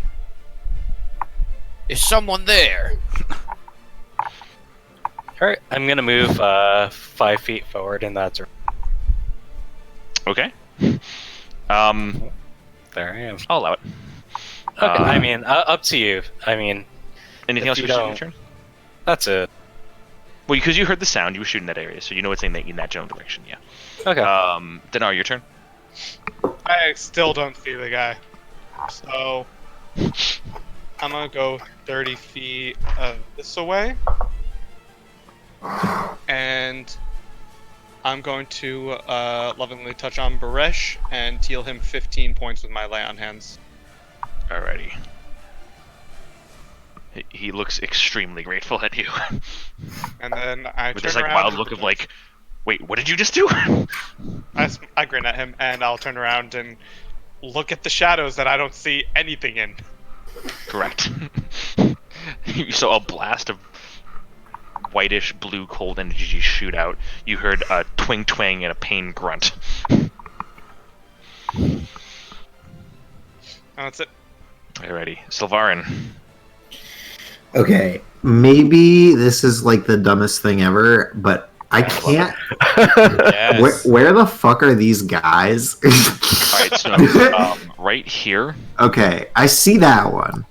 Is someone there? All right, I'm gonna move 5 feet forward in that direction. Okay. There I am. I'll allow it. Okay, I mean, up to you. I mean, Anything if else you you wish to do in don't- your turn? that's it. Well, because you heard the sound, you were shooting that area, so you know it's in that general direction, yeah. Okay. Dinar, your turn. I still don't see the guy. So, I'm gonna go 30 feet this away. And I'm going to lovingly touch on Baresh and deal him 15 points with my lay on hands. Alrighty. He looks extremely grateful at you. And then I With turn this like around wild look of like, wait, what did you just do? I grin at him, and I'll turn around and look at the shadows that I don't see anything in. Correct. You saw a blast of whitish blue cold energy shoot out. You heard a twing twang and a pain grunt. And that's it. Alrighty, Sylvarin. Okay, maybe this is like the dumbest thing ever, but I can't. Yes. Where the fuck are these guys? Alright, so right here. Okay, I see that one.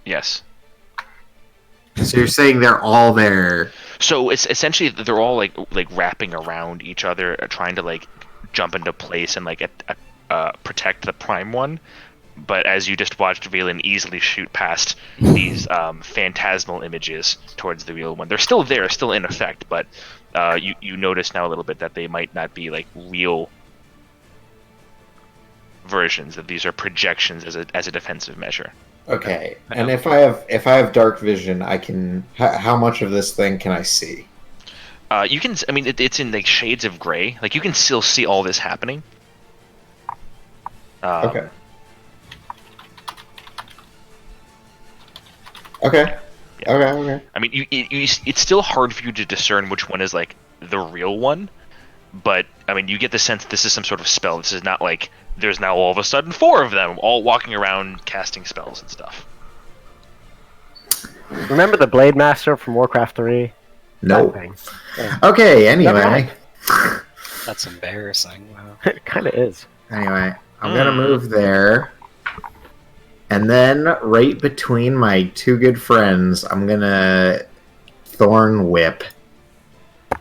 Yes. So you're saying they're all there? So it's essentially they're all like wrapping around each other, trying to like jump into place and like protect the prime one. But as you just watched Valen easily shoot past these phantasmal images towards the real one, they're still there, still in effect. But you notice now a little bit that they might not be like real versions. That these are projections as a defensive measure. Okay, and if I have dark vision, I can. How much of this thing can I see? You can. I mean, it's in like shades of gray. Like you can still see all this happening. Okay. Okay. Yeah. Okay. I mean, it's still hard for you to discern which one is like the real one, but I mean, you get the sense this is some sort of spell. This is not like there's now all of a sudden 4 of them all walking around casting spells and stuff. Remember the Blade Master from Warcraft 3? No. That thing. Okay. Never Anyway. mind. That's embarrassing. Wow. It kind of is. Anyway, I'm gonna move there, and then right between my 2 good friends, I'm gonna Thorn Whip in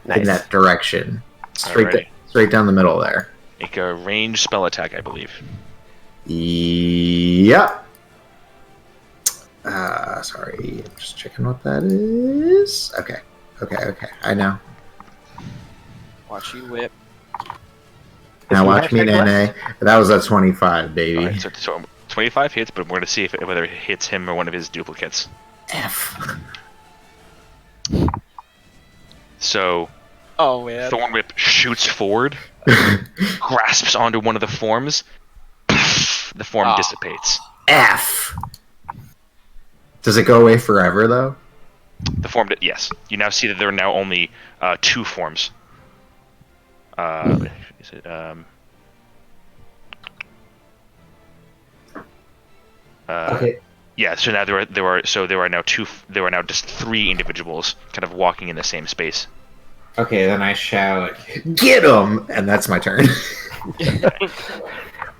Nice. that direction, Alrighty. straight down the middle there. Make a ranged spell attack, I believe. Yep. Sorry, I'm just checking what that is. Okay. I know. Watch you whip. Now he watch me, hashtag Nene. That was a 25, baby. Alright, so 25 hits, but we're going to see whether it hits him or one of his duplicates. F. So, Oh man. Thorn Whip shoots forward, grasps onto one of the forms, the form dissipates. F. Does it go away forever though? The form, yes. You now see that there are now only 2 forms. Is it Okay. Yeah. So now there are now just 3 individuals kind of walking in the same space. Okay, then I shout, "Get him!" And that's my turn.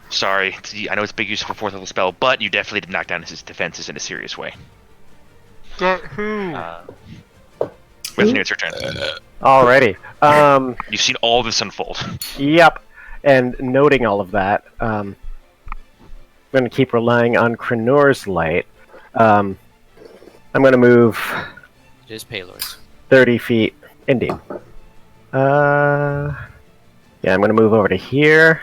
Sorry, I know it's big use for 4th level spell, but you definitely did knock down his defenses in a serious way. Bethany, it's your turn. Alrighty. You've seen all this unfold. Yep. And noting all of that, I'm going to keep relying on Krenor's light. I'm going to move It is Paylor's. 30 feet. Indeed. Yeah, I'm going to move over to here.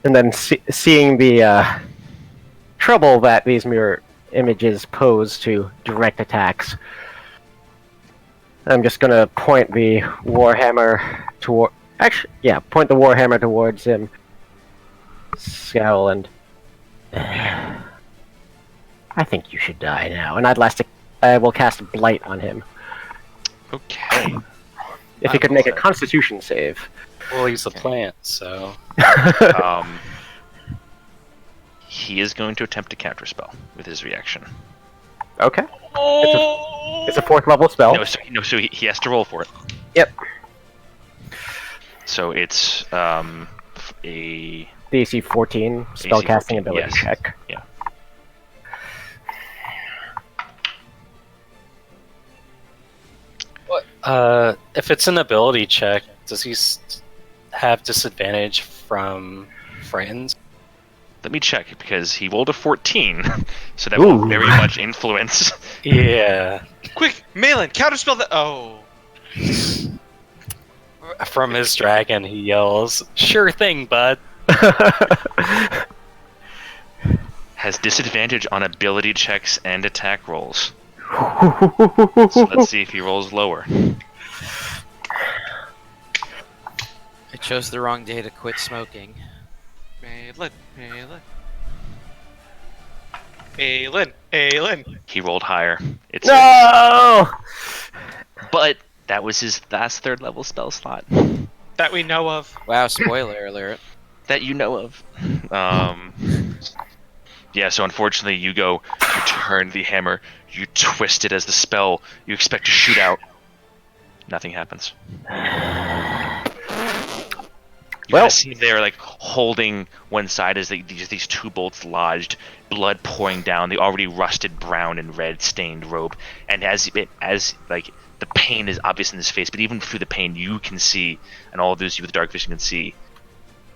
And then seeing the trouble that these mirror images pose to direct attacks, I'm just going to point the warhammer toward... Actually, yeah, point the warhammer towards him. Scowl and... I think you should die now. And I will cast Blight on him. Okay. If he could make a Constitution save. Well, he's a plant, so... He is going to attempt to counterspell with his reaction. Okay. It's a 4th level spell. So he has to roll for it. Yep. So it's a DC 14 spellcasting ability yes. check. Yeah. If it's an ability check, does he have disadvantage from frightened? Let me check, because he rolled a 14, so that will very much influence. Yeah. Quick, Malin, counterspell that. Oh. From his dragon, he yells, "Sure thing, bud." Has disadvantage on ability checks and attack rolls. So let's see if he rolls lower. I chose the wrong day to quit smoking. Aelin. He rolled higher. It's No! But that was his last 3rd level spell slot. That we know of. Wow, spoiler alert. That you know of. Yeah, so unfortunately you turn the hammer, you twist it as the spell you expect to shoot out. Nothing happens. You Well, see they're like holding one side as these 2 bolts lodged, blood pouring down the already rusted brown and red stained robe, and as like the pain is obvious in his face, but even through the pain you can see, and all of those you with dark vision can see,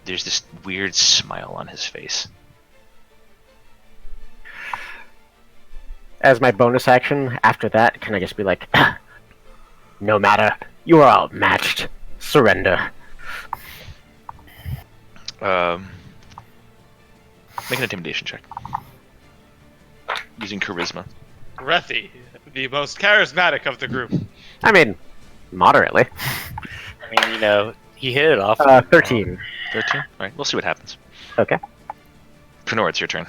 there's this weird smile on his face. As my bonus action, after that, can I just be like, no matter, you are outmatched. Surrender. Make an intimidation check. Using charisma. Rethi, the most charismatic of the group. I mean, moderately. I mean, he hit it off. 13. 13? Alright, we'll see what happens. Okay. Krenor, it's your turn.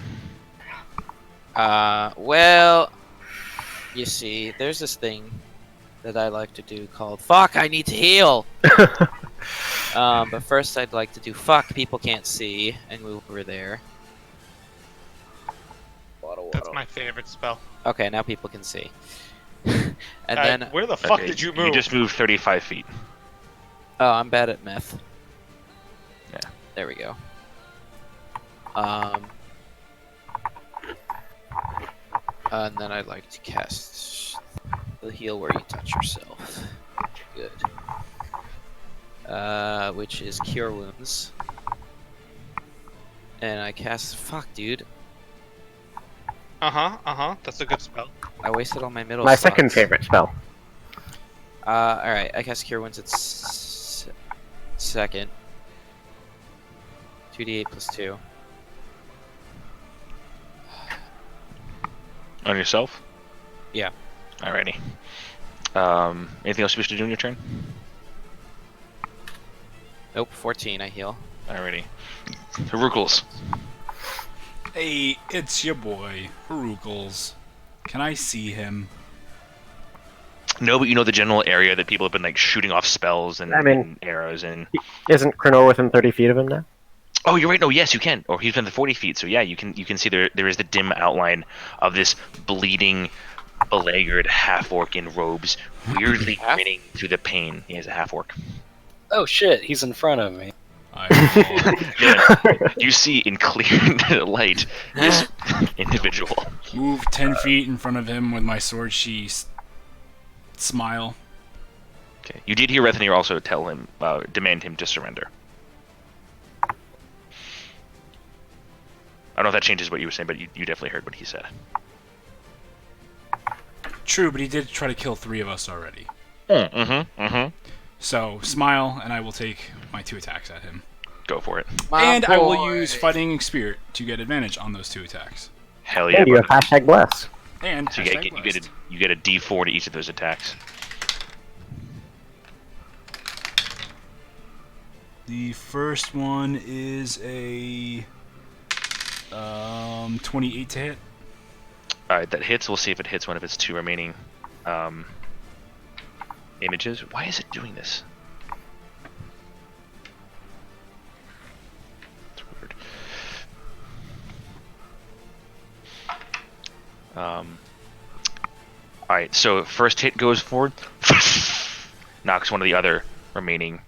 Well, you see, there's this thing that I like to do called "Fuck, I need to heal." But first, I'd like to do "Fuck, people can't see" and move over there. That's my favorite spell. Okay, now people can see. And then, Where the fuck Okay, did you move? You just moved 35 feet. oh, I'm bad at math. Yeah. There we go. And then I'd like to cast the heal where you touch yourself. Good. Which is Cure Wounds. And I cast... Fuck, dude. That's a good spell. I wasted all my middle My slots. second favorite spell. Alright, I cast Cure Wounds at second. 2d8 plus 2. On yourself? Yeah. Alrighty. Anything else you wish to do in your turn? Nope, 14 I heal. Alrighty. Harucles. Hey, it's your boy, Harucles. Can I see him? No, but you know the general area that people have been like shooting off spells and, I mean- and arrows and. Isn't Krenor within 30 feet of him now? Oh, you're right. No, yes, you can. Or he's been 40 feet. So yeah, you can see there is the dim outline of this bleeding, beleaguered half orc in robes, weirdly grinning through the pain. He is a half orc. Oh shit, he's in front of me. You see in clear light this individual. Move 10 feet in front of him with my sword sheath. Smile. Okay. You did hear Rethenir also tell him, demand him to surrender. I don't know if that changes what you were saying, but you definitely heard what he said. True, but he did try to kill 3 of us already. So, smile, and I will take my 2 attacks at him. Go for it. And I will use Fighting Spirit to get advantage on those 2 attacks. Hell yeah. And you have hashtag bless. And So hashtag you blessed. get a D4 to each of those attacks. The first one is a 28 to hit. Alright, that hits. We'll see if it hits one of its 2 remaining images. Why is it doing this? It's weird. Alright, so first hit goes forward, knocks one of the other remaining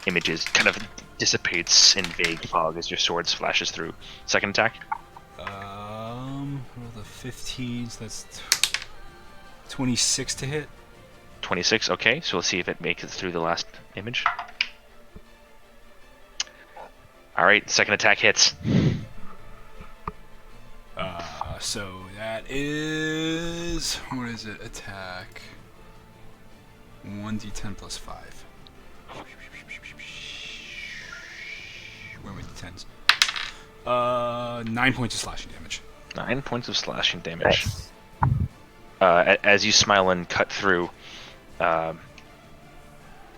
images, kind of dissipates in vague fog as your sword flashes through. Second attack? Roll the 15s, that's 26 to hit. 26, okay, so let's see if it makes it through the last image. Alright, second attack hits. So that is... what is it? Attack. 1d10 plus 5. Where are my d10s? 9 points of slashing damage. 9 points of slashing damage. As you smile and cut through,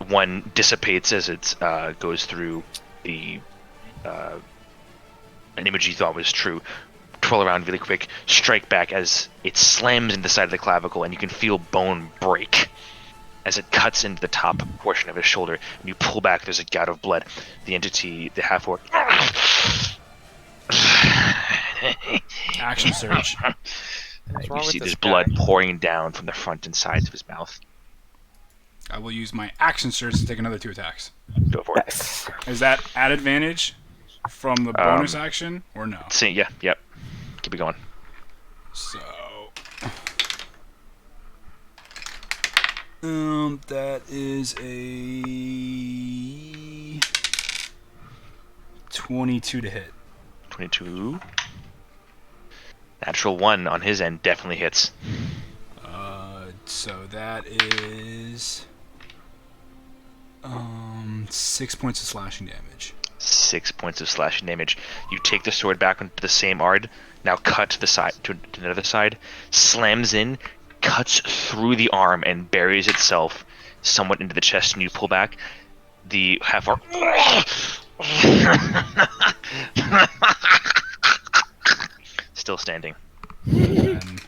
one dissipates as it goes through the an image you thought was true. Twirl around really quick, strike back as it slams into the side of the clavicle, and you can feel bone break as it cuts into the top portion of his shoulder. And you pull back, there's a gout of blood. The entity, the half-orc... Action surge. You see this blood pouring down from the front and sides of his mouth. I will use my action surge to take another 2 attacks. Go for it. Is that at advantage from the bonus action, or no? See, yeah, yep. Keep it going. So... that is a 22 to hit. 22. Natural 1 on his end definitely hits. So that is 6 points of slashing damage. 6 points of slashing damage. You take the sword back onto the same ard, now cut to the side to another side, slams in, cuts through the arm and buries itself somewhat into the chest, and you pull back. The half orc still standing. And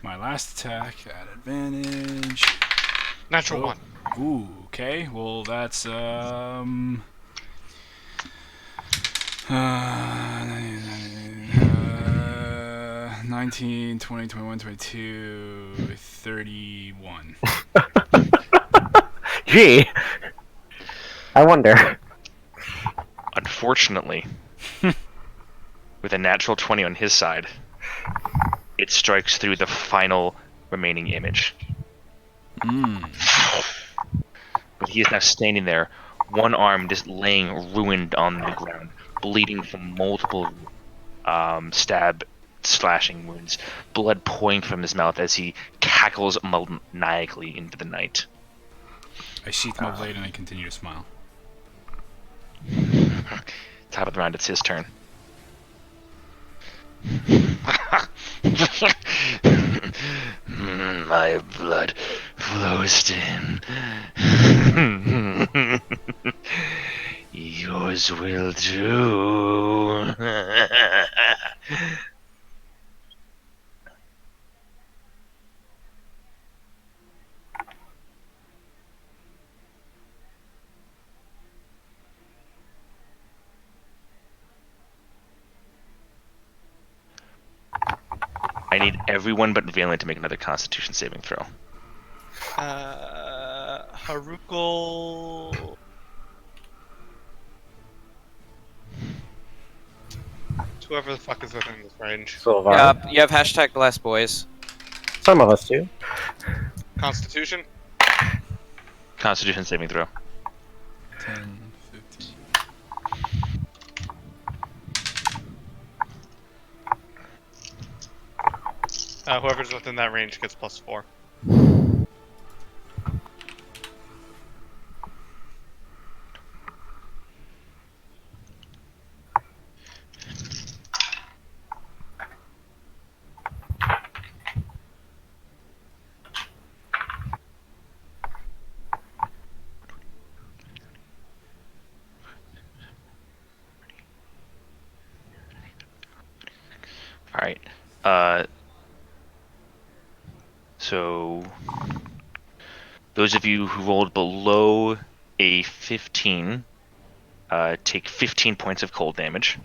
my last attack at advantage. Natural 1. Ooh, okay. Well, that's 19, 20, 21, 22, 31. Gee. I wonder. Unfortunately, with a natural 20 on his side, it strikes through the final remaining image. But he is now standing there, one arm just laying ruined on the ground, bleeding from multiple slashing wounds, blood pouring from his mouth as he cackles maniacally into the night. I sheath my blade and I continue to smile. Top of the round, it's his turn. My blood flows to him. Yours will do. I need everyone but Valen to make another Constitution saving throw. Harukul. Whoever the fuck is within this range. Sylvar. Yeah, you have hashtag bless, boys. Some of us do. Constitution. Constitution saving throw. 10, 15. Whoever's within that range gets +4. Alright. So those of you who rolled below a 15 take 15 points of cold damage.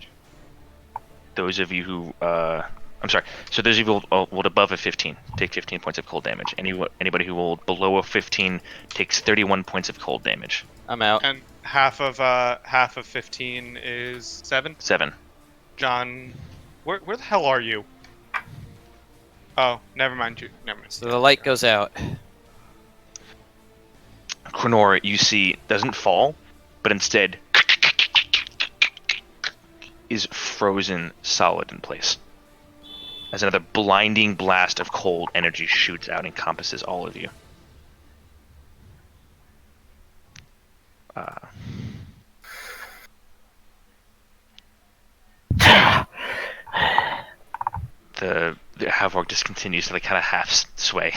Those of you who I'm sorry. So those of you who rolled above a 15 take 15 points of cold damage. Anybody who rolled below a 15 takes 31 points of cold damage. I'm out. And half of 15 is 7. 7. John, where the hell are you? Oh, never mind you. Never mind. So the light goes out. Kronor, you see, doesn't fall, but instead is frozen solid in place. As another blinding blast of cold energy shoots out and encompasses all of you. The Havok just continues to like kind of half sway.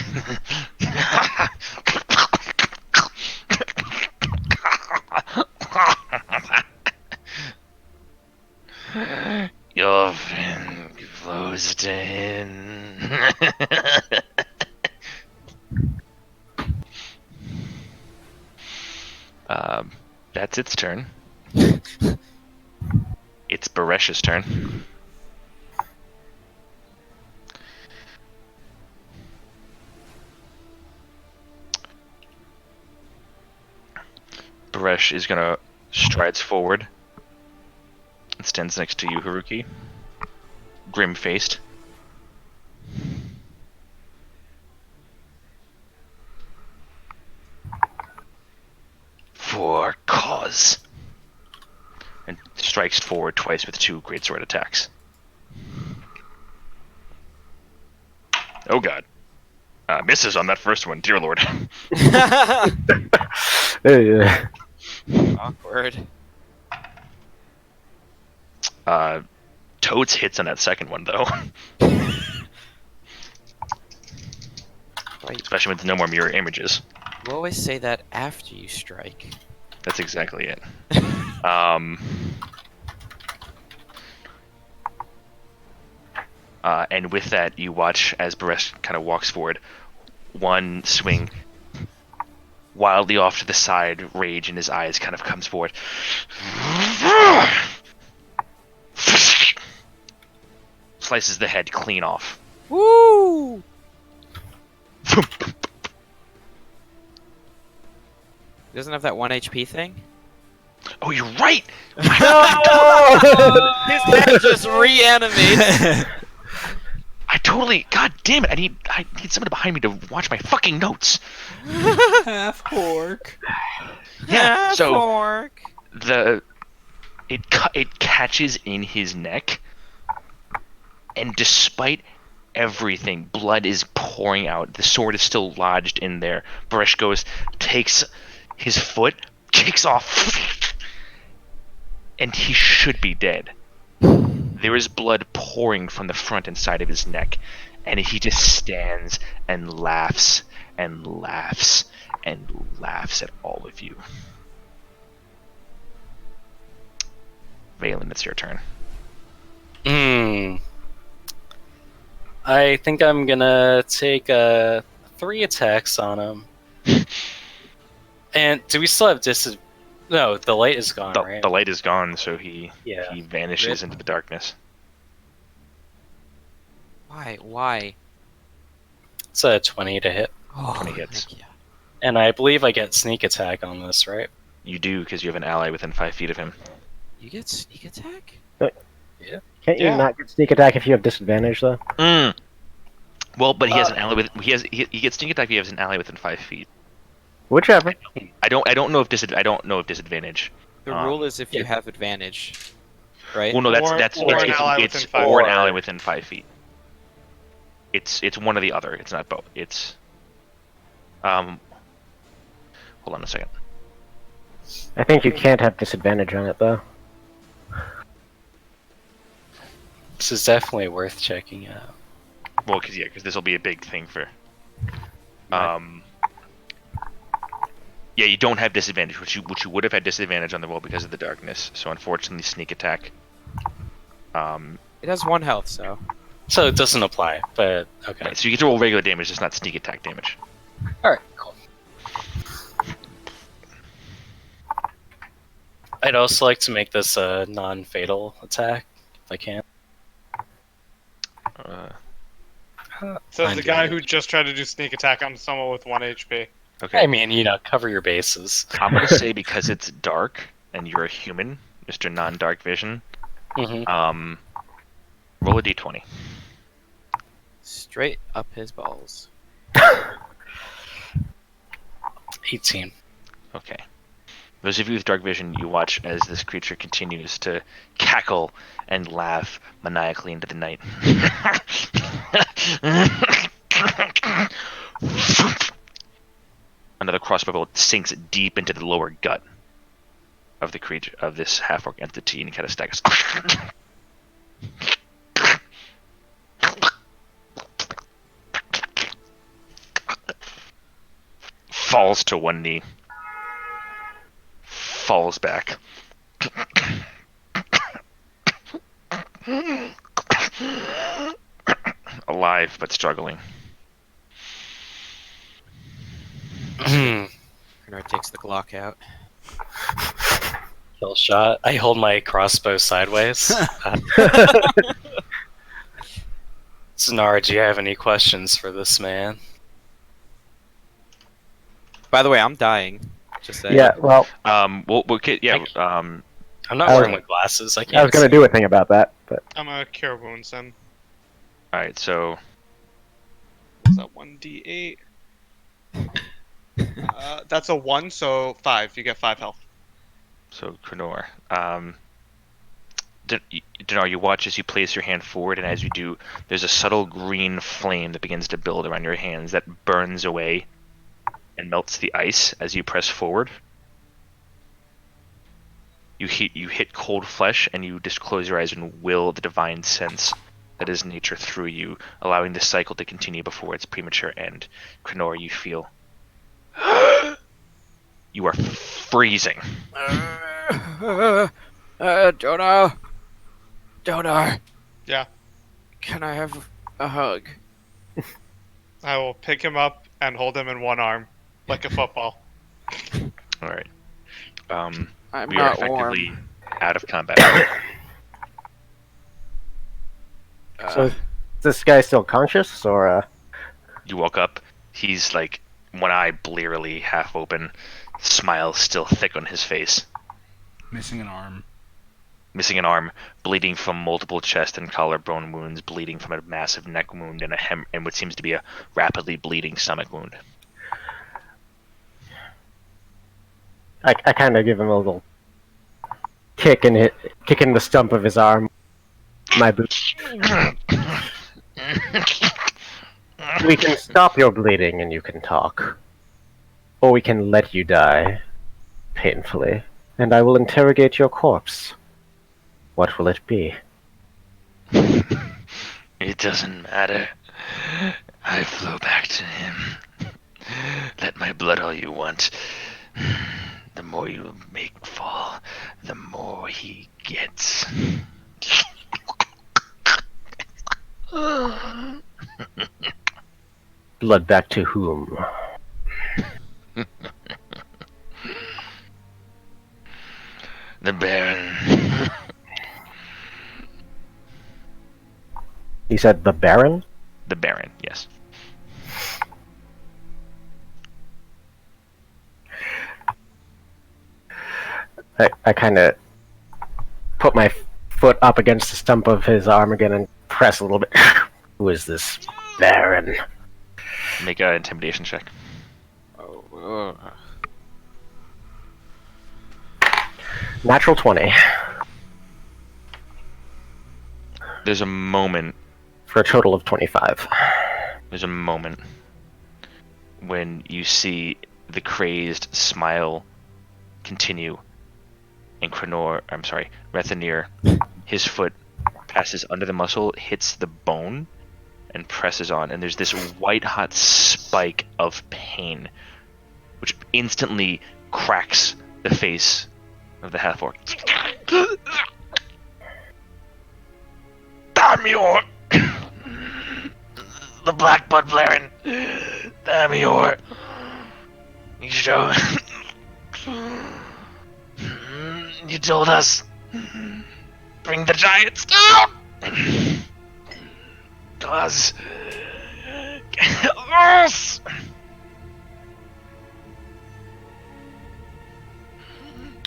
You've been closed in. That's its turn. It's Baresh's turn. Baresh is gonna strides forward and stands next to you, Haruki. Grim-faced. For cause. And strikes forward twice with 2 greatsword attacks. Oh god. Misses on that first one, dear lord. Yeah. Awkward. Toads hits on that second one, though. Right. Especially with no more mirror images. You always say that after you strike. That's exactly it. And with that, you watch as Baresh kind of walks forward. One swing, wildly off to the side, rage in his eyes kind of comes forward. Slices the head clean off. Woo! He doesn't have that 1 HP thing? Oh, you're right! His head just reanimates. I totally... God damn it! I need someone behind me to watch my fucking notes. Half orc. Yeah, so Fork. it catches in his neck, and despite everything, blood is pouring out. The sword is still lodged in there. Baresh goes, takes his foot, kicks off, and he should be dead. There is blood pouring from the front and side of his neck, and he just stands and laughs and laughs and laughs at all of you. Valen, it's your turn. I think I'm gonna take 3 attacks on him. And do we still have No, the light is gone, right? The light is gone, so he Yeah. vanishes Rip. into the darkness. Why? It's a 20 to hit. Oh, 20 hits. heck yeah. And I believe I get sneak attack on this, right? You do, because you have an ally within 5 feet of him. You get sneak attack? Can't you Yeah. not get sneak attack if you have disadvantage though? Well, but he has an ally with he gets sneak attack. If he has an ally within 5 feet. Whichever. I don't know if disadvantage. The rule is if you have advantage, right? Well, no, that's Or an ally it's within 5 or an feet. ally within 5 feet. It's one or the other. It's not both. It's hold on a second. I think you can't have disadvantage on it though. This is definitely worth checking out. Well, because this will be a big thing for. Yeah, you don't have disadvantage, which you would have had disadvantage on the roll because of the darkness. So unfortunately, sneak attack. It has 1 health, so. So it doesn't apply, but okay. Right, so you get to roll regular damage, just not sneak attack damage. Alright, cool. I'd also like to make this a non-fatal attack, if I can. Says the guy who just tried to do sneak attack on someone with 1 HP. Okay. I mean, cover your bases. I'm gonna say because it's dark and you're a human, Mr. Non-Dark Vision. Mm-hmm. Roll a d20. Straight up his balls. 18. Okay. Those of you with dark vision, you watch as this creature continues to cackle and laugh maniacally into the night. Another crossbow bolt sinks deep into the lower gut of the creature, of this half-orc entity, and kind of staggers. Falls to one knee. Falls back. Alive, but struggling. Bernard takes the Glock out. Kill shot. I hold my crossbow sideways. Zanara, do you have any questions for this man? By the way, I'm dying. Just saying. Yeah, well, Yeah. I'm not I was- wearing my glasses. I can't I was gonna see. do a thing about that, but I'm a cure wounds then. All right. So Is that 1d8? That's a 1, so 5. You get 5 health. Krenor. Dinar, you watch as you place your hand forward, and as you do, there's a subtle green flame that begins to build around your hands that burns away and melts the ice as you press forward. You hit cold flesh, and you just close your eyes and will the divine sense that is nature through you, allowing the cycle to continue before its premature end. Krenor, you feel you are freezing. Donar. Yeah. Can I have a hug? I will pick him up and hold him in one arm, like a football. All right. I'm We are not effectively warm. out of combat. so is this guy still conscious or? You woke up. He's like one eye blearily half open, smile still thick on his face. Missing an arm. Missing an arm, bleeding from multiple chest and collarbone wounds, bleeding from a massive neck wound and what seems to be a rapidly bleeding stomach wound. I kind of give him a little kick in the stump of his arm. My boot. We can stop your bleeding and you can talk, or we can let you die painfully, and I will interrogate your corpse. What will it be? It doesn't matter. I flow back to him. Let my blood all you want. The more you make fall, the more he gets. Blood back to whom? The Baron. You said the Baron? The Baron, yes. I kind of put my foot up against the stump of his arm again and press a little bit. Who is this Baron? Make an intimidation check. Oh, Natural 20 There's a moment. for a total of 25. There's a moment when you see the crazed smile continue, and Rethanir, his foot passes under the muscle, hits the bone, and presses on, and there's this white-hot spike of pain, which instantly cracks the face of the half-orc. Damn your... the black blood Blaren. Damn your... You show... You told us... Bring the giants down! Cause... us!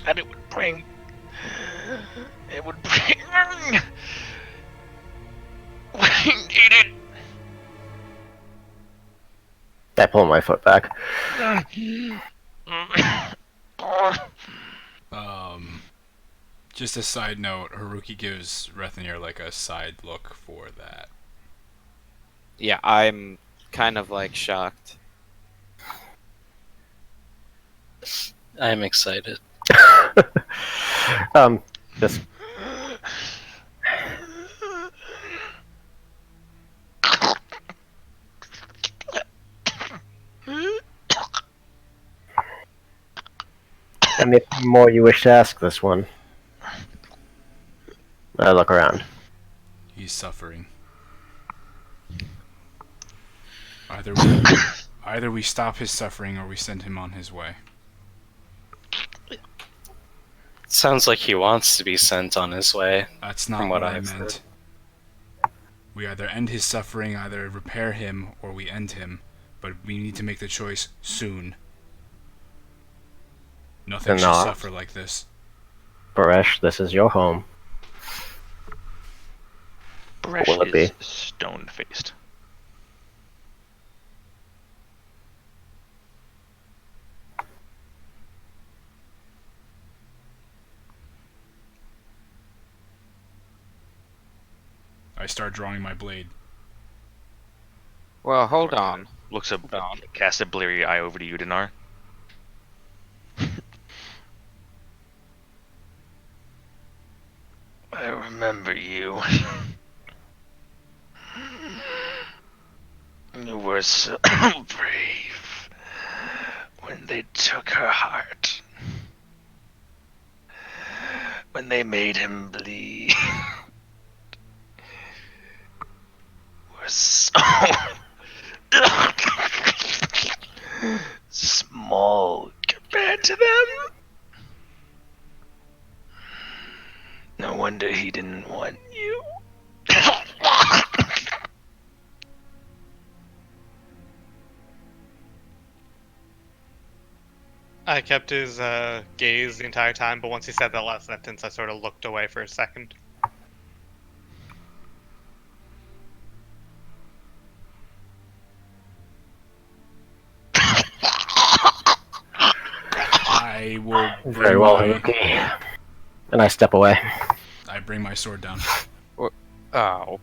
And it would bring... It would bring... We needed... I pull my foot back. Just a side note, Haruki gives Rethanir like a side look for that. yeah, I'm kind of like shocked. I'm excited. Just anything more you wish to ask this one? I look around. He's suffering. Either we stop his suffering or we send him on his way. Sounds like he wants to be sent on his way. That's not From what what I I've meant. We either end his suffering, either repair him, or we end him. But we need to make the choice soon. Nothing should Enough. suffer like this. Baresh, this is your home. Bresh Will it be? is stone-faced. I start drawing my blade. Well, hold on. Looks up, Hold on. cast a bleary eye over to you, Dinar. I remember you. You were so brave when they took her heart. When they made him bleed. We're so small compared to them. No wonder he didn't want you. I kept his gaze the entire time, but once he said that last sentence, I sort of looked away for a second. I will bring Very well, my, Haruki. And I step away. I bring my sword down. Oh.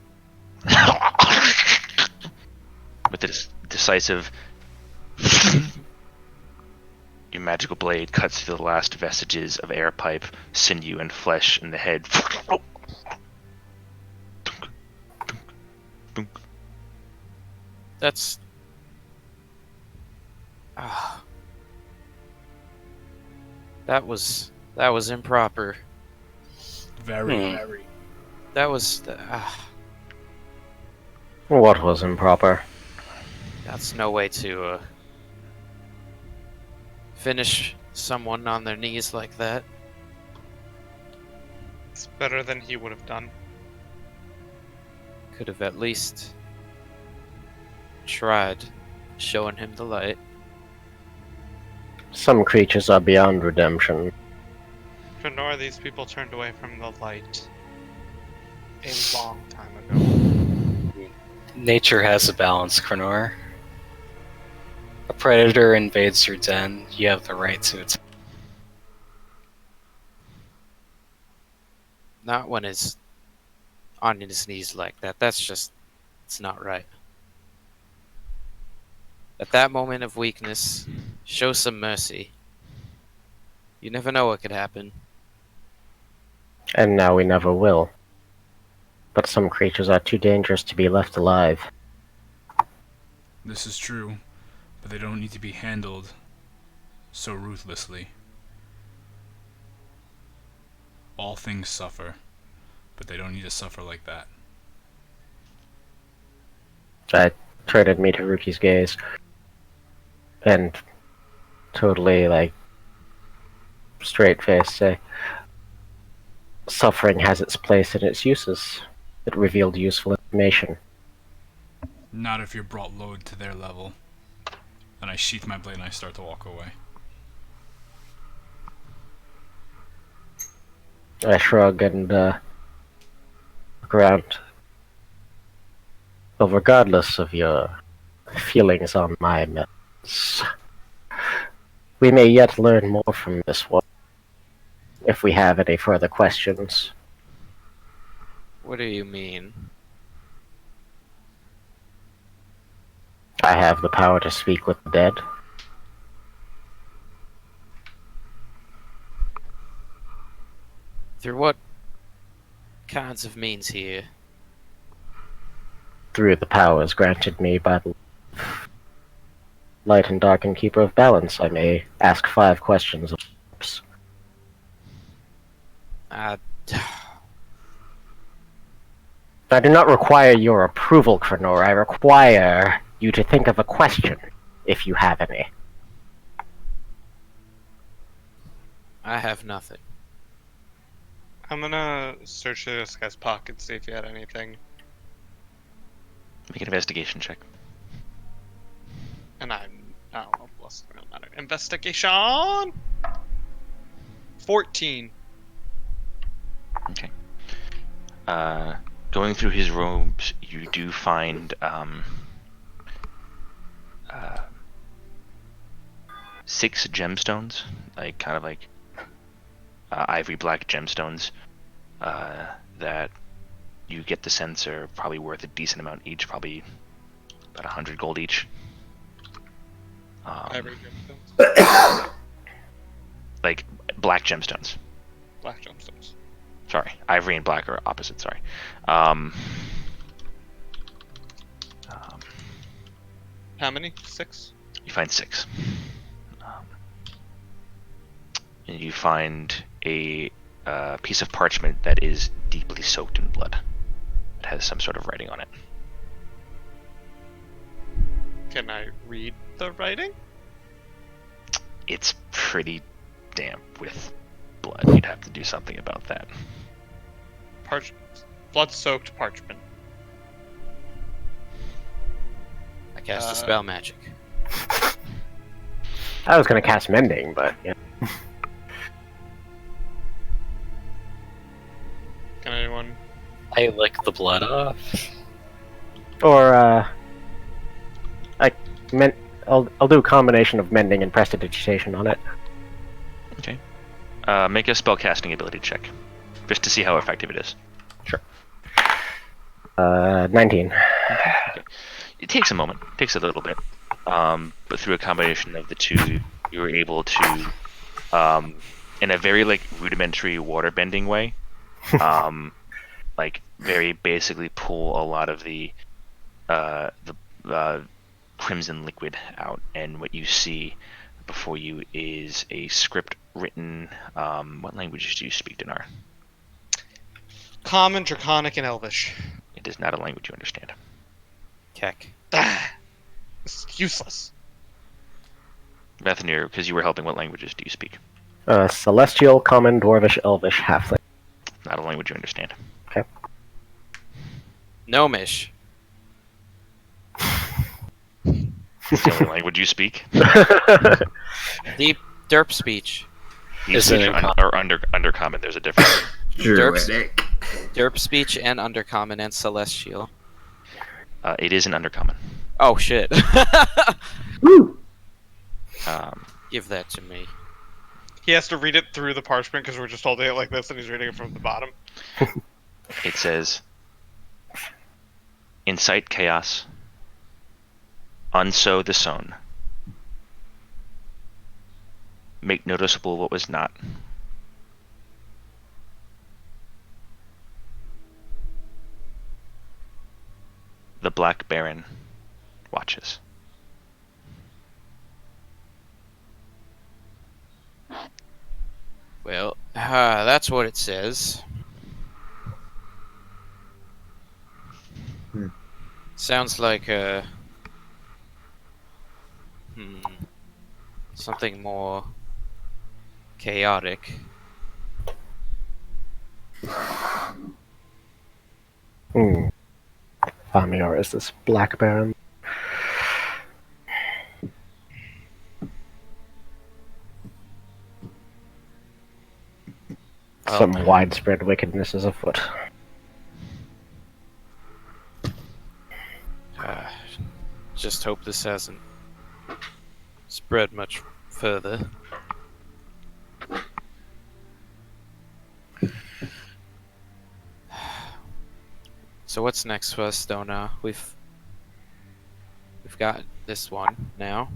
With a decisive, your magical blade cuts through the last vestiges of air pipe, sinew, and flesh in the head. That's... Ah. That was That was improper. Very. That was... What was improper? that's no way to, finish someone on their knees like that. It's better than he would have done. Could have at least tried showing him the light. Some creatures are beyond redemption. Fenor, these people turned away from the light a long time ago. Nature has a balance, Krenor. A predator invades your den, you have the right to attack. Not when it's on his knees like that. That's just... it's not right. At that moment of weakness, show some mercy. You never know what could happen. And now we never will. But some creatures are too dangerous to be left alive. This is true, but they don't need to be handled so ruthlessly. All things suffer, but they don't need to suffer like that. I tried to meet Haruki's gaze. And totally, straight face say, suffering has its place and its uses. It revealed useful information. Not if you're brought low to their level. Then I sheath my blade and I start to walk away. I shrug and look around. Well, regardless of your feelings on my methods, we may yet learn more from this one, if we have any further questions. What do you mean? I have the power to speak with the dead. Through what kinds of means here? Through the powers granted me by the light and dark and keeper of balance, I may ask 5 questions. Uh, I do not require your approval, Krenor. I require you to think of a question, if you have any. I have nothing. I'm gonna search through this guy's pocket, see if he had anything. Make an investigation check. And I don't know what's the real matter. Investigation! 14. Okay. Going through his robes, you do find 6 gemstones, kind of ivory black gemstones that you get the sense are probably worth a decent amount each, probably about 100 gold each. Ivory gemstones. Like black gemstones. Black gemstones. Sorry, ivory and black are opposite. Sorry. How many? 6? You find 6. And you find a piece of parchment that is deeply soaked in blood. It has some sort of writing on it. Can I read the writing? It's pretty damp with blood. You'd have to do something about that. Blood-soaked parchment. I cast a spell magic. I was gonna cast Mending, but yeah. Can anyone? I lick the blood off. Or, I'll do a combination of Mending and Prestidigitation on it. Okay. Make a spellcasting ability check, just to see how effective it is. 19. Okay. It takes a moment. It takes a little bit. But through a combination of the two, you were able to, in a very rudimentary water bending way, very basically pull a lot of the crimson liquid out, and what you see before you is a script written. What languages do you speak, Dinar? Common, Draconic, and Elvish. It is not a language you understand. Keck. Ah, it's useless. Vethanir, because you were helping, what languages do you speak? Celestial, Common, Dwarvish, Elvish, Halfling. Not a language you understand. Gnomish. It's the only language you speak. Deep derp speech. You Is speak it or undercommon. There's a difference. Druidic. Derp speech and undercommon and celestial. It is an undercommon. Oh shit. Woo! Give that to me. He has to read it through the parchment because we're just holding it like this and he's reading it from the bottom. It says, incite chaos, unsow the sown, make noticeable what was not, the Black Baron watches. Well, that's what it says. Sounds like something more chaotic. Famior is this Black Baron. Some widespread wickedness is afoot. Just hope this hasn't spread much further. So what's next for us, Dona? We've got this one now.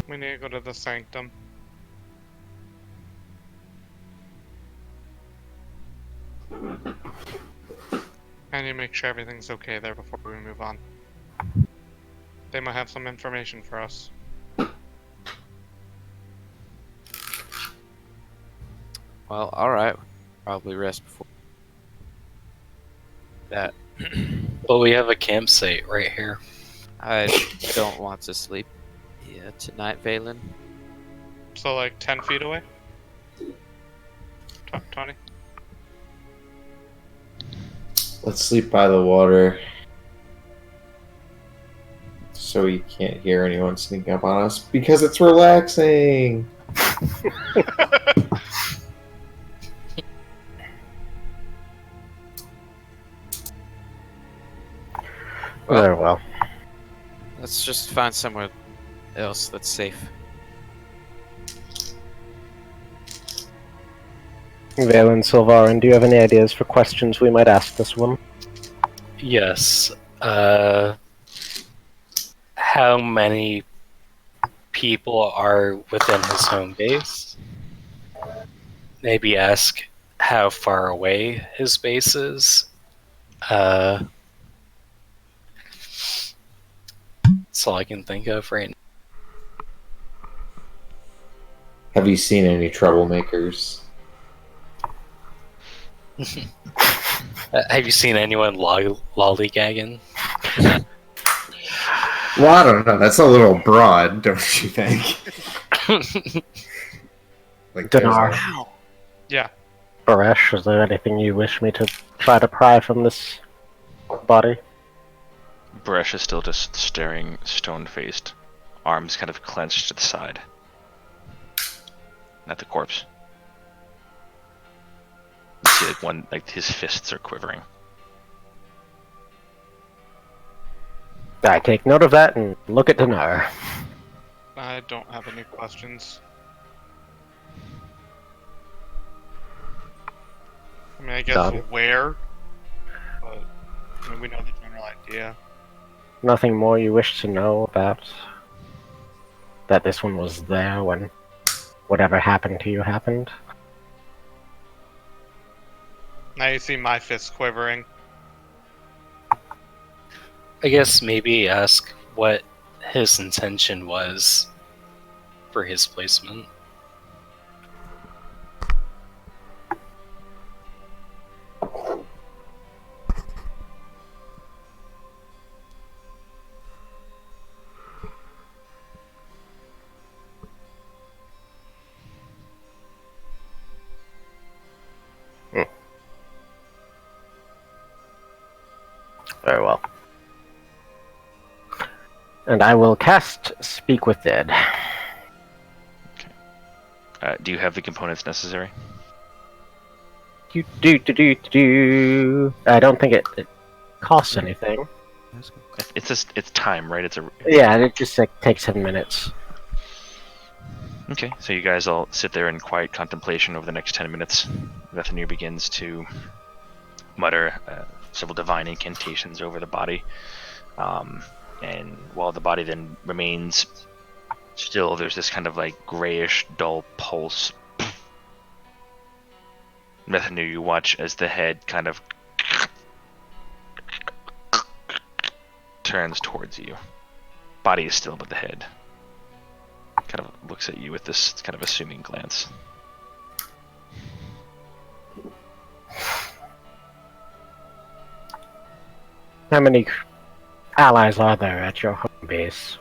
We need to go to the sanctum. I need to make sure everything's okay there before we move on. They might have some information for us. Well, alright. Probably rest before that. Well, we have a campsite right here. I don't want to sleep here tonight, Valen. So like 10 feet away? 20? Let's sleep by the water. So we can't hear anyone sneaking up on us because it's relaxing. Very well. Let's just find somewhere else that's safe. Valen, Silvarin, do you have any ideas for questions we might ask this one? Yes. How many people are within his home base? Maybe ask how far away his base is. That's all I can think of right now. Have you seen any troublemakers? Have you seen anyone lollygagging? Well, I don't know. That's a little broad, don't you think? Like Dinar. Yeah. Baresh, is there anything you wish me to try to pry from this body? Bresh is still just staring stone-faced, arms kind of clenched to the side. At the corpse. You see like his fists are quivering. I take note of that and look at Dinar. I don't have any questions. I mean, I guess Done. where, but I mean, we know the general idea. Nothing more you wish to know about that this one was there when whatever happened to you happened? Now you see my fist quivering. I guess maybe ask what his intention was for his placement. Very well. And I will cast Speak with Dead. Do you have the components necessary? I don't think it costs anything. It's time, right? Yeah, it just takes 10 minutes. Okay, so you guys all sit there in quiet contemplation over the next 10 minutes. Vethanir begins to mutter several divine incantations over the body. And while the body then remains still, there's this kind of like grayish, dull pulse. Vethanir, you watch as the head kind of turns towards you. Body is still, but the head kind of looks at you with this kind of assuming glance. How many allies are there at your home base?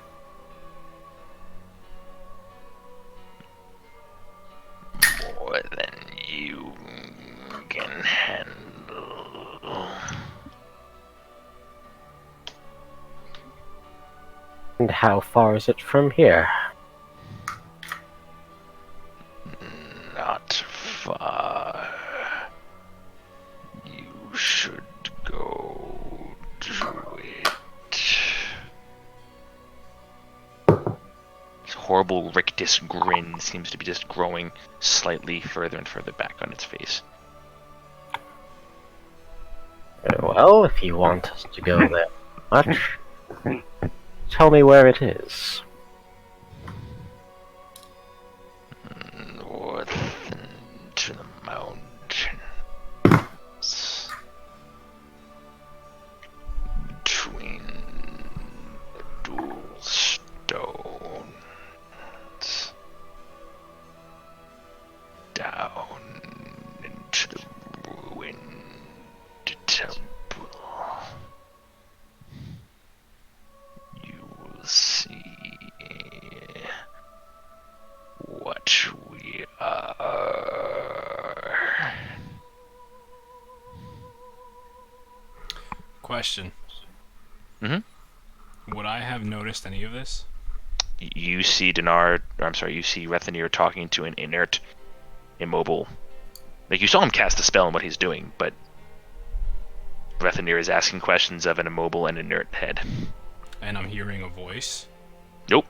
More than you can handle. And how far is it from here? Not far. You should go to it. This horrible rictus grin seems to be just growing slightly further and further back on its face. Well, if you want us to go there much, tell me where it is. North into the mountains. Between the dual stones. Down into the ruined temple. You will see what we are. Question. Mhm. Would I have noticed any of this? You see you see Rethanir talking to an inert, immobile. Like, you saw him cast a spell and what he's doing, but Rethanir is asking questions of an immobile and inert head. And I'm hearing a voice. Nope.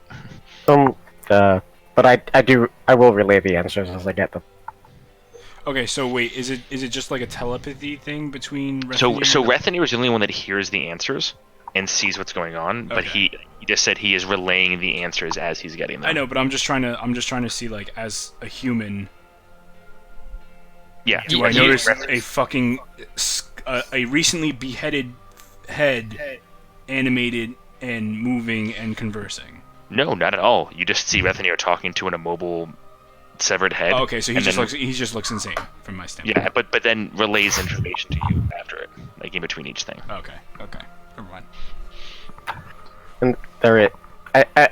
But I will relay the answers as I get them. Okay, so wait, is it just like a telepathy thing between So Rethanir? Rethanir is the only one that hears the answers and sees what's going on, but Okay. he just said he is relaying the answers as he's getting them. I know, but I'm just trying to see, like, as a human, Yeah. do I notice a fucking a recently beheaded head animated and moving and conversing? No, not at all. You just see Rethanir talking to an immobile, severed head. Oh, okay, so he and just then- looks insane from my standpoint. Yeah, but then relays information to you after it, like in between each thing. Okay, never mind. And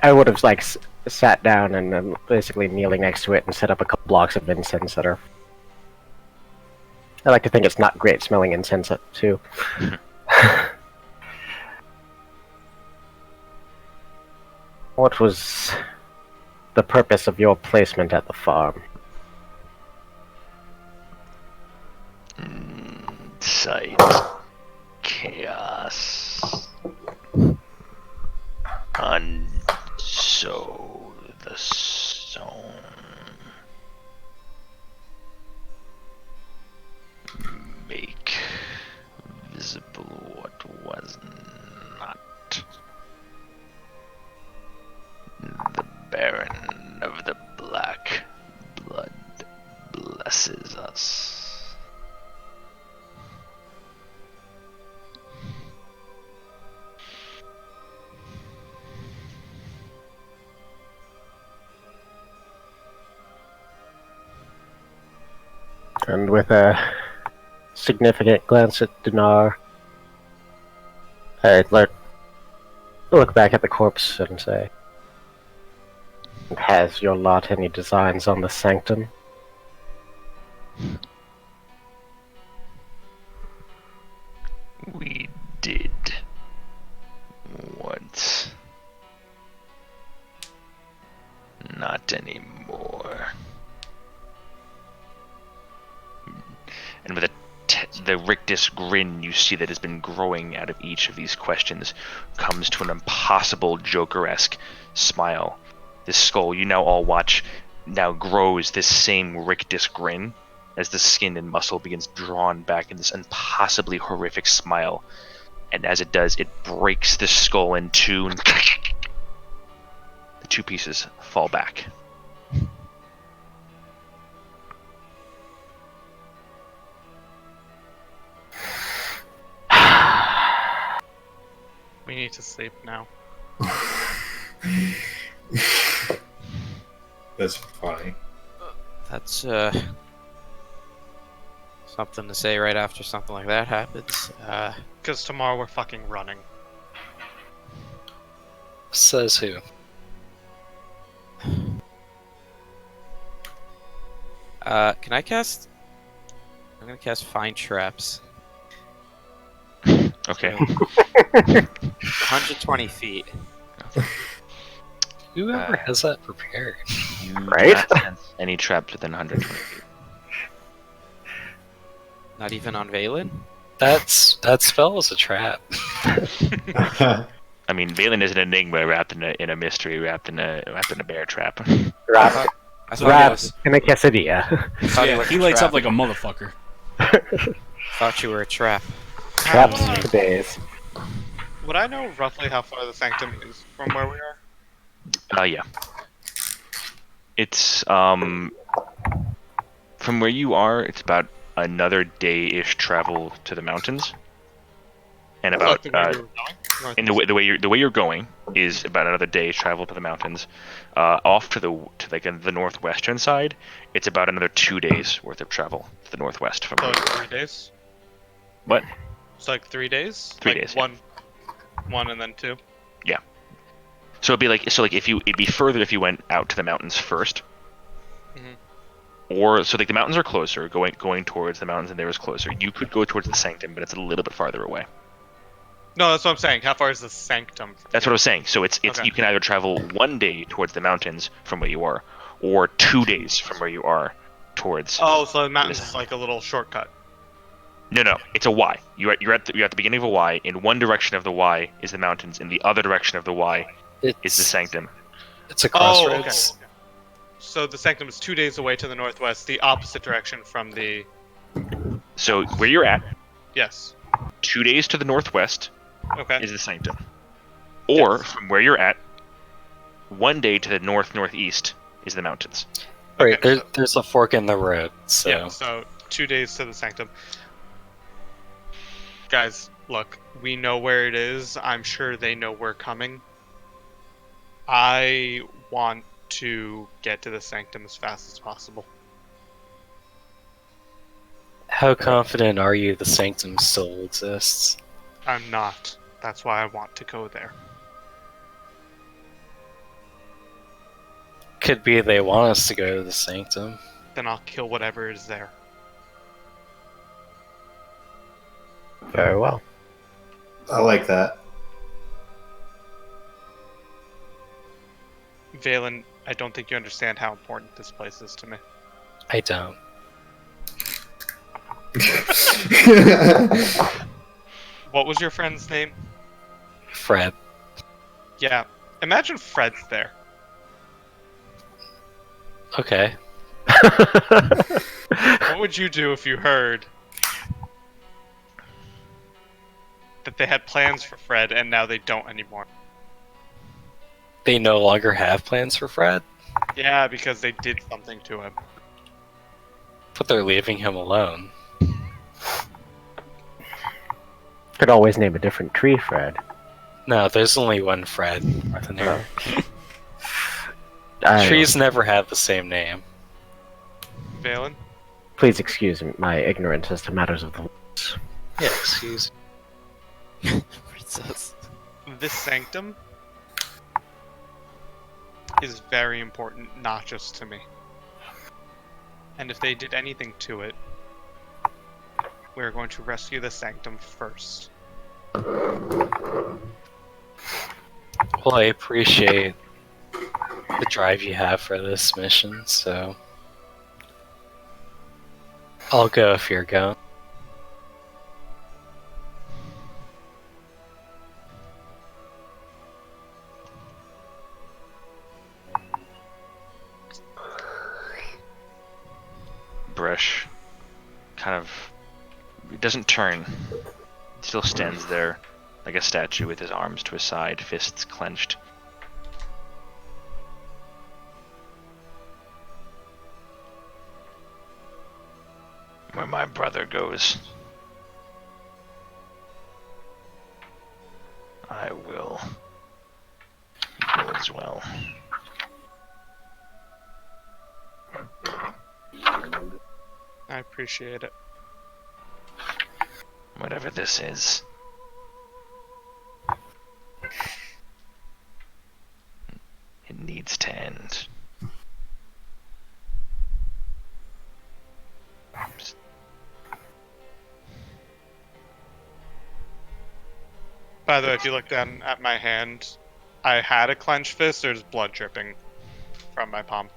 I would have like sat down and basically kneeling next to it and set up a couple blocks of incense that are. I like to think it's not great smelling incense too. What was the purpose of your placement at the farm? Sight. Chaos. Unsow the stone. Make visible what was not. The Baron of the Black Blood blesses us. And with a significant glance at Dinar, I look back at the corpse and say, "Has your lot any designs on the sanctum?" We did once. Not anymore. And with the rictus grin you see that has been growing out of each of these questions comes to an impossible Joker-esque smile. This skull you now all watch now grows this same rictus grin as the skin and muscle begins drawn back in this impossibly horrific smile. And as it does, it breaks the skull in two, and the two pieces fall back. We need to sleep now. That's funny. That's something to say right after something like that happens. Because tomorrow we're fucking running. Says who? Can I cast? I'm gonna cast Find Traps. Okay. 120 feet. Whoever has that prepared. You Right? do not sense any traps within 120 feet. Not even on Valen? That spell was a trap. I mean, Valen is an enigma wrapped in a mystery, wrapped in a bear trap. Wrapped I thought, in a quesadilla. Yeah, he lights up like a motherfucker. thought you were a trap. Traps for days. Would I know roughly how far the sanctum is from where we are? Yeah. It's from where you are. It's about another day-ish travel to the mountains, and about the way we were going? in the way you're going is about another day's travel to the mountains. Off to the northwestern side, it's about another 2 days worth of travel to the northwest from. So like 3 days? What? It's like 3 days? 3 like days, one and then 2? So it'd be further if you went out to the mountains first. Mhm. Or so like the mountains are closer, going towards the mountains, and there is closer. You could go towards the sanctum, but it's a little bit farther away. No, that's what I'm saying. How far is the sanctum? From That's what I was saying. So it's Okay. you can either travel 1 day towards the mountains from where you are, or 2 days from where you are towards. Oh, so the mountains is like a little shortcut. No, it's a Y. You're at the beginning of a Y. In one direction of the Y is the mountains. In the other direction of the Y is the sanctum. It's a Oh, okay. crossroads. So the sanctum is 2 days away to the northwest, the opposite direction from the... So where you're at, Yes. 2 days to the northwest Okay. is the sanctum. Or Yes. from where you're at, 1 day to the northeast is the mountains. Right, Okay, so- there's a fork in the road, so Yeah, so 2 days to the sanctum. Guys, look, we know where it is. I'm sure they know we're coming. I want to get to the sanctum as fast as possible. how confident are you the sanctum still exists? I'm not. That's why I want to go there. Could be they want us to go to the sanctum. Then I'll kill whatever is there. Very well. I like that. Valen, I don't think you understand how important this place is to me. I don't. What was your friend's name? Fred. Yeah. Imagine Fred's there. Okay. What would you do if you heard that they had plans for Fred and now they don't anymore? They no longer have plans for Fred, Yeah, because they did something to him. but they're leaving him alone. Could always name a different tree, Fred. No, there's only one Fred. Nothing there. I Trees never have the same name. Valen, Please excuse my ignorance as to matters of the woods. Yeah, excuse. Princess. This sanctum is very important, not just to me. And if they did anything to it, we're going to rescue the sanctum first. Well, I appreciate the drive you have for this mission, so I'll go if you're going. Brush kind of doesn't turn. He still stands there like a statue with his arms to his side, fists clenched. Where my brother goes, I will go as well. I appreciate it. Whatever this is. It needs to end. By the way, if you look down at my hand, I had a clenched fist. There's blood dripping from my palm.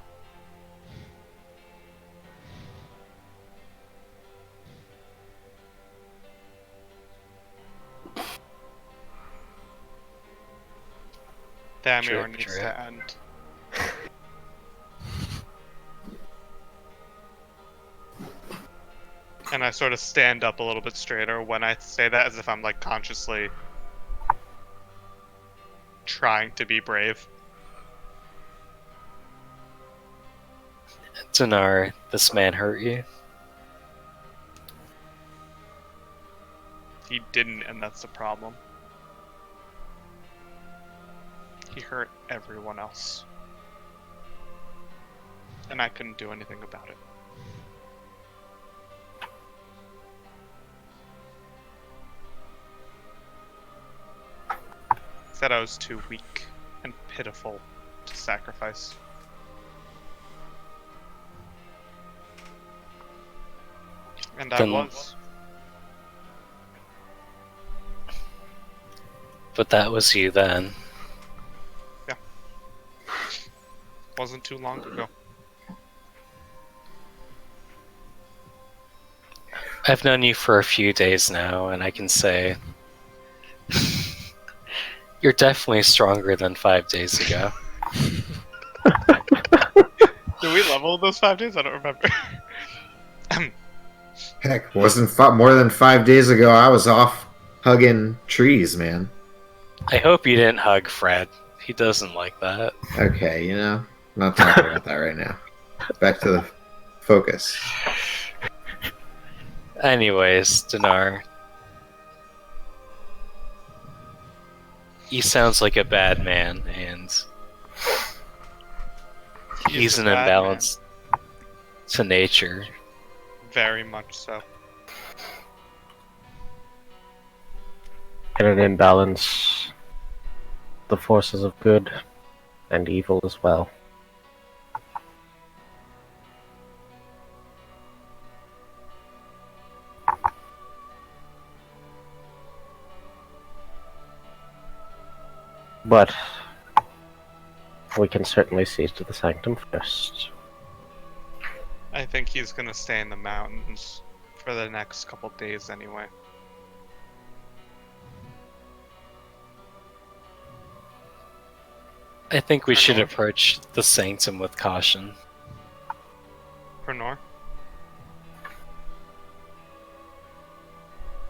Damn, Drip, needs drip. to end. And I sort of stand up a little bit straighter when I say that, as if I'm like consciously trying to be brave. Dinar, this man hurt you? He didn't, and that's the problem. He hurt everyone else. And I couldn't do anything about it. Said I was too weak and pitiful to sacrifice. And I Then- was. But that was you then. Wasn't too long ago. I've known you for a few days now, and I can say you're definitely stronger than 5 days ago. Did we level those 5 days? I don't remember. Heck, wasn't more than 5 days ago. I was off hugging trees, man. I hope you didn't hug Fred. He doesn't like that. Okay, I'm not talking about that right now. Back to the focus. Anyways, Dinar. He sounds like a bad man, and he's a an bad imbalance to nature. man. Very much so. And an imbalance the forces of good and evil as well. But we can certainly seize to the sanctum first. I think he's gonna stay in the mountains for the next couple days anyway. I think we should Pranor? approach the sanctum with caution. Pranor?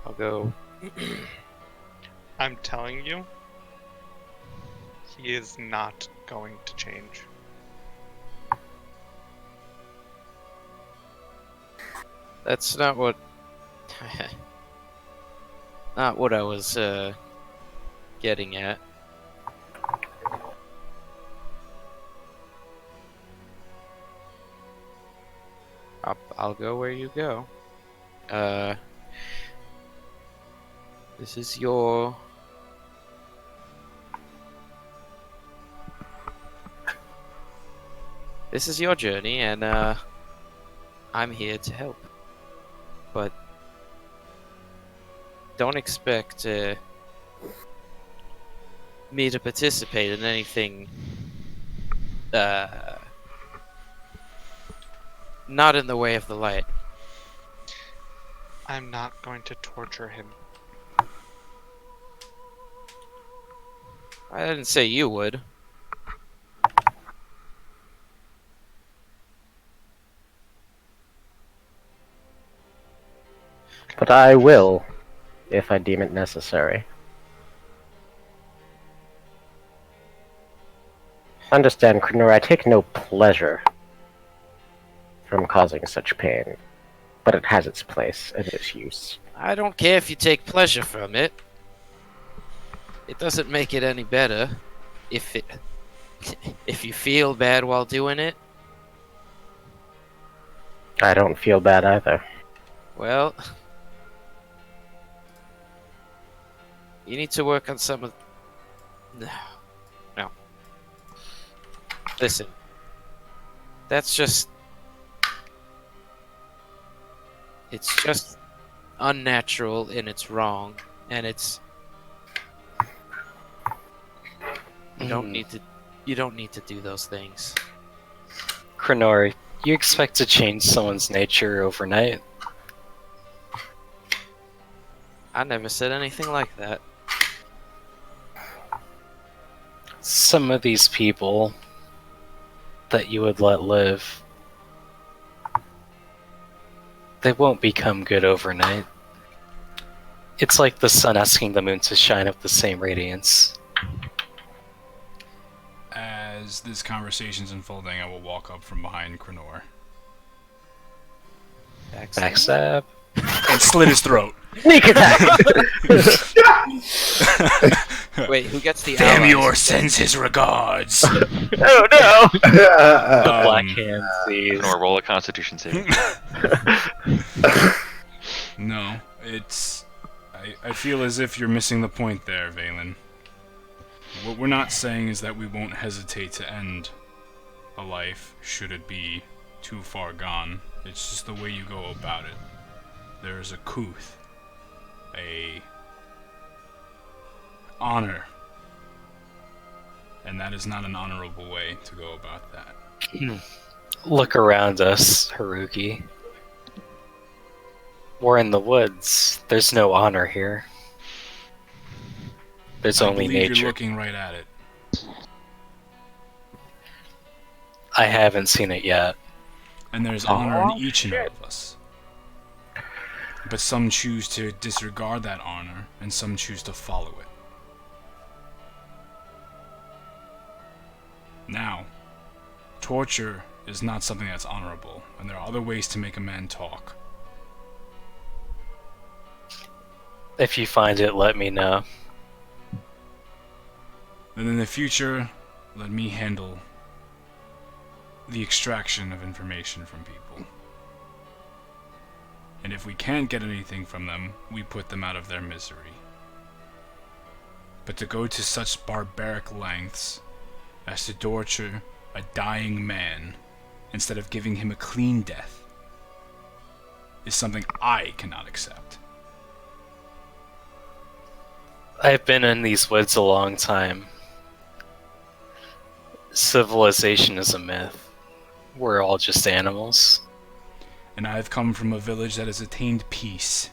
I'll go. I'm telling you, he is not going to change. That's not what. Not what I was getting at. I'll go where you go. This is your... This is your journey, and I'm here to help. But don't expect me to participate in anything not in the way of the light. I'm not going to torture him. I didn't say you would. But I will, if I deem it necessary. Understand, Krenor, I take no pleasure from causing such pain, but it has its place and its use. I don't care if you take pleasure from it. It doesn't make it any better if you feel bad while doing it. I don't feel bad either. Well, you need to work on some of... No. Listen. That's just... It's just unnatural and it's wrong. And it's... You don't need to do those things. Krenor, you expect to change someone's nature overnight? I never said anything like that. Some of these people that you would let live, they won't become good overnight. It's like the sun asking the moon to shine with the same radiance. As this conversation's unfolding, I will walk up from behind Krenor Backstab. and slit his throat. Sneak attack! Wait, who gets the Thamur allies? sends his regards. Oh no! The black hand sees. Nor roll a Constitution saving. No, it's... I feel as if you're missing the point there, Valen. What we're not saying is that we won't hesitate to end a life should it be too far gone. It's just the way you go about it. There's a couth, a honor, and that is not an honorable way to go about that. Look around us, Haruki. We're in the woods. There's no honor here. There's I only believe nature. you're looking right at it. I haven't seen it yet. And there's honor in each and all of us. But some choose to disregard that honor, and some choose to follow it. Now, torture is not something that's honorable, and there are other ways to make a man talk. If you find it, let me know. And in the future, let me handle the extraction of information from people. And if we can't get anything from them, we put them out of their misery. But to go to such barbaric lengths as to torture a dying man instead of giving him a clean death is something I cannot accept. I've been in these woods a long time. Civilization is a myth. We're all just animals. And I have come from a village that has attained peace,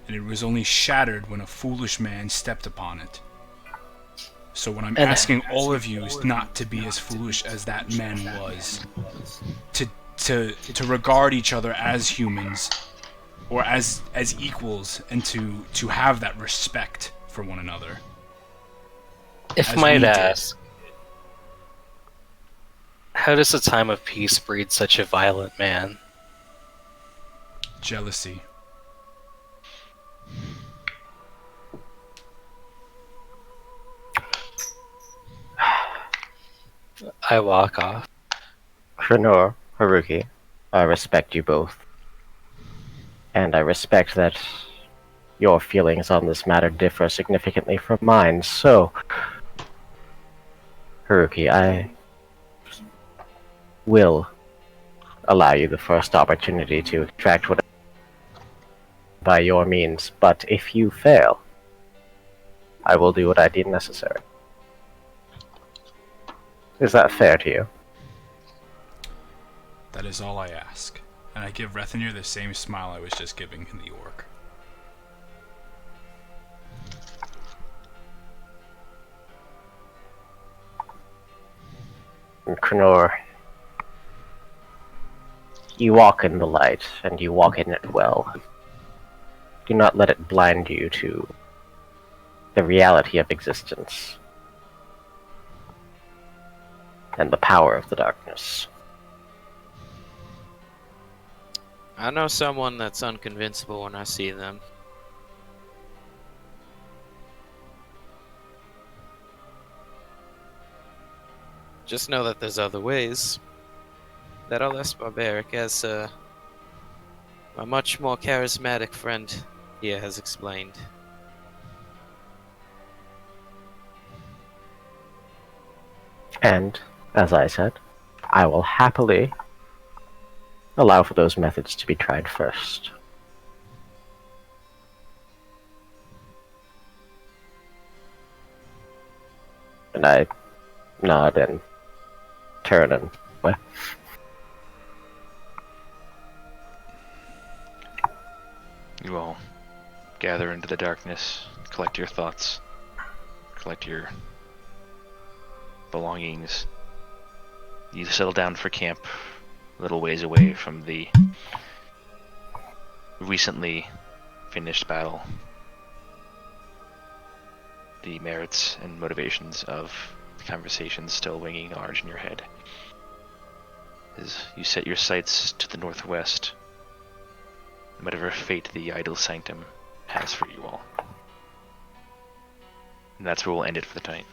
and it was only shattered when a foolish man stepped upon it. So what I'm asking all of you is not to be as foolish as that man was. To regard each other as humans, or as equals, and to have that respect for one another. If As might we did. ask, how does a time of peace breed such a violent man? Jealousy. I walk off. Krenor, Haruki, I respect you both. And I respect that your feelings on this matter differ significantly from mine, so... Haruki, I will allow you the first opportunity to extract whatever by your means, but if you fail, I will do what I deem necessary. Is that fair to you? That is all I ask. And I give Rethenir the same smile I was just giving the orc. And Krenor, you walk in the light, and you walk in it well. Do not let it blind you to the reality of existence and the power of the darkness. I know someone that's unconvincible when I see them. Just know that there's other ways that are less barbaric, as my much more charismatic friend here has explained. And, as I said, I will happily allow for those methods to be tried first. And I nod and turn and... Well, You all gather into the darkness, collect your thoughts, collect your belongings. You settle down for camp a little ways away from the recently finished battle. The merits and motivations of the conversation still ringing large in your head. As you set your sights to the northwest, and whatever fate the idol sanctum has for you all. And that's where we'll end it for the night.